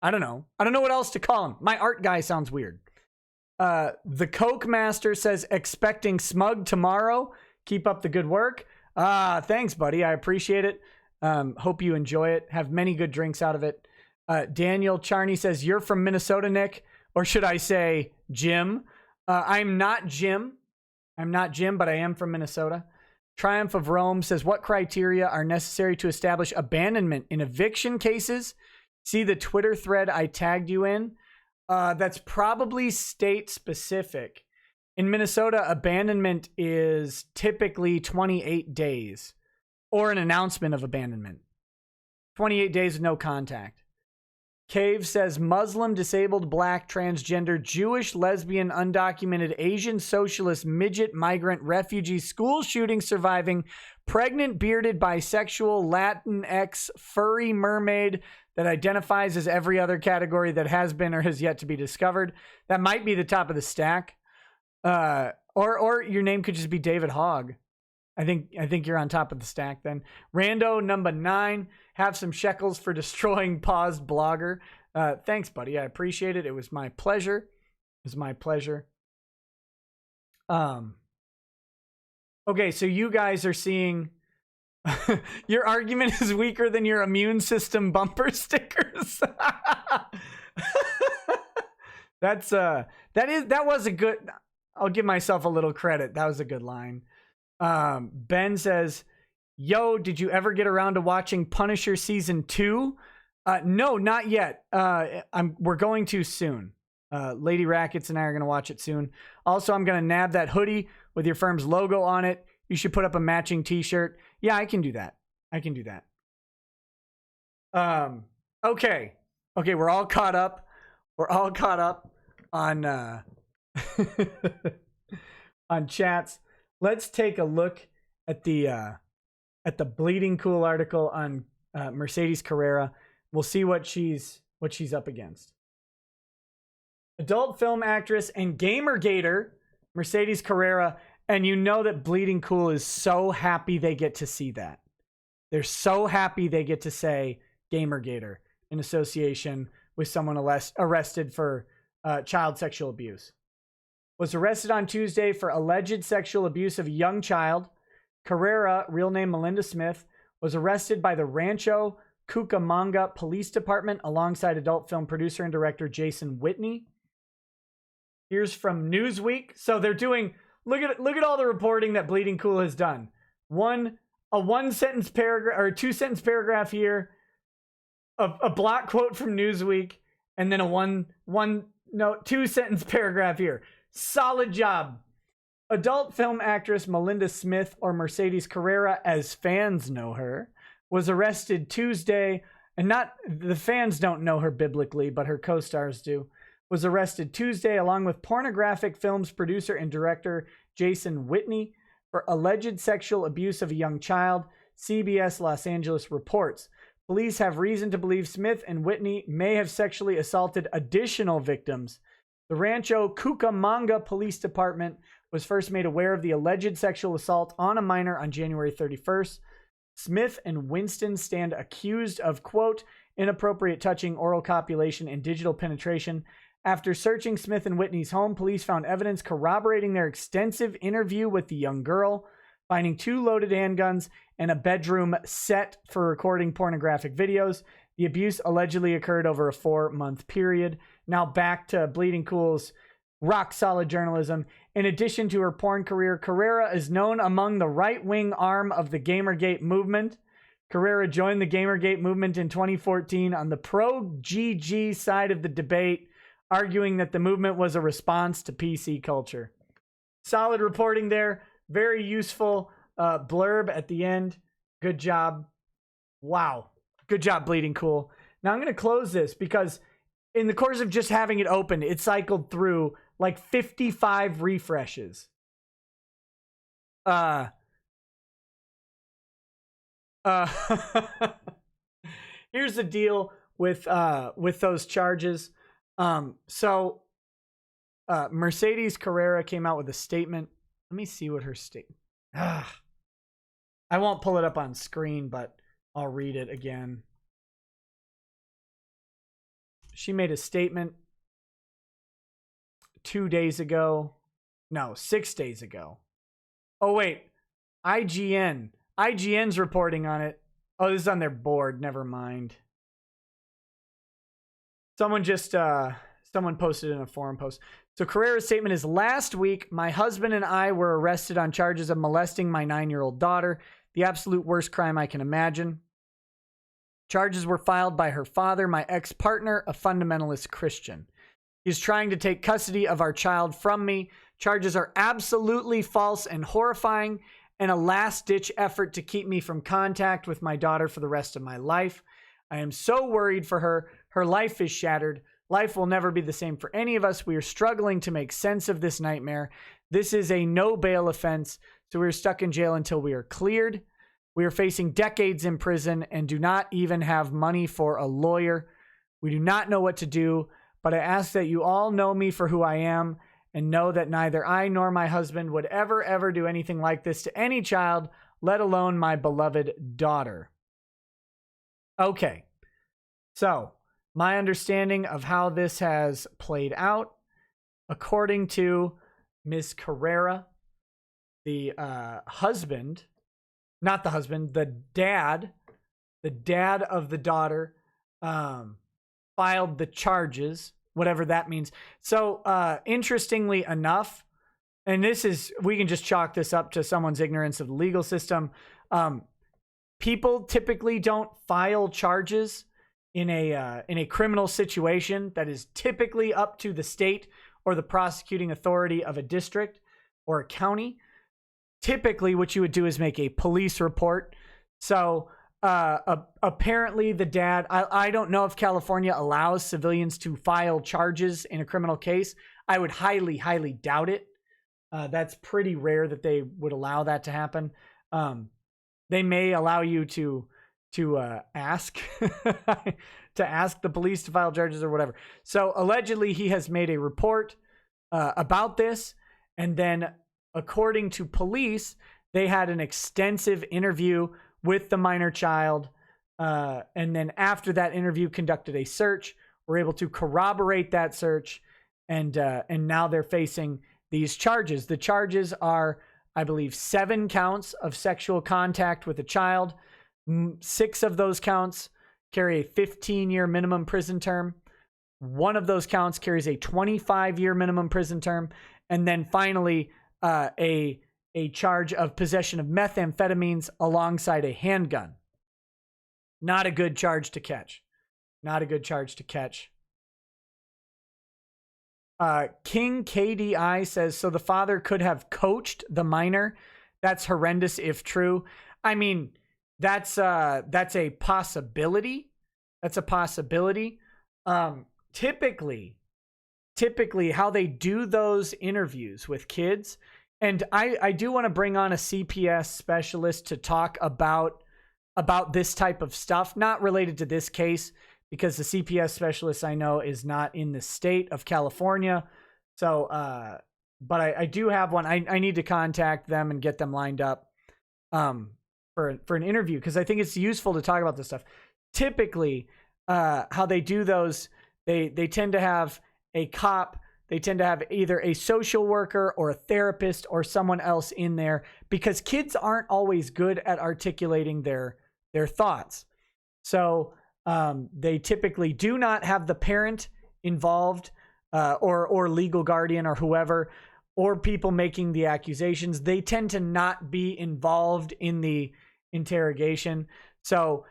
I don't know what else to call him. My art guy sounds weird. The Coke Master says, expecting smug tomorrow. Keep up the good work. Thanks, buddy. I appreciate it. Hope you enjoy it. Have many good drinks out of it. Daniel Charney says, you're from Minnesota, Nick. Or should I say Jim? I'm not Jim, but I am from Minnesota. Triumph of Rome says, what criteria are necessary to establish abandonment in eviction cases? See the Twitter thread I tagged you in? That's probably state specific. In Minnesota, abandonment is typically 28 days or an announcement of abandonment. 28 days of no contact. Cave says Muslim, disabled, black, transgender, Jewish, lesbian, undocumented, Asian, socialist, midget, migrant, refugee, school shooting surviving, pregnant, bearded, bisexual, Latinx, furry mermaid that identifies as every other category that has been or has yet to be discovered. That might be the top of the stack. Or your name could just be David Hogg. I think you're on top of the stack then. Rando number 9, have some shekels for destroying paused blogger. Thanks, buddy. I appreciate it. It was my pleasure. Okay, so you guys are seeing your argument is weaker than your immune system bumper stickers. That was a good. I'll give myself a little credit. That was a good line. Ben says, yo, did you ever get around to watching Punisher season 2? No, not yet. We're going to soon. Lady Rackets and I are going to watch it soon. Also, I'm going to nab that hoodie with your firm's logo on it. You should put up a matching t-shirt. Yeah, I can do that. Okay, we're all caught up. On on chats. Let's take a look at the Bleeding Cool article on Mercedes Carrera. We'll see what she's up against. Adult film actress and Gamergator Mercedes Carrera, and you know that Bleeding Cool is so happy they get to see that. They're so happy they get to say Gamergator in association with someone arrested for child sexual abuse. Was arrested on Tuesday for alleged sexual abuse of a young child. Carrera, real name Melinda Smith, was arrested by the Rancho Cucamonga Police Department alongside adult film producer and director Jason Whitney. Here's from Newsweek. So they're doing, look at all the reporting that Bleeding Cool has done. A 1-sentence paragraph or a 2-sentence paragraph here, a block quote from Newsweek, and then a 2-sentence paragraph here. Solid job. Adult film actress Melinda Smith, or Mercedes Carrera as fans know her, was arrested Tuesday, and not the fans don't know her biblically, but her co-stars do. Was arrested Tuesday along with pornographic films producer and director Jason Whitney for alleged sexual abuse of a young child, CBS Los Angeles reports. Police have reason to believe Smith and Whitney may have sexually assaulted additional victims. The Rancho Cucamonga Police Department was first made aware of the alleged sexual assault on a minor on January 31st. Smith and Winston stand accused of, quote, inappropriate touching, oral copulation, and digital penetration. After searching Smith and Whitney's home, police found evidence corroborating their extensive interview with the young girl, finding 2 loaded handguns and a bedroom set for recording pornographic videos. The abuse allegedly occurred over a 4-month period. Now back to Bleeding Cool's rock-solid journalism. In addition to her porn career, Carrera is known among the right-wing arm of the Gamergate movement. Carrera joined the Gamergate movement in 2014 on the pro-GG side of the debate, arguing that the movement was a response to PC culture. Solid reporting there. Very useful blurb at the end. Good job. Wow. Good job, Bleeding Cool. Now I'm going to close this because in the course of just having it open, it cycled through like 55 refreshes. Here's the deal with those charges. Mercedes Carrera came out with a statement. Let me see what her statement. I won't pull it up on screen, but I'll read it again. She made a statement 2 days ago. No, 6 days ago. Oh, wait. IGN. IGN's reporting on it. Oh, this is on their board. Never mind. Someone posted in a forum post. So Carrera's statement is, last week, my husband and I were arrested on charges of molesting my 9-year-old daughter. The absolute worst crime I can imagine. Charges were filed by her father, my ex-partner, a fundamentalist Christian. He's trying to take custody of our child from me. Charges are absolutely false and horrifying, and a last-ditch effort to keep me from contact with my daughter for the rest of my life. I am so worried for her. Her life is shattered. Life will never be the same for any of us. We are struggling to make sense of this nightmare. This is a no bail offense, so we're stuck in jail until we are cleared. We are facing decades in prison and do not even have money for a lawyer. We do not know what to do, but I ask that you all know me for who I am and know that neither I nor my husband would ever do anything like this to any child, let alone my beloved daughter. Okay, so my understanding of how this has played out, according to Ms. Carrera, the husband, not the husband, the dad of the daughter filed the charges, whatever that means. So interestingly enough, and this is, we can just chalk this up to someone's ignorance of the legal system. People typically don't file charges in a criminal situation that is typically up to the state or the prosecuting authority of a district or a county. Typically, what you would do is make a police report. So apparently the dad, I don't know if California allows civilians to file charges in a criminal case. I would highly doubt it. That's pretty rare that they would allow that to happen. They may allow you to ask to ask the police to file charges or whatever. So allegedly he has made a report about this, and then according to police, they had an extensive interview with the minor child, and then after that interview conducted a search, were able to corroborate that search, and now they're facing these charges. The charges are, I believe, 7 counts of sexual contact with a child. 6 of those counts carry a 15-year minimum prison term. 1 of those counts carries a 25-year minimum prison term. And then finally, a charge of possession of methamphetamines alongside a handgun. Not a good charge to catch. Not a good charge to catch. King KDI says, so the father could have coached the minor. That's horrendous if true. I mean, that's a possibility. That's a possibility. Typically how they do those interviews with kids, and I do want to bring on a CPS specialist to talk about this type of stuff, not related to this case, because the CPS specialist I know is not in the state of California. So, but I do have one. I need to contact them and get them lined up for an interview, because I think it's useful to talk about this stuff. Typically, how they do those, they tend to have a cop. They tend to have either a social worker or a therapist or someone else in there, because kids aren't always good at articulating their thoughts. So they typically do not have the parent involved, or legal guardian or whoever, or people making the accusations. They tend to not be involved in the interrogation. So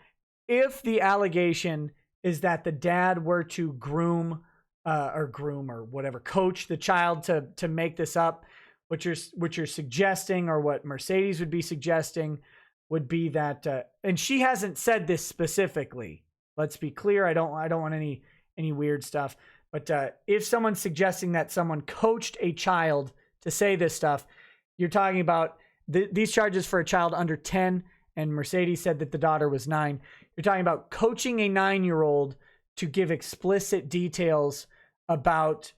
if the allegation is that the dad were to groom or whatever, coach the child to make this up, what you're suggesting, or what Mercedes would be suggesting, would be that, and she hasn't said this specifically. Let's be clear. I don't want any weird stuff. But if someone's suggesting that someone coached a child to say this stuff, you're talking about these charges for a child under 10, and Mercedes said that the daughter was 9. You're talking about coaching a 9-year-old to give explicit details about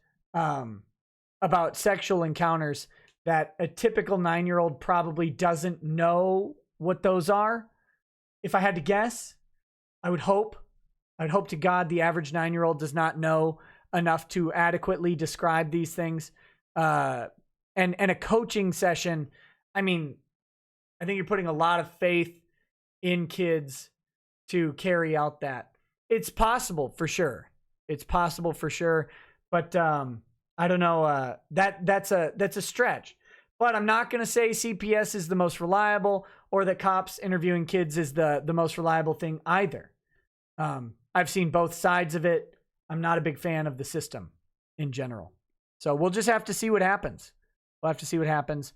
sexual encounters that a typical 9-year-old probably doesn't know what those are. If I had to guess, I'd hope to God the average 9-year-old does not know enough to adequately describe these things. And a coaching session, I mean, I think you're putting a lot of faith in kids to carry out that. It's possible for sure. It's possible for sure. But I don't know. That's a stretch. But I'm not going to say CPS is the most reliable, or that cops interviewing kids is the most reliable thing either. I've seen both sides of it. I'm not a big fan of the system in general. So we'll just have to see what happens. We'll have to see what happens.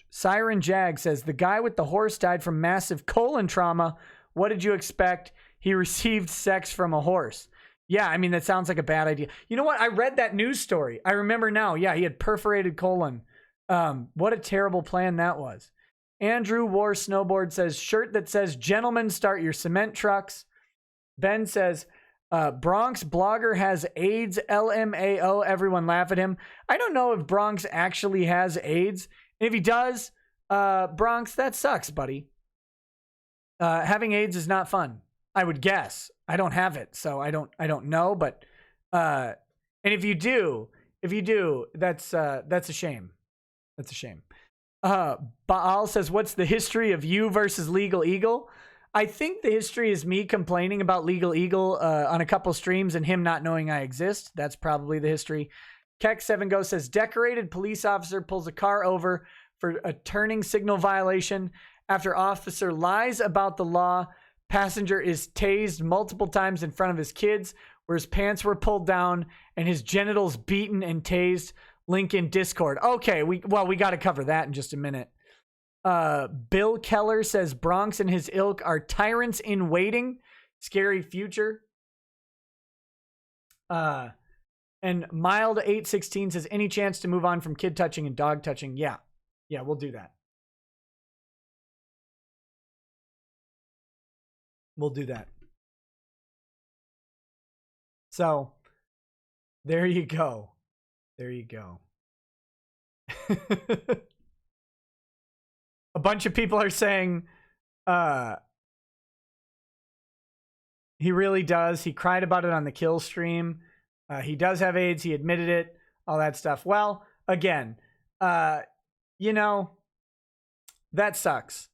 Siren Jag says, the guy with the horse died from massive colon trauma. What did you expect? He received sex from a horse. Yeah, I mean, that sounds like a bad idea. You know what? I read that news story. I remember now. Yeah, he had perforated colon. What a terrible plan that was. Andrew War Snowboard says, shirt that says, gentlemen, start your cement trucks. Ben says, Bronx blogger has AIDS, LMAO. Everyone laugh at him. I don't know if Bronx actually has AIDS. And if he does, Bronx, that sucks, buddy. Having AIDS is not fun, I would guess. I don't have it, so I don't know. But and if you do, that's a shame. That's a shame. Baal says, what's the history of you versus Legal Eagle? I think the history is me complaining about Legal Eagle on a couple streams and him not knowing I exist. That's probably the history. Keck7Go says, decorated police officer pulls a car over for a turning signal violation. After officer lies about the law, passenger is tased multiple times in front of his kids, where his pants were pulled down and his genitals beaten and tased. Link in Discord. Okay, we got to cover that in just a minute. Bill Keller says Bronx and his ilk are tyrants in waiting. Scary future. And Mild 816 says, any chance to move on from kid touching and dog touching? Yeah, we'll do that. We'll do that. So there you go. There you go. A bunch of people are saying he really does. He cried about it on the kill stream. He does have AIDS. He admitted it. All that stuff. Well, again, you know, that sucks.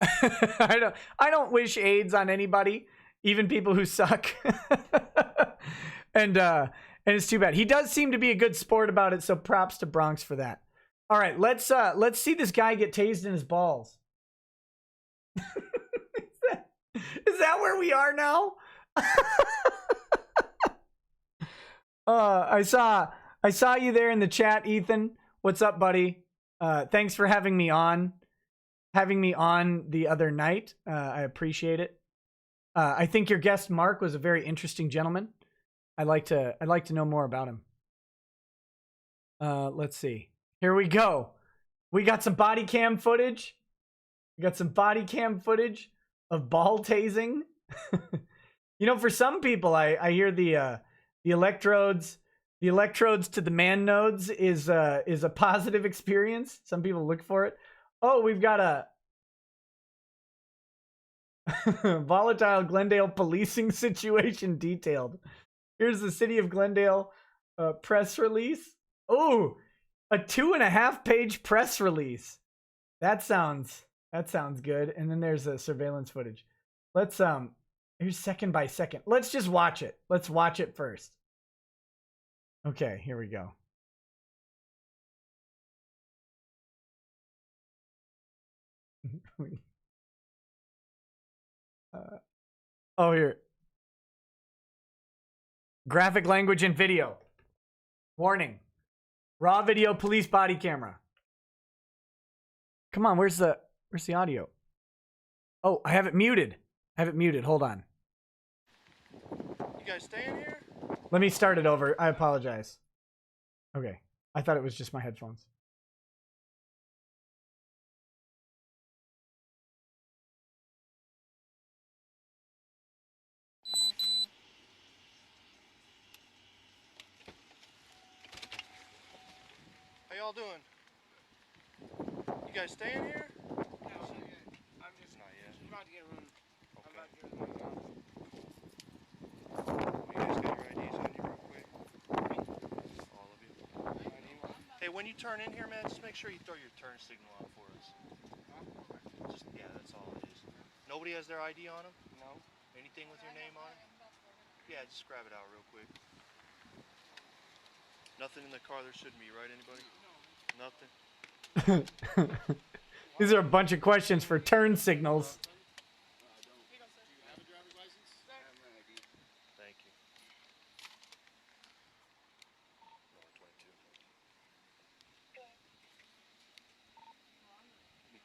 I don't wish AIDS on anybody, even people who suck. And it's too bad. He does seem to be a good sport about it, so props to Bronx for that. All right, let's see this guy get tased in his balls. Is that where we are now? I saw you there in the chat, Ethan. What's up, buddy? Thanks for having me on the other night. I appreciate it. I think your guest Mark was a very interesting gentleman. I'd like to know more about him. Let's see. Here we go. We got some body cam footage. Of ball tasing. You know, for some people, I hear the electrodes to the man nodes is a positive experience. Some people look for it. Oh, we've got a volatile Glendale policing situation detailed. Here's the city of Glendale press release. Oh, a 2.5-page press release. That sounds good. And then there's a surveillance footage. Let's here's second by second. Let's just watch it. Let's watch it first. Okay, here we go. Oh, here. Graphic language and video. Warning. Raw video police body camera. Come on, where's the audio? Oh, I have it muted. Hold on. You guys staying here? Let me start it over. I apologize. Okay. I thought it was just my headphones. How y'all doing? You guys staying here? No, I'm just not yet. I'm about to get a room. Okay. I'm about to get a room. You guys got your IDs on you real quick? All of you. Hey, when you turn in here, man, just make sure you throw your turn signal on for us. Just, yeah, that's all it is. Nobody has their ID on them? No. Anything with your name on it? Yeah, just grab it out real quick. Nothing in the car there shouldn't be, right? Anybody? Nothing? These are a bunch of questions for turn signals.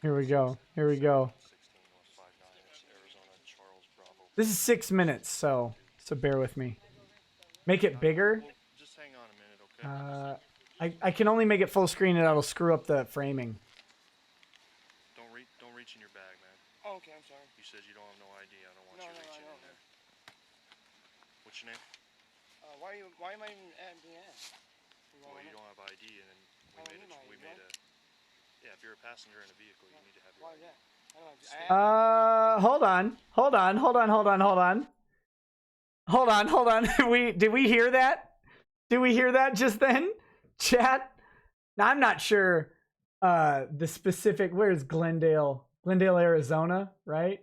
Here we go. Here we go. 16 North 59. It's Arizona Charles Bravo. This is 6 minutes, so bear with me. Make it bigger. Well, just hang on a minute, okay? I can only make it full screen and that'll screw up the framing. Don't reach in your bag, man. Oh, okay, I'm sorry. You said you don't have no ID. I don't want you reaching in there. What's your name? Why am I even being asked? Well, you don't have ID, and then we made a. Yeah, if you're a passenger in a vehicle, you need to have your ID. Hold on. Did we hear that? Did we hear that just then? Chat? Now, I'm not sure the specific, where's Glendale, Arizona, right?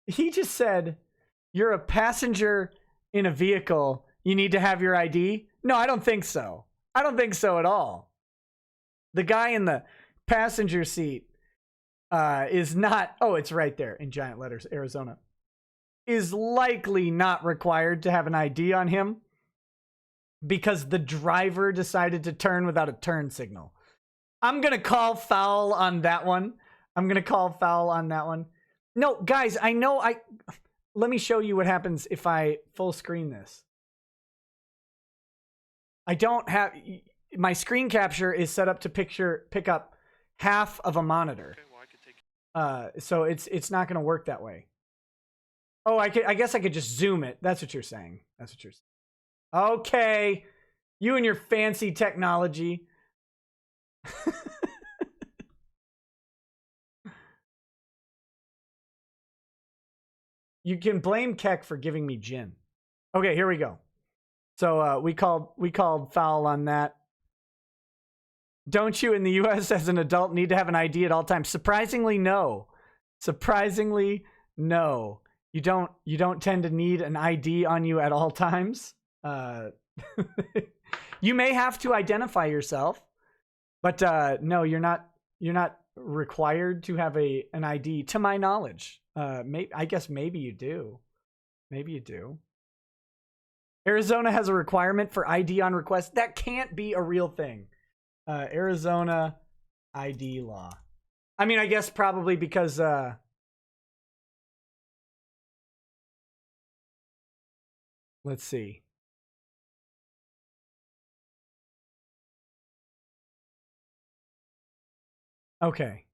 He just said, you're a passenger in a vehicle, you need to have your ID. No, I don't think so. I don't think so at all. The guy in the passenger seat is not, oh, it's right there in giant letters, Arizona, is likely not required to have an ID on him because the driver decided to turn without a turn signal. I'm going to call foul on that one. No, guys, I know let me show you what happens if I full screen this. I don't have, my screen capture is set up to pick up half of a monitor. Okay, well, I could take. So it's not going to work that way. Oh, I guess I could just zoom it. That's what you're saying. Okay. You and your fancy technology. You can blame Keck for giving me gin. Okay, here we go. So we called foul on that. Don't you in the US as an adult need to have an ID at all times? Surprisingly, no. You don't tend to need an ID on you at all times. You may have to identify yourself, but no, you're not required to have an ID to my knowledge. I guess maybe you do. Arizona has a requirement for ID on request. That can't be a real thing. Arizona ID law. I mean, I guess probably because let's see. Okay.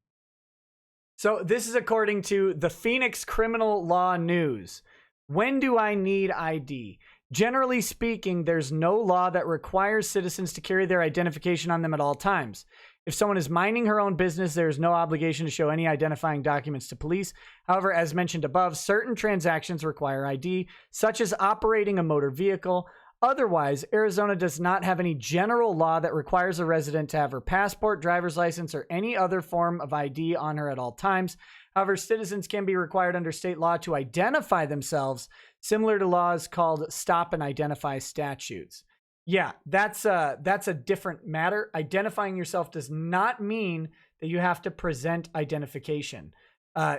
So this is according to the Phoenix Criminal Law News. When do I need ID? Generally speaking, there's no law that requires citizens to carry their identification on them at all times. If someone is minding her own business, there is no obligation to show any identifying documents to police. However, as mentioned above, certain transactions require ID, such as operating a motor vehicle. Otherwise, Arizona does not have any general law that requires a resident to have her passport, driver's license, or any other form of ID on her at all times. However, citizens can be required under state law to identify themselves, similar to laws called stop and identify statutes. Yeah, that's a different matter. Identifying yourself does not mean that you have to present identification.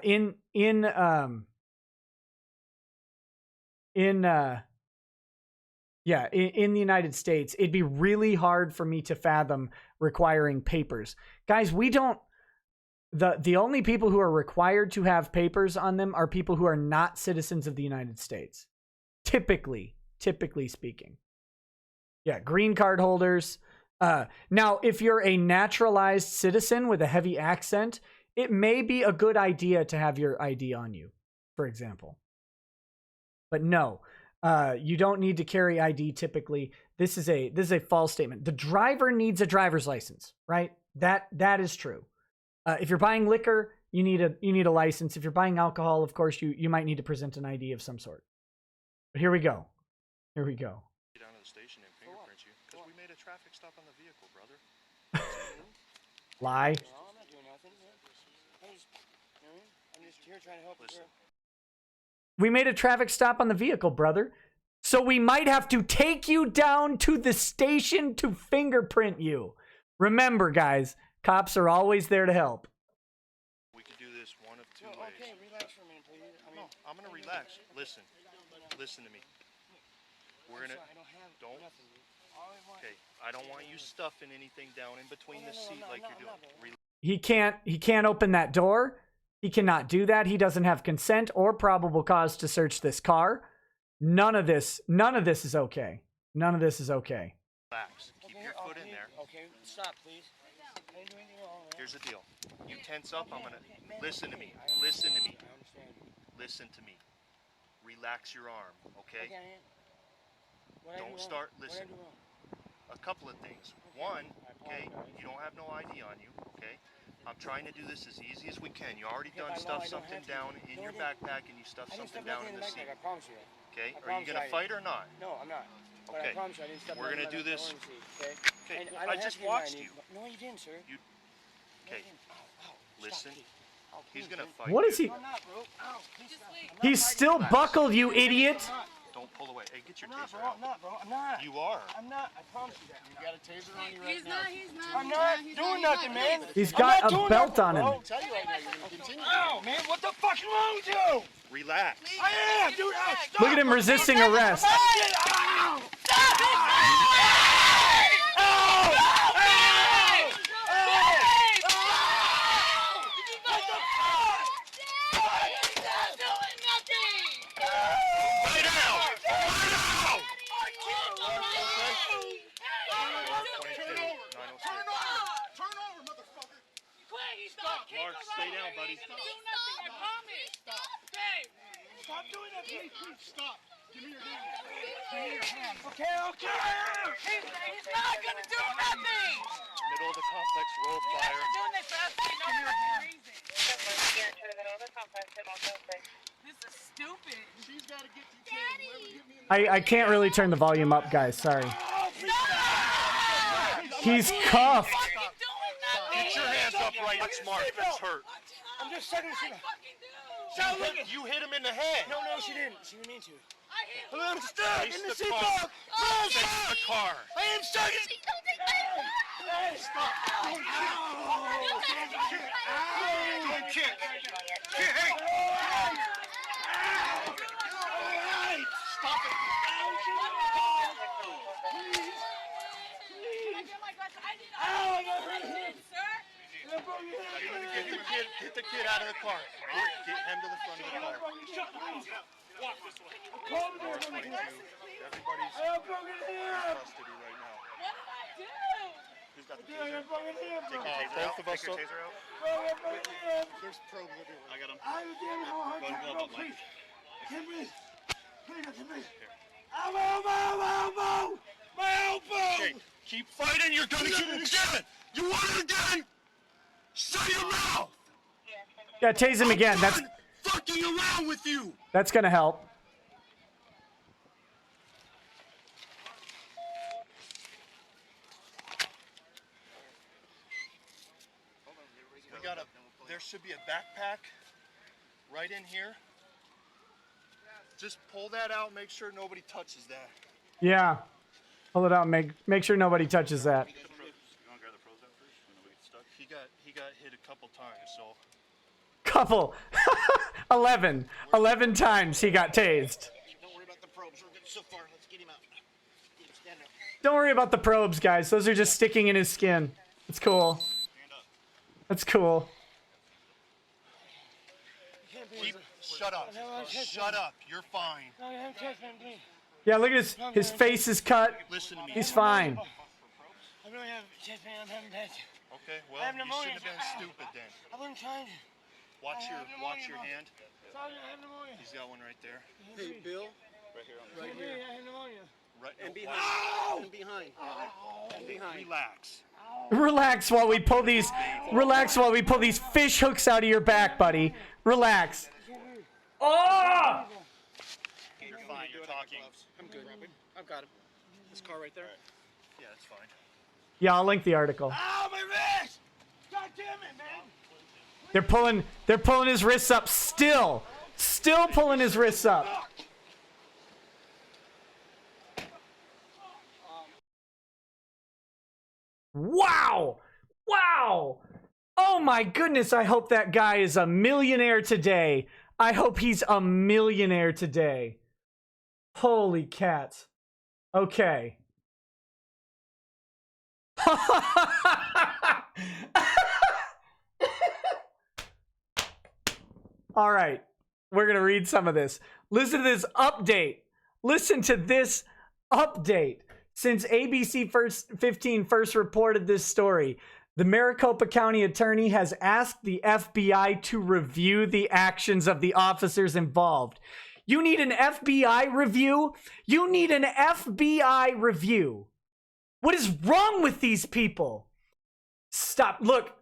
In the United States, it'd be really hard for me to fathom requiring papers. Guys, we don't. The only people who are required to have papers on them are people who are not citizens of the United States. Typically speaking. Yeah, green card holders. Now, if you're a naturalized citizen with a heavy accent, it may be a good idea to have your ID on you, for example. But no, you don't need to carry ID typically. This is a false statement. The driver needs a driver's license, right? That is true. If you're buying liquor, you need a license. If you're buying alcohol, of course, you might need to present an ID of some sort. But here we go. Get down to the station and fingerprint you because we made a traffic stop on the vehicle, brother. Lie. No, I'm not doing nothing. I'm just here trying to help. Listen. We made a traffic stop on the vehicle, brother. So we might have to take you down to the station to fingerprint you. Remember, guys, cops are always there to help. We could do this one of two ways. Okay, relax for a minute, please. I'm gonna relax. Listen to me. We're gonna. I don't have nothing. All I want. Okay, I don't want you stuffing anything down in between the seat like you're doing. He can't open that door. He cannot do that. He doesn't have consent or probable cause to search this car. None of this is okay. None of this is okay. Relax. Keep your foot in there. Okay, stop, please. I didn't do anything wrong, man. Here's the deal. You tense up, I'm gonna listen to me. Listen to me. I understand. Listen to me. Relax your arm, okay? What I Don't do wrong? start. What I Listen. do wrong? A couple of things. One, okay, you don't have no ID on you, okay? I'm trying to do this as easy as we can. You already Okay, done by law, stuff I don't something have to. down in No, I your didn't. backpack and you stuffed I didn't something stuff down in nothing the in the seat. backpack, I promise you that. Okay? I Are you promise gonna you I fight or not? No, I'm not. But Okay. I promise you I didn't stuff We're nothing gonna in do my this. seat, okay? Okay, And I don't have just to get watched mad, you. No, you didn't, sir. You. No, Okay. you didn't. Ow, ow, Listen. stop, please. Ow, He's please, gonna man. fight. What is he? No, I'm not, bro. Ow, please stop. I'm not He's fighting still you. buckled, you idiot. I'm not. Don't pull away. Hey, get your I'm not, taser bro. out. I'm not, bro. I'm not. You are. I'm not. I promise you that. You got a taser on you right He's now. not, he's not. I'm not doing nothing, man. He's I'm got not a doing belt nothing, on him. bro. I'll tell you right now, you're going to continue. Ow, man. What the fuck is wrong with you? Relax. I am, dude. Ow, stop. Look at him resisting arrest. Ow! Lay down. Turn over, motherfucker. Mark, stay down, buddy. Stop doing that, please. Stop. Give me your hand. Give me your hand. Okay, okay. He's not gonna do nothing! Middle of the complex, roll fire. Doing this for us, we know for no reason. This is stupid. She's got to get detained. Whoever give me an I can't really turn the volume up, guys. Sorry. He's cuffed. Fucking doing nothing! Get your hands up right. That's Mark. He's hurt. I'm just sucking shit. Fucking do! You hit him in the head. No, she didn't. She didn't mean to. I hit him! I'm stuck Face in the the seatbelt. car. Face the car. I am stuck in. Don't take my Hey, stop. Don't kick. Hey. Stop it. Get the kid out of the car. Get him to the front of the car. Everybody's in custody right now. What did I do? Who's got the taser? Take your taser out. both of us Take your up. taser out. There's probes everywhere. I got him. Please. Can't breathe. Please, I can't breathe. Elbow! My elbow! Okay, keep fighting. You're gonna get it again. You want it again? Shut your mouth. Yeah, tase him again. I'm done fucking around with you. That's gonna help. We got a. There should be a backpack right in here. Just pull that out. Make sure nobody touches that. Yeah. Pull it out and make sure nobody touches that. You want to grab the pros out first when nobody gets stuck? He got hit a couple times, so. Couple. 11 times he got tased. Don't worry about the probes. We're getting so far. Let's get him out. Get him standing up. Don't worry about the probes, guys. Those are just sticking in his skin. It's cool. Stand up. That's cool. Shut up. Shut up. You're fine. No, you haven't touched me, please. Yeah, look at his face is cut. Listen to me. He's fine. I really have chest pain. I'm having bad. Okay, well, I have you pneumonia. shouldn't have been stupid then. I wasn't trying to. Watch I have your pneumonia, hand. Sergeant, I have pneumonia. He's got one right there. Hey, Bill. Right here. I have pneumonia. Right And no, behind. And behind. And behind. Relax. Relax while we pull these. Relax while we pull these fish hooks out of your back, buddy. Relax. Oh! You're fine. You're talking. I'm good. I've got him. This car right there. Yeah, it's fine. Yeah, I'll link the article. Ow, my wrist! God damn it, man! They're pulling his wrists up still pulling his wrists up. Wow! Oh my goodness, I hope that guy is a millionaire today. I hope he's a millionaire today. Holy cats. Okay. All right, we're going to read some of this. Listen to this update. Listen to this update. Since ABC 15 first reported this story, the Maricopa County attorney has asked the FBI to review the actions of the officers involved. You need an FBI review? You need an FBI review. What is wrong with these people? Stop. Look,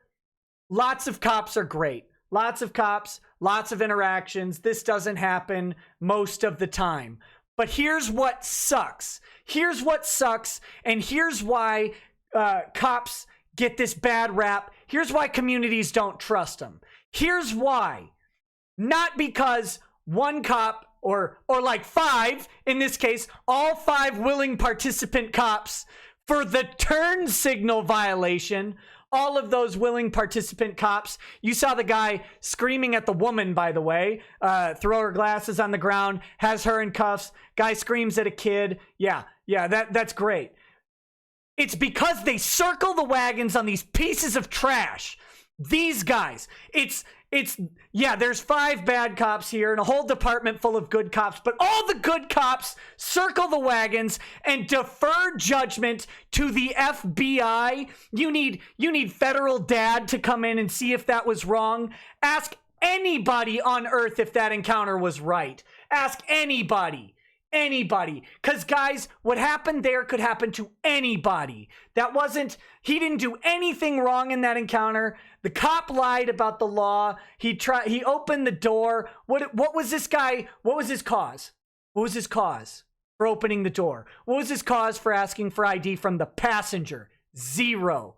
lots of cops are great. Lots of cops, lots of interactions. This doesn't happen most of the time. But here's what sucks. Here's what sucks, and here's why cops get this bad rap. Here's why communities don't trust them. Here's why. Not because one cop, or like 5, in this case, all 5 willing participant cops for the turn signal violation. All of those willing participant cops. You saw the guy screaming at the woman, by the way. Throw her glasses on the ground, has her in cuffs. Guy screams at a kid. Yeah, that's great. It's because they circle the wagons on these pieces of trash. These guys. There's 5 bad cops here and a whole department full of good cops, but all the good cops circle the wagons and defer judgment to the FBI. You need federal dad to come in and see if that was wrong. Ask anybody on earth if that encounter was right. Ask anybody. Because guys, what happened there could happen to anybody. He didn't do anything wrong in that encounter. The cop lied about the law. He opened the door. What was this guy? What was his cause? What was his cause for opening the door? What was his cause for asking for ID from the passenger? Zero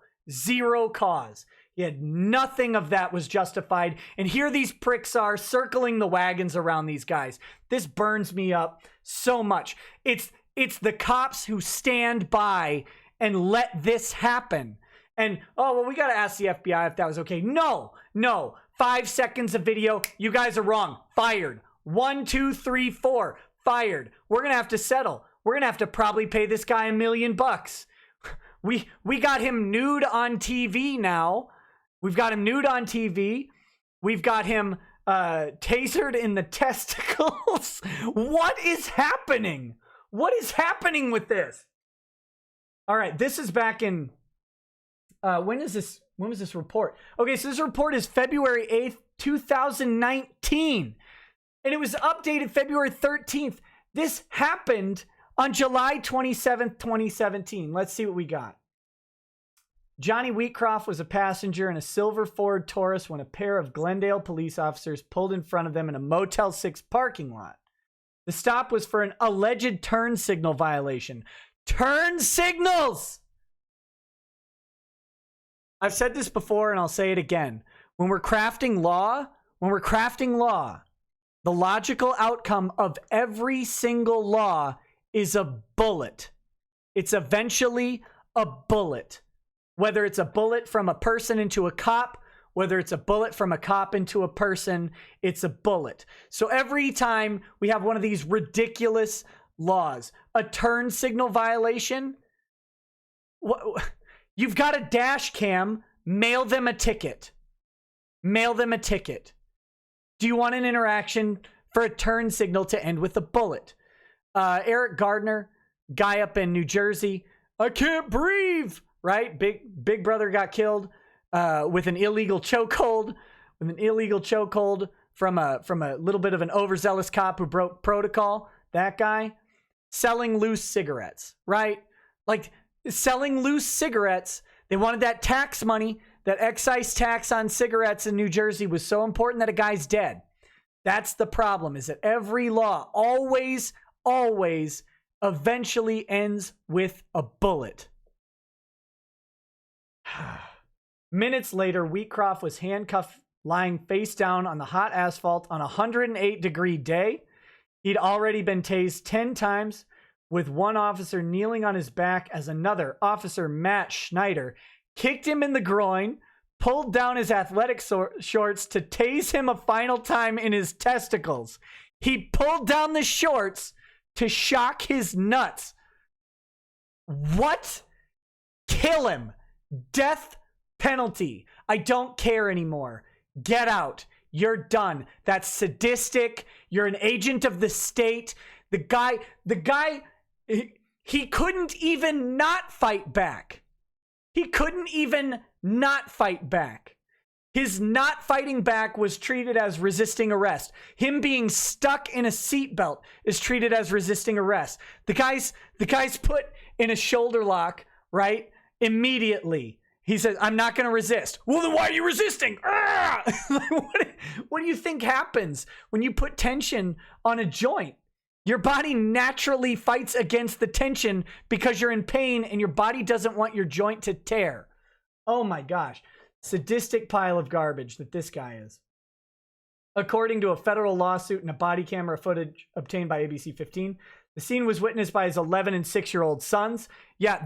cause. He had nothing of that was justified. And here these pricks are circling the wagons around these guys. This burns me up so much. It's the cops who stand by and let this happen. And, we got to ask the FBI if that was okay. No. 5 seconds of video. You guys are wrong. Fired. 1, 2, 3, 4. Fired. We're going to have to settle. We're going to have to probably pay this guy $1 million. We got him nude on TV now. We've got him nude on TV. We've got him tasered in the testicles. What is happening? What is happening with this? All right, this is back in... when was this report? Okay, so this report is February 8th, 2019. And it was updated February 13th. This happened on July 27th, 2017. Let's see what we got. Johnny Wheatcroft was a passenger in a silver Ford Taurus when a pair of Glendale police officers pulled in front of them in a Motel 6 parking lot. The stop was for an alleged turn signal violation. Turn signals! I've said this before and I'll say it again. When we're crafting law, the logical outcome of every single law is a bullet. It's eventually a bullet. Whether it's a bullet from a person into a cop, whether it's a bullet from a cop into a person, it's a bullet. So every time we have one of these ridiculous laws, a turn signal violation, you've got a dash cam, mail them a ticket. Mail them a ticket. Do you want an interaction for a turn signal to end with a bullet? Eric Gardner, guy up in New Jersey, I can't breathe. Right? Big brother got killed with an illegal chokehold. From a little bit of an overzealous cop who broke protocol. That guy selling loose cigarettes, right? Like selling loose cigarettes. They wanted that tax money. That excise tax on cigarettes in New Jersey was so important that a guy's dead. That's the problem, is that every law always eventually ends with a bullet. Minutes later, Wheatcroft was handcuffed, lying face down on the hot asphalt on a 108-degree day. He'd already been tased 10 times, with one officer kneeling on his back as another officer, Matt Schneider, kicked him in the groin, pulled down his athletic shorts to tase him a final time in his testicles. He pulled down the shorts to shock his nuts. What? Kill him. Death penalty. I don't care anymore. Get out. You're done. That's sadistic. You're an agent of the state. The guy, he couldn't even not fight back. He couldn't even not fight back. His not fighting back was treated as resisting arrest. Him being stuck in a seatbelt is treated as resisting arrest. The guy's put in a shoulder lock, right? Immediately. He says, I'm not going to resist. Well, then why are you resisting? What do you think happens when you put tension on a joint? Your body naturally fights against the tension because you're in pain and your body doesn't want your joint to tear. Oh my gosh. Sadistic pile of garbage that this guy is. According to a federal lawsuit and a body camera footage obtained by ABC 15, the scene was witnessed by his 11 and 6-year-old sons. Yeah,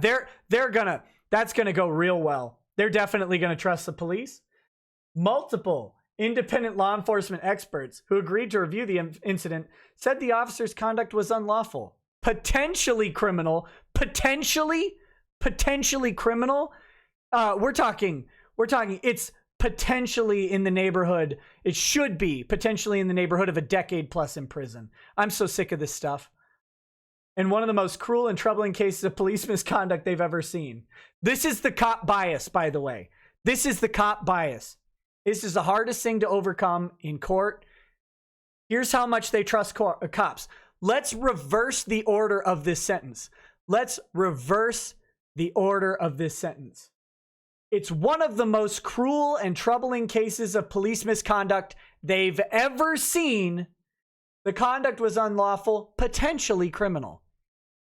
that's gonna go real well. They're definitely gonna trust the police. Multiple independent law enforcement experts who agreed to review the incident said the officer's conduct was unlawful, potentially criminal, potentially criminal. We're talking it's potentially in the neighborhood. It should be potentially in the neighborhood of a decade plus in prison. I'm so sick of this stuff. And one of the most cruel and troubling cases of police misconduct they've ever seen. This is the cop bias, by the way. This is the cop bias. This is the hardest thing to overcome in court. Here's how much they trust cops. Let's reverse the order of this sentence. Let's reverse the order of this sentence. It's one of the most cruel and troubling cases of police misconduct they've ever seen. The conduct was unlawful, potentially criminal.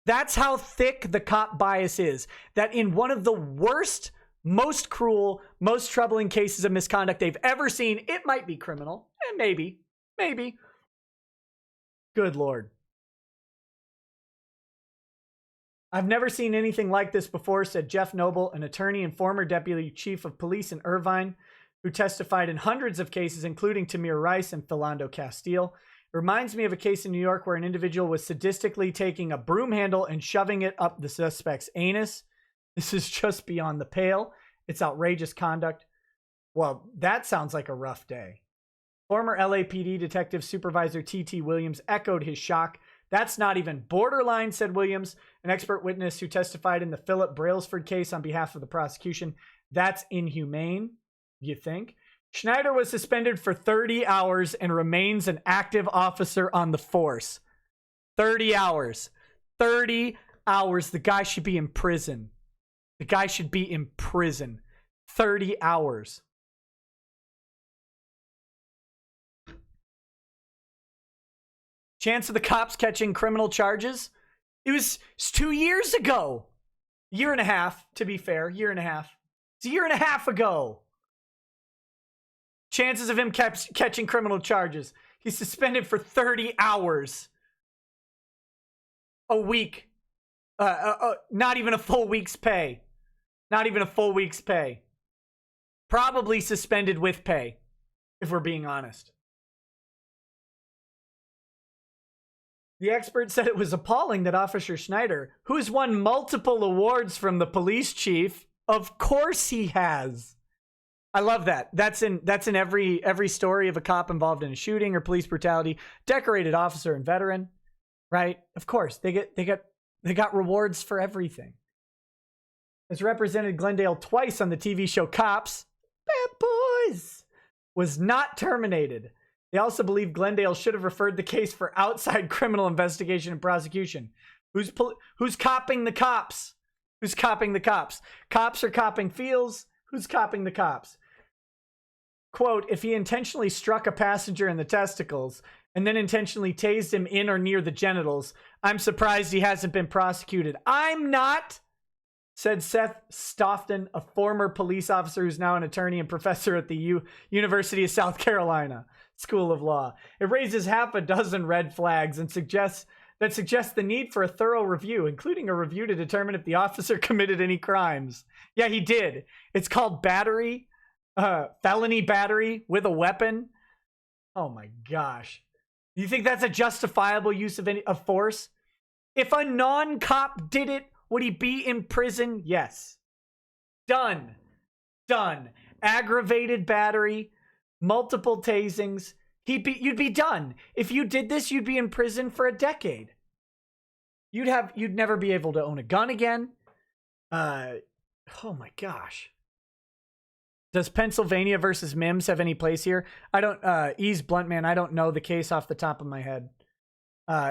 That's how thick the cop bias is. That in one of the worst, most cruel, most troubling cases of misconduct they've ever seen, it might be criminal. Maybe. Good Lord. I've never seen anything like this before, said Jeff Noble, an attorney and former deputy chief of police in Irvine, who testified in hundreds of cases, including Tamir Rice and Philando Castile. It reminds me of a case in New York where an individual was sadistically taking a broom handle and shoving it up the suspect's anus. This is just beyond the pale. It's outrageous conduct. Well, that sounds like a rough day. Former LAPD Detective Supervisor T.T. Williams echoed his shock. That's not even borderline, said Williams, an expert witness who testified in the Philip Brailsford case on behalf of the prosecution. That's inhumane, you think? Schneider was suspended for 30 hours and remains an active officer on the force. 30 hours. 30 hours. The guy should be in prison. The guy should be in prison. 30 hours. Chance of the cops catching criminal charges? It was 2 years ago. Year and a half, to be fair. Year and a half. It's a year and a half ago. Chances of him catching criminal charges. He's suspended for 30 hours. A week. Not even a full week's pay. Not even a full week's pay. Probably suspended with pay, if we're being honest. The expert said it was appalling that Officer Schneider, who's won multiple awards from the police chief, of course he has. I love that. That's in every story of a cop involved in a shooting or police brutality. Decorated officer and veteran, right? Of course, they got rewards for everything. Has represented Glendale twice on the TV show Cops. Bad boys. Was not terminated. They also believe Glendale should have referred the case for outside criminal investigation and prosecution. Who's copping the cops? Who's copping the cops? Cops are copping feels. Who's copping the cops? Quote, if he intentionally struck a passenger in the testicles and then intentionally tased him in or near the genitals, I'm surprised he hasn't been prosecuted. I'm not, said Seth Stofton, a former police officer who's now an attorney and professor at the University of South Carolina School of Law. It raises half a dozen red flags and suggests the need for a thorough review, including a review to determine if the officer committed any crimes. Yeah, he did. It's called battery, felony battery with a weapon. Oh my gosh. Do you think that's a justifiable use of force? If a non-cop did it, would he be in prison? Yes. Done. Done. Aggravated battery, multiple tasings. You'd be done. If you did this, you'd be in prison for a decade. You'd never be able to own a gun again. Oh my gosh. Does Pennsylvania versus Mims have any place here? I don't, Ease Bluntman, I don't know the case off the top of my head.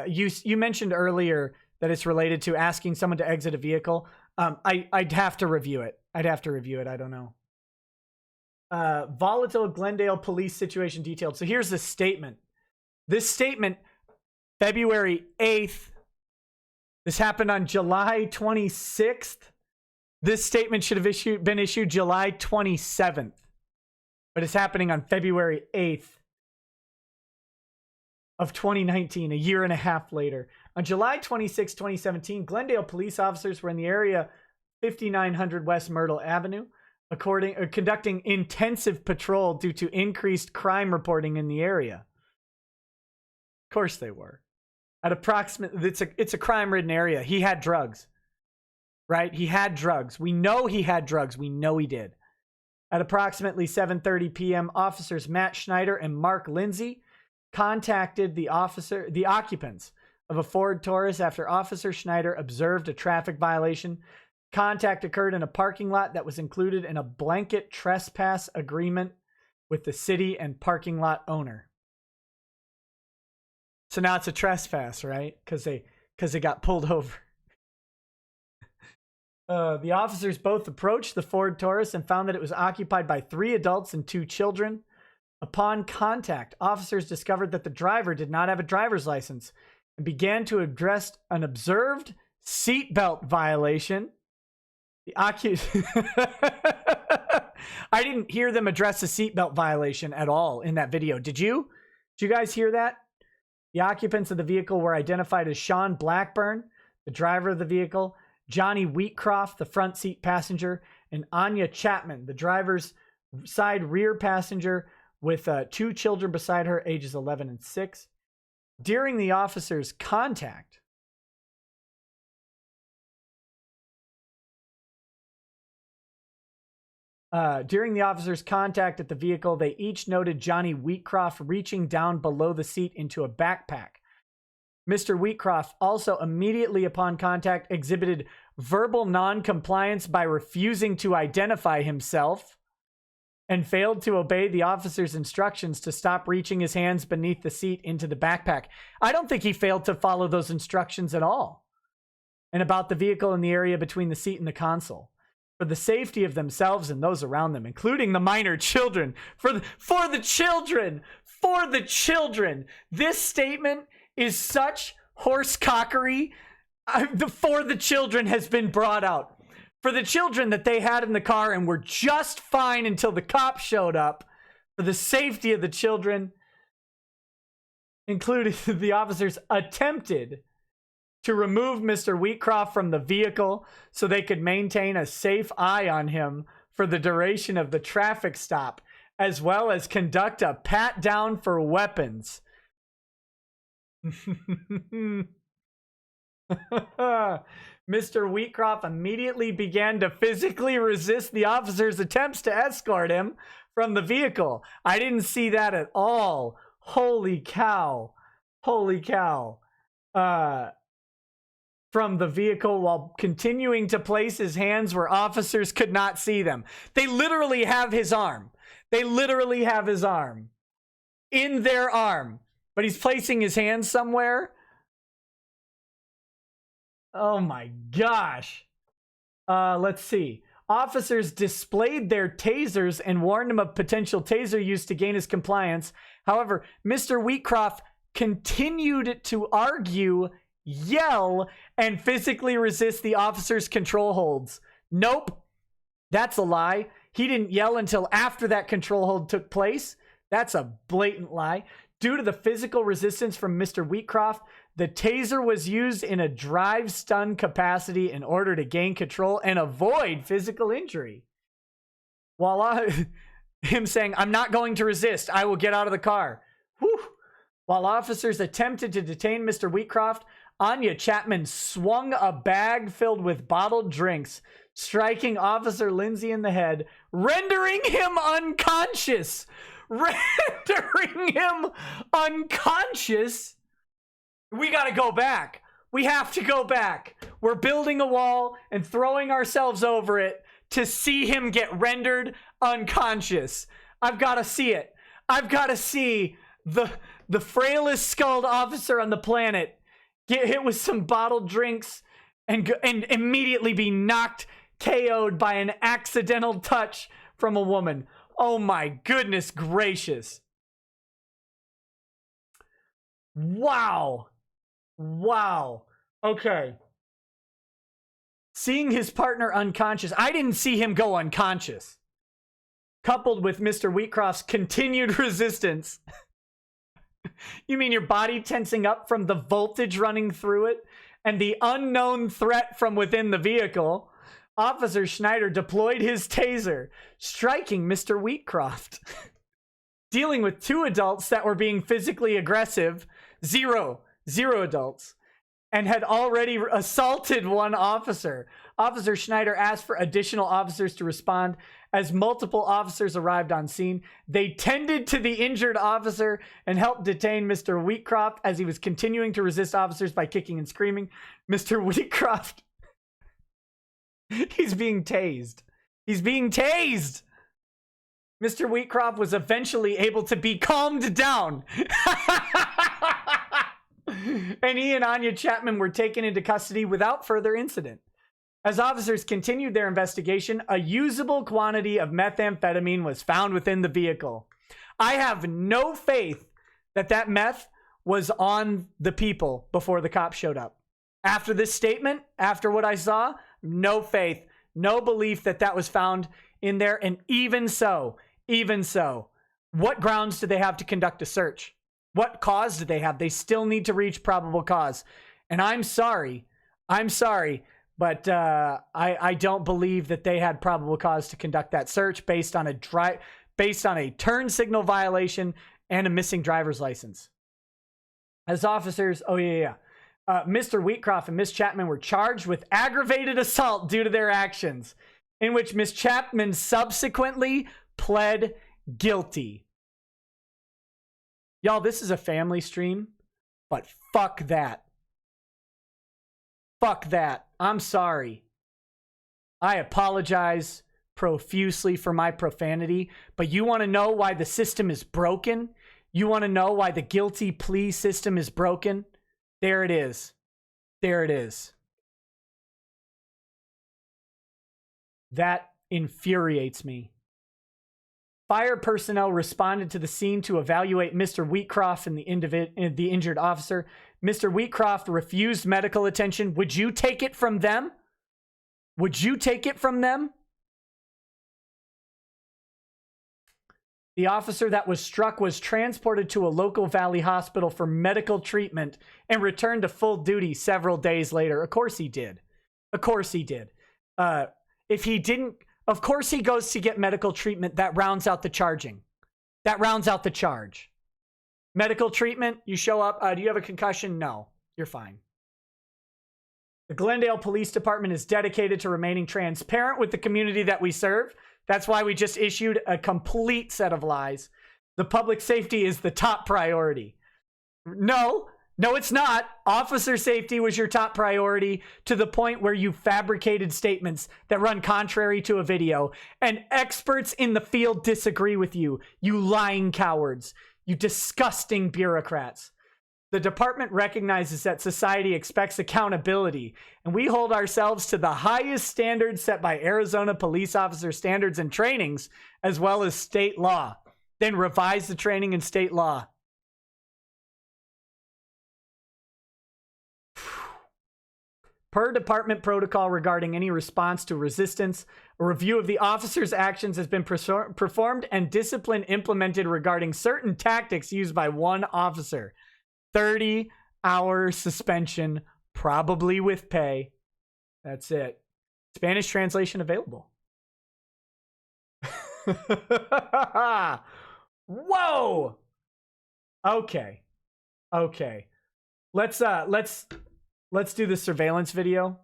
You mentioned earlier that it's related to asking someone to exit a vehicle. I'd have to review it. I don't know. Volatile Glendale police situation detailed. So here's the statement. This statement, February 8th. This happened on July 26th. This statement should have been issued July 27th. But it's happening on February 8th of 2019, a year and a half later. On July 26, 2017, Glendale police officers were in the area 5900 West Myrtle Avenue, conducting intensive patrol due to increased crime reporting in the area. Of course they were. At approximately, it's a crime-ridden area. He had drugs, right? He had drugs. We know he had drugs. We know he did. At approximately 7:30 p.m., officers Matt Schneider and Mark Lindsay contacted the occupants of a Ford Taurus after Officer Schneider observed a traffic violation. Contact occurred in a parking lot that was included in a blanket trespass agreement with the city and parking lot owner. So now it's a trespass, right? Because they got pulled over. The officers both approached the Ford Taurus and found that it was occupied by 3 adults and 2 children. Upon contact, officers discovered that the driver did not have a driver's license and began to address an observed seatbelt violation. I didn't hear them address a seatbelt violation at all in that video. Did you? Did you guys hear that? The occupants of the vehicle were identified as Sean Blackburn, the driver of the vehicle, Johnny Wheatcroft, the front seat passenger, and Anya Chapman, the driver's side rear passenger, with 2 children beside her, ages 11 and 6. During the officers' contact, at the vehicle, they each noted Johnny Wheatcroft reaching down below the seat into a backpack. Mr. Wheatcroft also immediately upon contact exhibited verbal non-compliance by refusing to identify himself and failed to obey the officer's instructions to stop reaching his hands beneath the seat into the backpack. I don't think he failed to follow those instructions at all. And about the vehicle in the area between the seat and the console. For the safety of themselves and those around them, including the minor children. For the children. This statement is such horsecockery. For the children has been brought out. For the children that they had in the car and were just fine until the cops showed up. For the safety of the children, including the officers attempted to remove Mr. Wheatcroft from the vehicle so they could maintain a safe eye on him for the duration of the traffic stop, as well as conduct a pat down for weapons. Mr. Wheatcroft immediately began to physically resist the officer's attempts to escort him from the vehicle. I didn't see that at all. Holy cow. From the vehicle while continuing to place his hands where officers could not see them. They literally have his arm. In their arm. But he's placing his hands somewhere. Oh my gosh. Let's see. Officers displayed their tasers and warned him of potential taser use to gain his compliance. However, Mr. Wheatcroft continued to argue, yell, and physically resist the officer's control holds. Nope. That's a lie. He didn't yell until after that control hold took place. That's a blatant lie. Due to the physical resistance from Mr. Wheatcroft, the taser was used in a drive stun capacity in order to gain control and avoid physical injury. While him saying, "I'm not going to resist. I will get out of the car." Whew. While officers attempted to detain Mr. Wheatcroft, Anya Chapman swung a bag filled with bottled drinks, striking Officer Lindsay in the head, rendering him unconscious. Rendering him unconscious? We gotta go back. We have to go back. We're building a wall and throwing ourselves over it to see him get rendered unconscious. I've got to see it. I've got to see the frailest skulled officer on the planet get hit with some bottled drinks and immediately be knocked KO'd by an accidental touch from a woman. Oh my goodness gracious. Wow. Wow. Okay. Seeing his partner unconscious. I didn't see him go unconscious. Coupled with Mr. Wheatcroft's continued resistance. You mean your body tensing up from the voltage running through it and the unknown threat from within the vehicle? Officer Schneider deployed his taser, striking Mr. Wheatcroft. Dealing with 2 adults that were being physically aggressive. Zero adults. And had already assaulted 1 officer. Officer Schneider asked for additional officers to respond. As multiple officers arrived on scene, they tended to the injured officer and helped detain Mr. Wheatcroft as he was continuing to resist officers by kicking and screaming. Mr. Wheatcroft, he's being tased. He's being tased. Mr. Wheatcroft was eventually able to be calmed down. And he and Anya Chapman were taken into custody without further incident. As officers continued their investigation, a usable quantity of methamphetamine was found within the vehicle. I have no faith that that meth was on the people before the cops showed up. After this statement, after what I saw, no faith, no belief that that was found in there. And even so, what grounds do they have to conduct a search? What cause do they have? They still need to reach probable cause. And I'm sorry, but I don't believe that they had probable cause to conduct that search based on a turn signal violation and a missing driver's license. As officers, Mr. Wheatcroft and Miss Chapman were charged with aggravated assault due to their actions, in which Miss Chapman subsequently pled guilty. Y'all, this is a family stream, but fuck that. Fuck that. I'm sorry. I apologize profusely for my profanity, but you want to know why the system is broken? You want to know why the guilty plea system is broken? There it is. There it is. That infuriates me. Fire personnel responded to the scene to evaluate Mr. Wheatcroft and the injured officer. Mr. Wheatcroft refused medical attention. Would you take it from them? Would you take it from them? The officer that was struck was transported to a local valley hospital for medical treatment and returned to full duty several days later. Of course he did. Of course he did. If he didn't, of course he goes to get medical treatment. That rounds out the charging. That rounds out the charge. Medical treatment, you show up. Do you have a concussion? No, you're fine. The Glendale Police Department is dedicated to remaining transparent with the community that we serve. That's why we just issued a complete set of lies. The public safety is the top priority. No, it's not. Officer safety was your top priority to the point where you fabricated statements that run contrary to a video, and experts in the field disagree with you. You lying cowards. You disgusting bureaucrats. The department recognizes that society expects accountability, and we hold ourselves to the highest standards set by Arizona police officer standards and trainings, as well as state law. Then revise the training in state law. Per department protocol regarding any response to resistance, a review of the officer's actions has been performed and discipline implemented regarding certain tactics used by one officer. 30-hour suspension, probably with pay. That's it. Spanish translation available. Whoa! Okay. Let's let's do the surveillance video.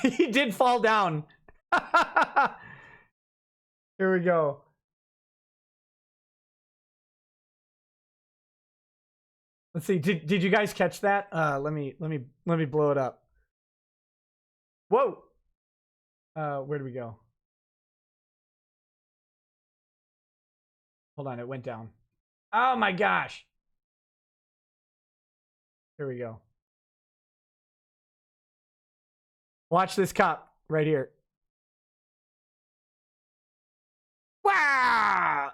He did fall down. Here we go. Let's see. Did you guys catch that? Let me blow it up. Whoa. Where do we go? Hold on, it went down. Oh my gosh. Here we go. Watch this cop right here. Wow!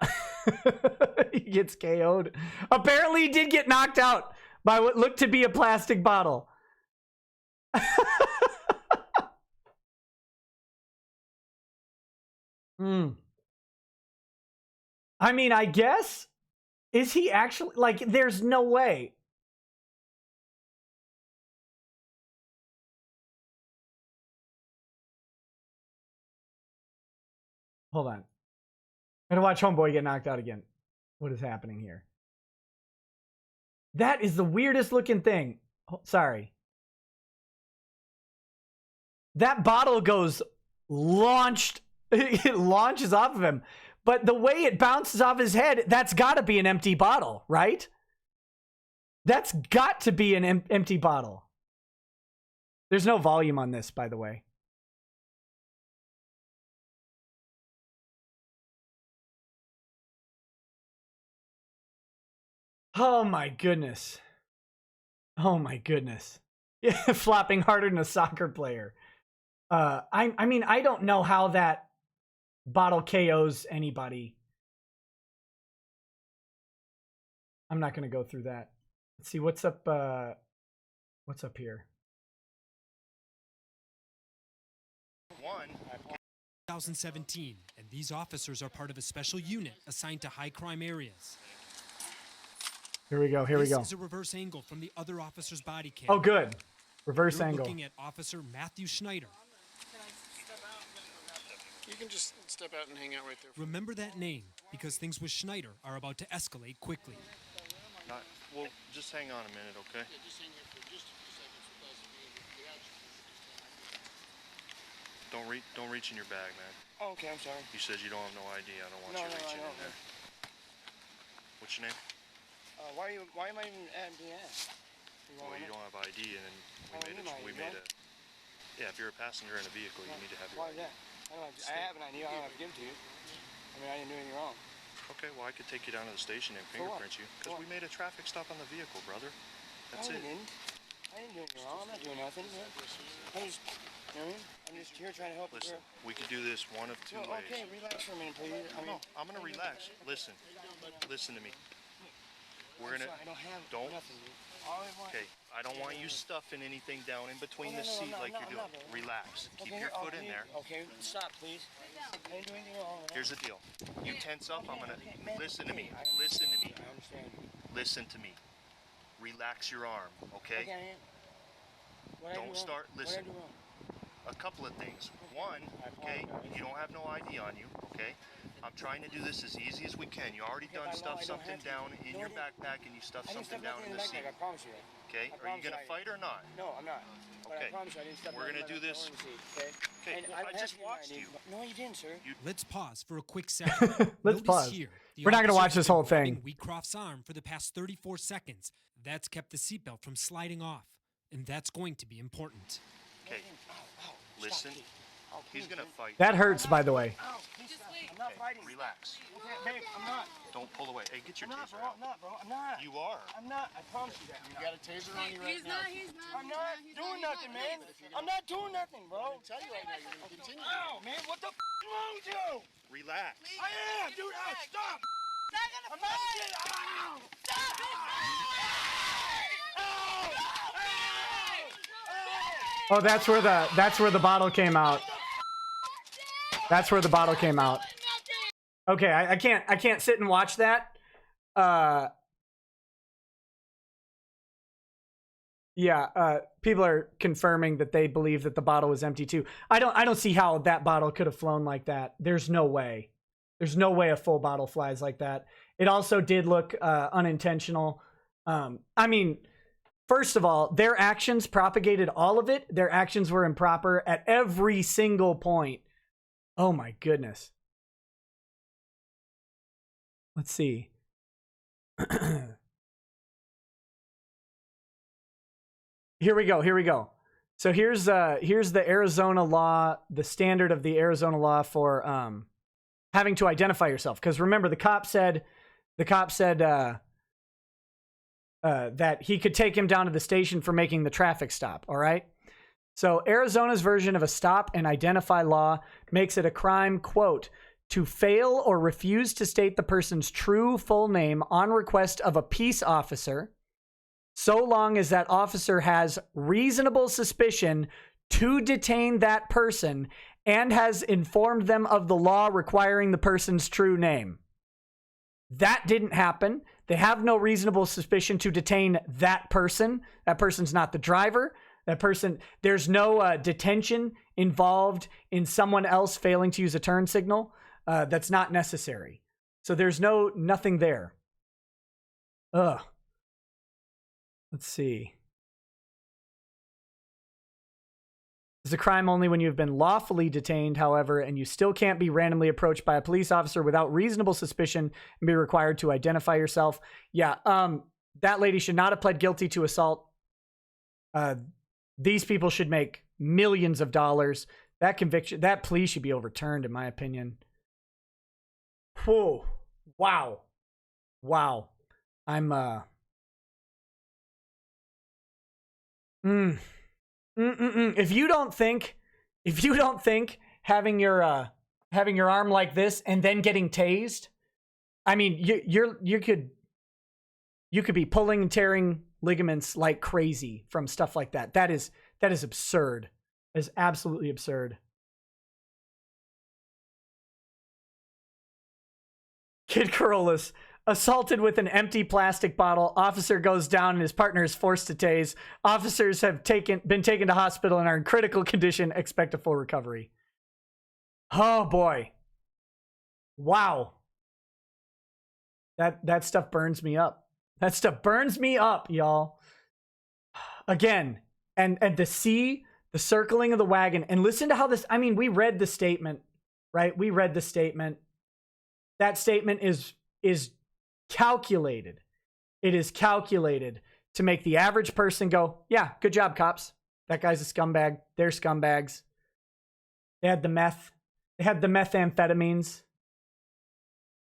He gets KO'd. Apparently he did get knocked out by what looked to be a plastic bottle. I mean, I guess. Is he actually, like, there's no way. Hold on. I'm gonna watch Homeboy get knocked out again. What is happening here? That is the weirdest looking thing. Oh, sorry. That bottle goes launched. It launches off of him. But the way it bounces off his head, that's got to be an empty bottle, right? That's got to be an empty bottle. There's no volume on this, by the way. Oh my goodness. Oh my goodness. Yeah, flopping harder than a soccer player. I mean, I don't know how that bottle KOs anybody. I'm not going to go through that. Let's see what's up here. 2017, and these officers are part of a special unit assigned to high crime areas. Here we go. Here we go. This is a reverse angle from the other officer's body cam. Oh, good. Reverse You're angle. Looking at Officer Matthew Schneider. You can just step out and hang out right there. Remember that name, because things with Schneider are about to escalate quickly. Well, just hang on a minute, okay? Yeah, just hang here for just a few seconds with us and the action. Don't reach in your bag, man. Oh, okay, I'm sorry. You said you don't have no ID. I don't want you reaching in there. What's your name? Why am I even being asked? Well, you don't have ID, and then we made a. Yeah, if you're a passenger in a vehicle, you need to have your. Why is that? I have an ID. I don't have to give it to you. I mean, I didn't do anything wrong. Okay, well, I could take you down to the station and fingerprint you. Because we made a traffic stop on the vehicle, brother. That's it. I didn't do anything wrong. I'm not doing nothing. You know what I mean? I'm just here trying to help. Listen, we could do this one of two ways. Okay, relax for a minute, please. No, I'm going to relax. Listen to me. We're going to... I don't have nothing, dude. Okay, I don't want you stuffing anything down in between the seat like you're doing. Relax. Keep your foot in there. Okay, stop, please. I didn't do anything wrong. Here's the deal. You tense up, I'm going to... Listen to me. Listen to me. I understand. Listen to me. Relax your arm, okay? Don't start... Listen. A couple of things. One, okay, you don't have no ID on you, okay? I'm trying to do this as easy as we can. You already done stuff something down in your backpack and you stuffed something down in the seat. I promise you that. Okay? Are you going to fight or not? No, I'm not. Okay. I promise you I didn't stuff We're going to do this. Okay, I just watched you. No, you didn't, sir. Let's pause for a quick second. Let's pause. Here, we're not going to watch this whole thing. Wheatcroft's arm for the past 34 seconds. That's kept the seatbelt from sliding off. And that's going to be important. Okay. Listen. He's going to fight. That hurts, by the way. I'm not fighting. Relax. Babe, I'm not. Don't pull away. Hey, get your taser Bro, out. I'm not, bro. I'm not. You are. I'm not. I promise you that. You got a taser on you right now. He's not. I'm not doing nothing, man. I'm not doing nothing, bro. I'm tell you right now, you're going to continue. Ow, man. What the is wrong with you? Relax. I am, dude. Ow, stop. I'm not shit. Ow. Stop Oh, that's where the bottle came out. That's where the bottle came out. Okay, I can't sit and watch that. People are confirming that they believe that the bottle was empty too. I don't see how that bottle could have flown like that. There's no way. There's no way a full bottle flies like that. It also did look unintentional. I mean, first of all, their actions propagated all of it. Their actions were improper at every single point. Oh my goodness. Let's see. Here we go. So here's the Arizona law, the standard of the Arizona law for having to identify yourself. Because remember, the cop said that he could take him down to the station for making the traffic stop. All right. So Arizona's version of a stop and identify law makes it a crime, quote, to fail or refuse to state the person's true full name on request of a peace officer, so long as that officer has reasonable suspicion to detain that person and has informed them of the law requiring the person's true name. That didn't happen. They have no reasonable suspicion to detain that person. That person's not the driver. That person, there's no detention involved in someone else failing to use a turn signal. That's not necessary. So there's nothing there. Ugh. Let's see. It's a crime only when you've been lawfully detained, however, and you still can't be randomly approached by a police officer without reasonable suspicion and be required to identify yourself. Yeah, that lady should not have pled guilty to assault. These people should make millions of dollars. That plea should be overturned, in my opinion. Whoa. Wow. I'm, If you don't think having your arm like this and then getting tased, I mean, you could be pulling and tearing ligaments like crazy from stuff like that. That is absurd. That is absolutely absurd. Kid Corollas, assaulted with an empty plastic bottle. Officer goes down and his partner is forced to tase. Officers have been taken to hospital and are in critical condition. Expect a full recovery. Oh boy. Wow. That stuff burns me up. That stuff burns me up, y'all. Again, and to see the circling of the wagon and listen to how this, I mean, we read the statement, right? We read the statement. That statement is calculated. It is calculated to make the average person go, yeah, good job, cops. That guy's a scumbag. They're scumbags. They had the meth. They had the methamphetamines.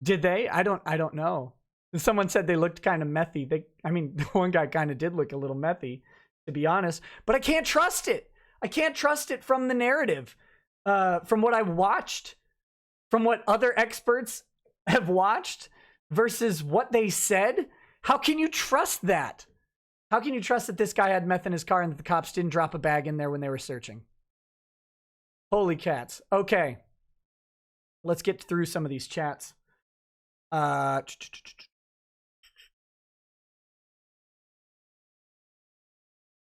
Did they? I don't know. Someone said they looked kind of methy. The one guy kind of did look a little methy, to be honest. But I can't trust it. I can't trust it from the narrative. From what I've watched, from what other experts have watched versus what they said. How can you trust that? How can you trust that this guy had meth in his car and that the cops didn't drop a bag in there when they were searching? Holy cats. Okay. Let's get through some of these chats. All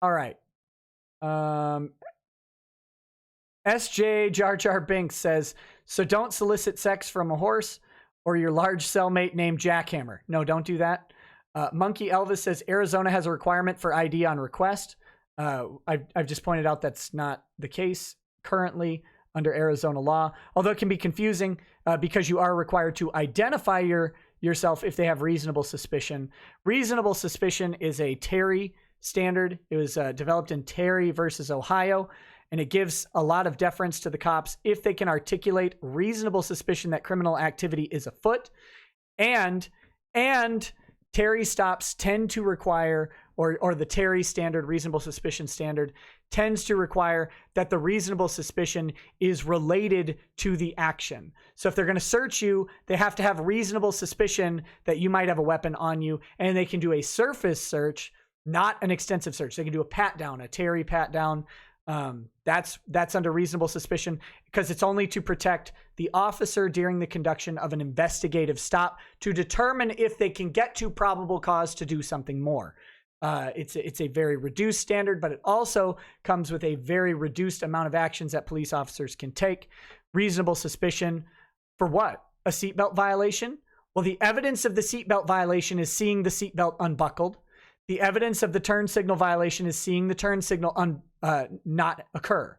right. SJ Jar Jar Binks says, so don't solicit sex from a horse or your large cellmate named Jackhammer. No, don't do that. Monkey Elvis says Arizona has a requirement for ID on request. I've just pointed out that's not the case currently under Arizona law, although it can be confusing because you are required to identify yourself if they have reasonable suspicion. Reasonable suspicion is a Terry standard. It was developed in Terry versus Ohio, and it gives a lot of deference to the cops if they can articulate reasonable suspicion that criminal activity is afoot. And Terry stops tend to require, or the Terry standard, reasonable suspicion standard, tends to require that the reasonable suspicion is related to the action. So if they're going to search you, they have to have reasonable suspicion that you might have a weapon on you, and they can do a surface search, not an extensive search. They can do a pat down, a Terry pat down. That's under reasonable suspicion because it's only to protect the officer during the conduction of an investigative stop to determine if they can get to probable cause to do something more. It's a very reduced standard, but it also comes with a very reduced amount of actions that police officers can take. Reasonable suspicion for what? A seatbelt violation? Well, the evidence of the seatbelt violation is seeing the seatbelt unbuckled. The evidence of the turn signal violation is seeing the turn signal not occur.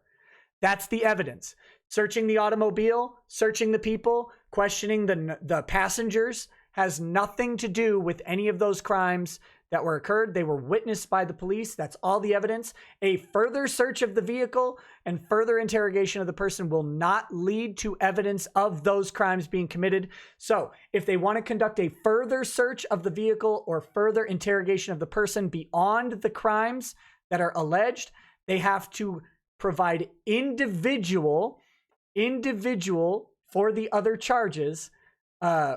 That's the evidence. Searching the automobile, searching the people, questioning the passengers has nothing to do with any of those crimes that were occurred. They were witnessed by the police. That's all the evidence. A further search of the vehicle and further interrogation of the person will not lead to evidence of those crimes being committed. So if they want to conduct a further search of the vehicle or further interrogation of the person beyond the crimes that are alleged, they have to provide individual for the other charges,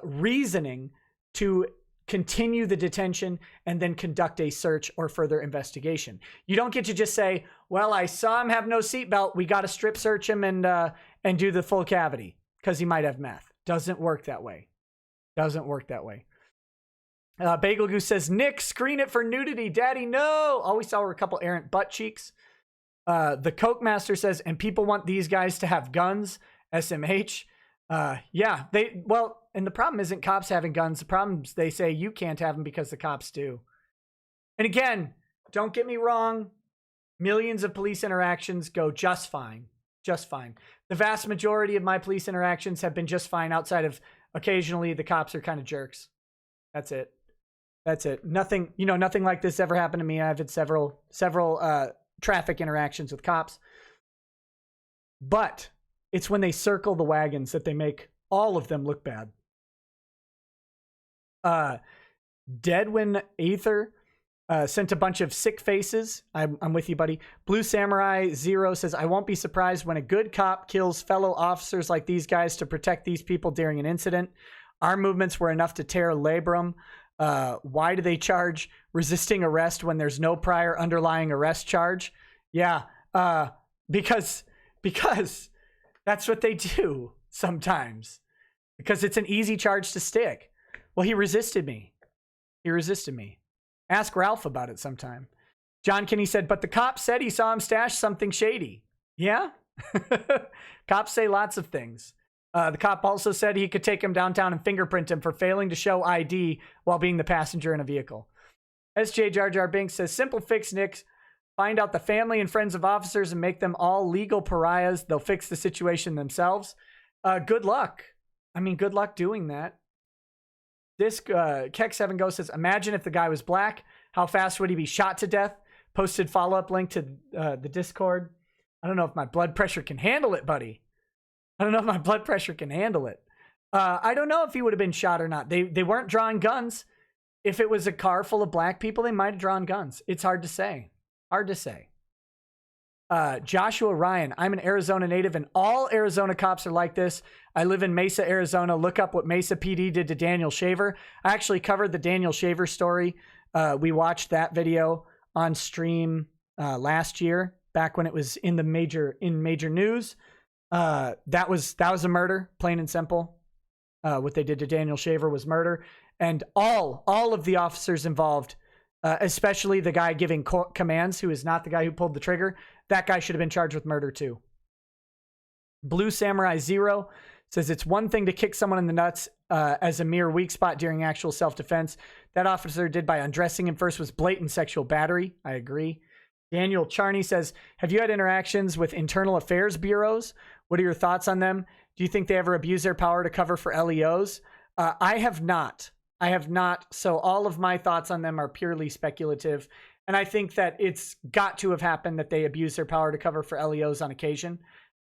reasoning to continue the detention and then conduct a search or further investigation. You don't get to just say, well, I saw him have no seatbelt. We got to strip search him and do the full cavity because he might have meth. Doesn't work that way. Doesn't work that way. Bagel Goose says, Nick, screen it for nudity. Daddy, no. All we saw were a couple errant butt cheeks. The Coke Master says, and people want these guys to have guns. SMH. Yeah, and the problem isn't cops having guns. The problem is they say you can't have them because the cops do. And again, don't get me wrong. Millions of police interactions go just fine. Just fine. The vast majority of my police interactions have been just fine outside of occasionally the cops are kind of jerks. That's it. That's it. Nothing like this ever happened to me. I've had several traffic interactions with cops. But it's when they circle the wagons that they make all of them look bad. Deadwin Aether sent a bunch of sick faces. I'm with you, buddy. Blue Samurai Zero says, I won't be surprised when a good cop kills fellow officers like these guys to protect these people during an incident. Our movements were enough to tear labrum. Why do they charge resisting arrest when there's no prior underlying arrest charge? Yeah, because that's what they do sometimes. Because it's an easy charge to stick. Well, he resisted me. Ask Ralph about it sometime. John Kinney said, but the cop said he saw him stash something shady. Yeah? Cops say lots of things. The cop also said he could take him downtown and fingerprint him for failing to show ID while being the passenger in a vehicle. SJ Jar Jar Binks says, simple fix, Nick. Find out the family and friends of officers and make them all legal pariahs. They'll fix the situation themselves. Good luck. I mean, good luck doing that. This Keck7 Go says, imagine if the guy was black. How fast would he be shot to death? Posted follow-up link to the Discord. I don't know if my blood pressure can handle it, buddy. I don't know if my blood pressure can handle it. I don't know if he would have been shot or not. They weren't drawing guns. If it was a car full of black people, they might have drawn guns. It's hard to say. Hard to say. Joshua Ryan, I'm an Arizona native and all Arizona cops are like this. I live in Mesa, Arizona. Look up what Mesa PD did to Daniel Shaver. I actually covered the Daniel Shaver story. We watched that video on stream last year, back when it was in the major news. That was a murder, plain and simple. What they did to Daniel Shaver was murder. And all of the officers involved, especially the guy giving commands, who is not the guy who pulled the trigger, that guy should have been charged with murder too. Blue Samurai Zero says it's one thing to kick someone in the nuts as a mere weak spot during actual self-defense. That officer did by undressing him first was blatant sexual battery. I agree. Daniel Charney says, have you had interactions with internal affairs bureaus? What are your thoughts on them? Do you think they ever abuse their power to cover for LEOs? I have not. So all of my thoughts on them are purely speculative. And I think that it's got to have happened that they abuse their power to cover for LEOs on occasion.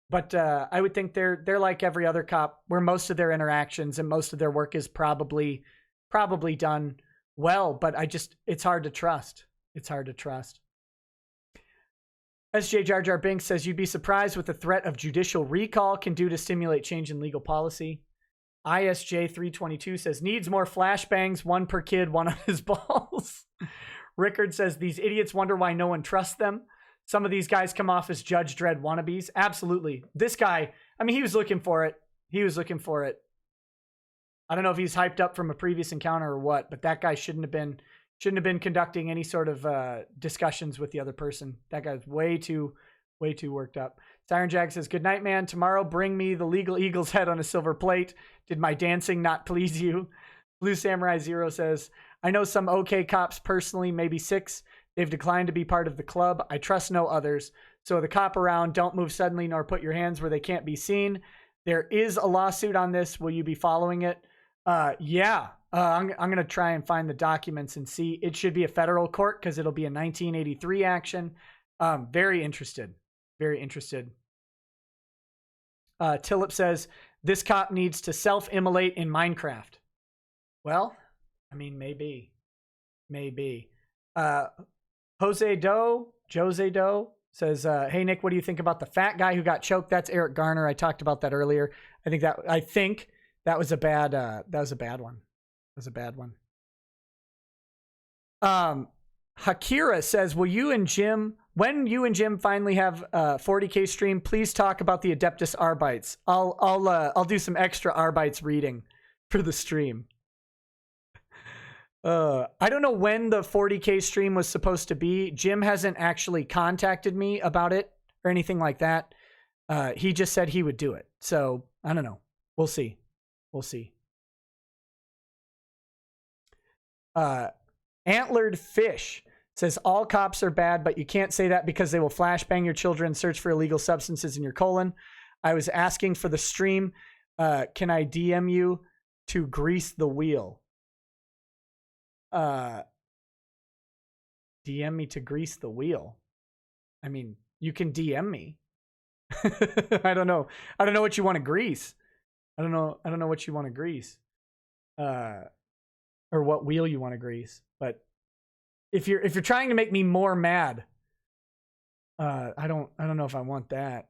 But I would think they're like every other cop, where most of their interactions and most of their work is probably done well. But it's hard to trust. It's hard to trust. SJ Jar Jar Binks says, you'd be surprised what the threat of judicial recall can do to stimulate change in legal policy. ISJ 322 says, needs more flashbangs, one per kid, one on his balls. Rickard says, these idiots wonder why no one trusts them. Some of these guys come off as Judge Dredd wannabes. Absolutely. This guy, I mean, he was looking for it. I don't know if he's hyped up from a previous encounter or what, but that guy shouldn't have been Shouldn't have been conducting any sort of discussions with the other person. That guy's way too worked up. Siren Jack says, good night, man. Tomorrow, bring me the legal eagle's head on a silver plate. Did my dancing not please you? Blue Samurai Zero says, I know some OK cops personally, maybe 6. They've declined to be part of the club. I trust no others. So the cop around, don't move suddenly nor put your hands where they can't be seen. There is a lawsuit on this. Will you be following it? Yeah. I'm going to try and find the documents and see. It should be a federal court because it'll be a 1983 action. Very interested. Very interested. Tillip says, this cop needs to self-immolate in Minecraft. Well, I mean, maybe. Jose Doe says, hey, Nick, what do you think about the fat guy who got choked? That's Eric Garner. I talked about that earlier. I think that was a bad one. That was a bad one. Hakira says, when you and Jim finally have a 40K stream, please talk about the Adeptus Arbites. I'll do some extra Arbites reading for the stream. I don't know when the 40K stream was supposed to be. Jim hasn't actually contacted me about it or anything like that. He just said he would do it. So I don't know. We'll see. Antlered Fish says, all cops are bad, but you can't say that because they will flashbang your children, search for illegal substances in your colon. I was asking for the stream. Can I DM you to grease the wheel? DM me to grease the wheel. I mean, you can DM me. I don't know what you want to grease. I don't know what you want to grease. Or what wheel you want to grease. But if you're trying to make me more mad, I don't know if I want that.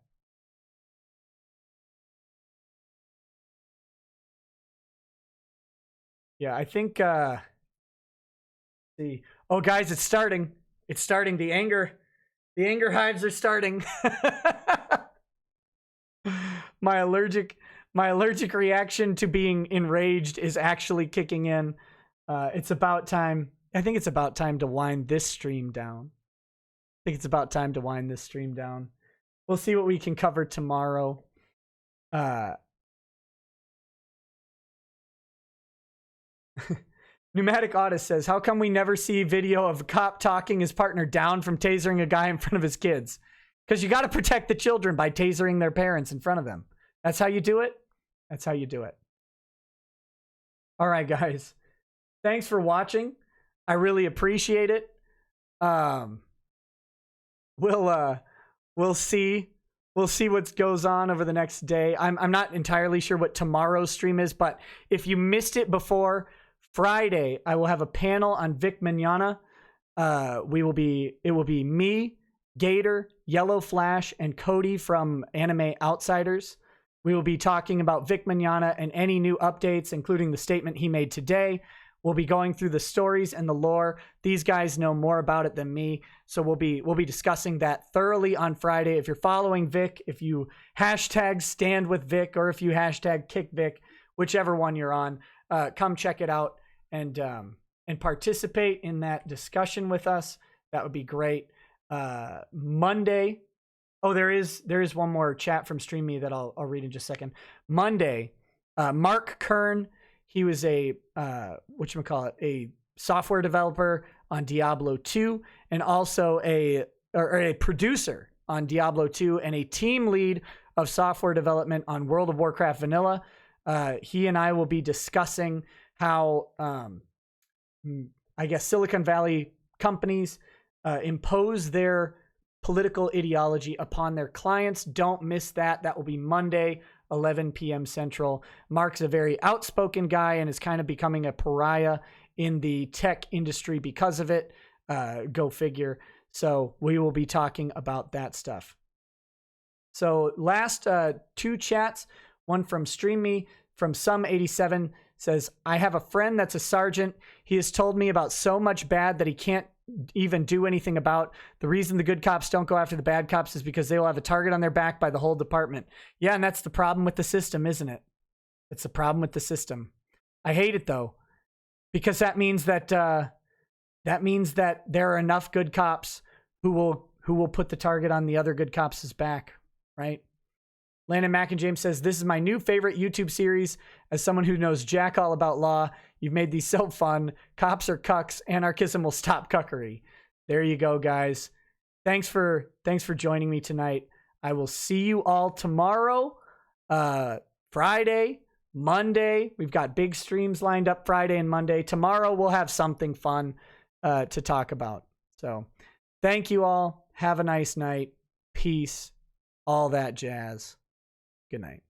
Yeah, I think see. Oh guys, it's starting. The anger hives are starting. My allergic reaction to being enraged is actually kicking in. It's about time. I think it's about time to wind this stream down. We'll see what we can cover tomorrow. Pneumatic Audis says, how come we never see video of a cop talking his partner down from tasering a guy in front of his kids? Because you got to protect the children by tasering their parents in front of them. That's how you do it. All right, guys. Thanks for watching. I really appreciate it. We'll see what goes on over the next day. I'm not entirely sure what tomorrow's stream is, but if you missed it before Friday, I will have a panel on Vic Mignogna. It will be me, Gator, Yellow Flash, and Cody from Anime Outsiders. We will be talking about Vic Mignogna and any new updates, including the statement he made today. We'll be going through the stories and the lore. These guys know more about it than me, so we'll be discussing that thoroughly on Friday. If you're following Vic, if you hashtag stand with Vic, or if you hashtag kick Vic, whichever one you're on, come check it out and participate in that discussion with us. That would be great. Monday. Oh, there is one more chat from Stream Me that I'll read in just a second. Monday, Mark Kern. He was a software developer on Diablo 2, and also a producer on Diablo 2, and a team lead of software development on World of Warcraft Vanilla. He and I will be discussing how, I guess, Silicon Valley companies impose their political ideology upon their clients. Don't miss that. That will be Monday, 11 p.m. Central. Mark's a very outspoken guy and is kind of becoming a pariah in the tech industry because of it. Go figure. So we will be talking about that stuff. So last two chats, one from Stream Me, from Some87 says, I have a friend that's a sergeant. He has told me about so much bad that he can't even do anything about. The reason the good cops don't go after the bad cops is because they will have a target on their back by the whole department. Yeah, and that's the problem with the system, isn't it? It's the problem with the system. I hate it, though, because that means that that means that there are enough good cops who will put the target on the other good cops' back, right? Landon Mack and James says, this is my new favorite YouTube series. As someone who knows jack all about law, you've made these so fun. Cops are cucks. Anarchism will stop cuckery. There you go, guys. Thanks for joining me tonight. I will see you all tomorrow, Friday, Monday. We've got big streams lined up Friday and Monday. Tomorrow we'll have something fun to talk about. So thank you all. Have a nice night. Peace. All that jazz. Good night.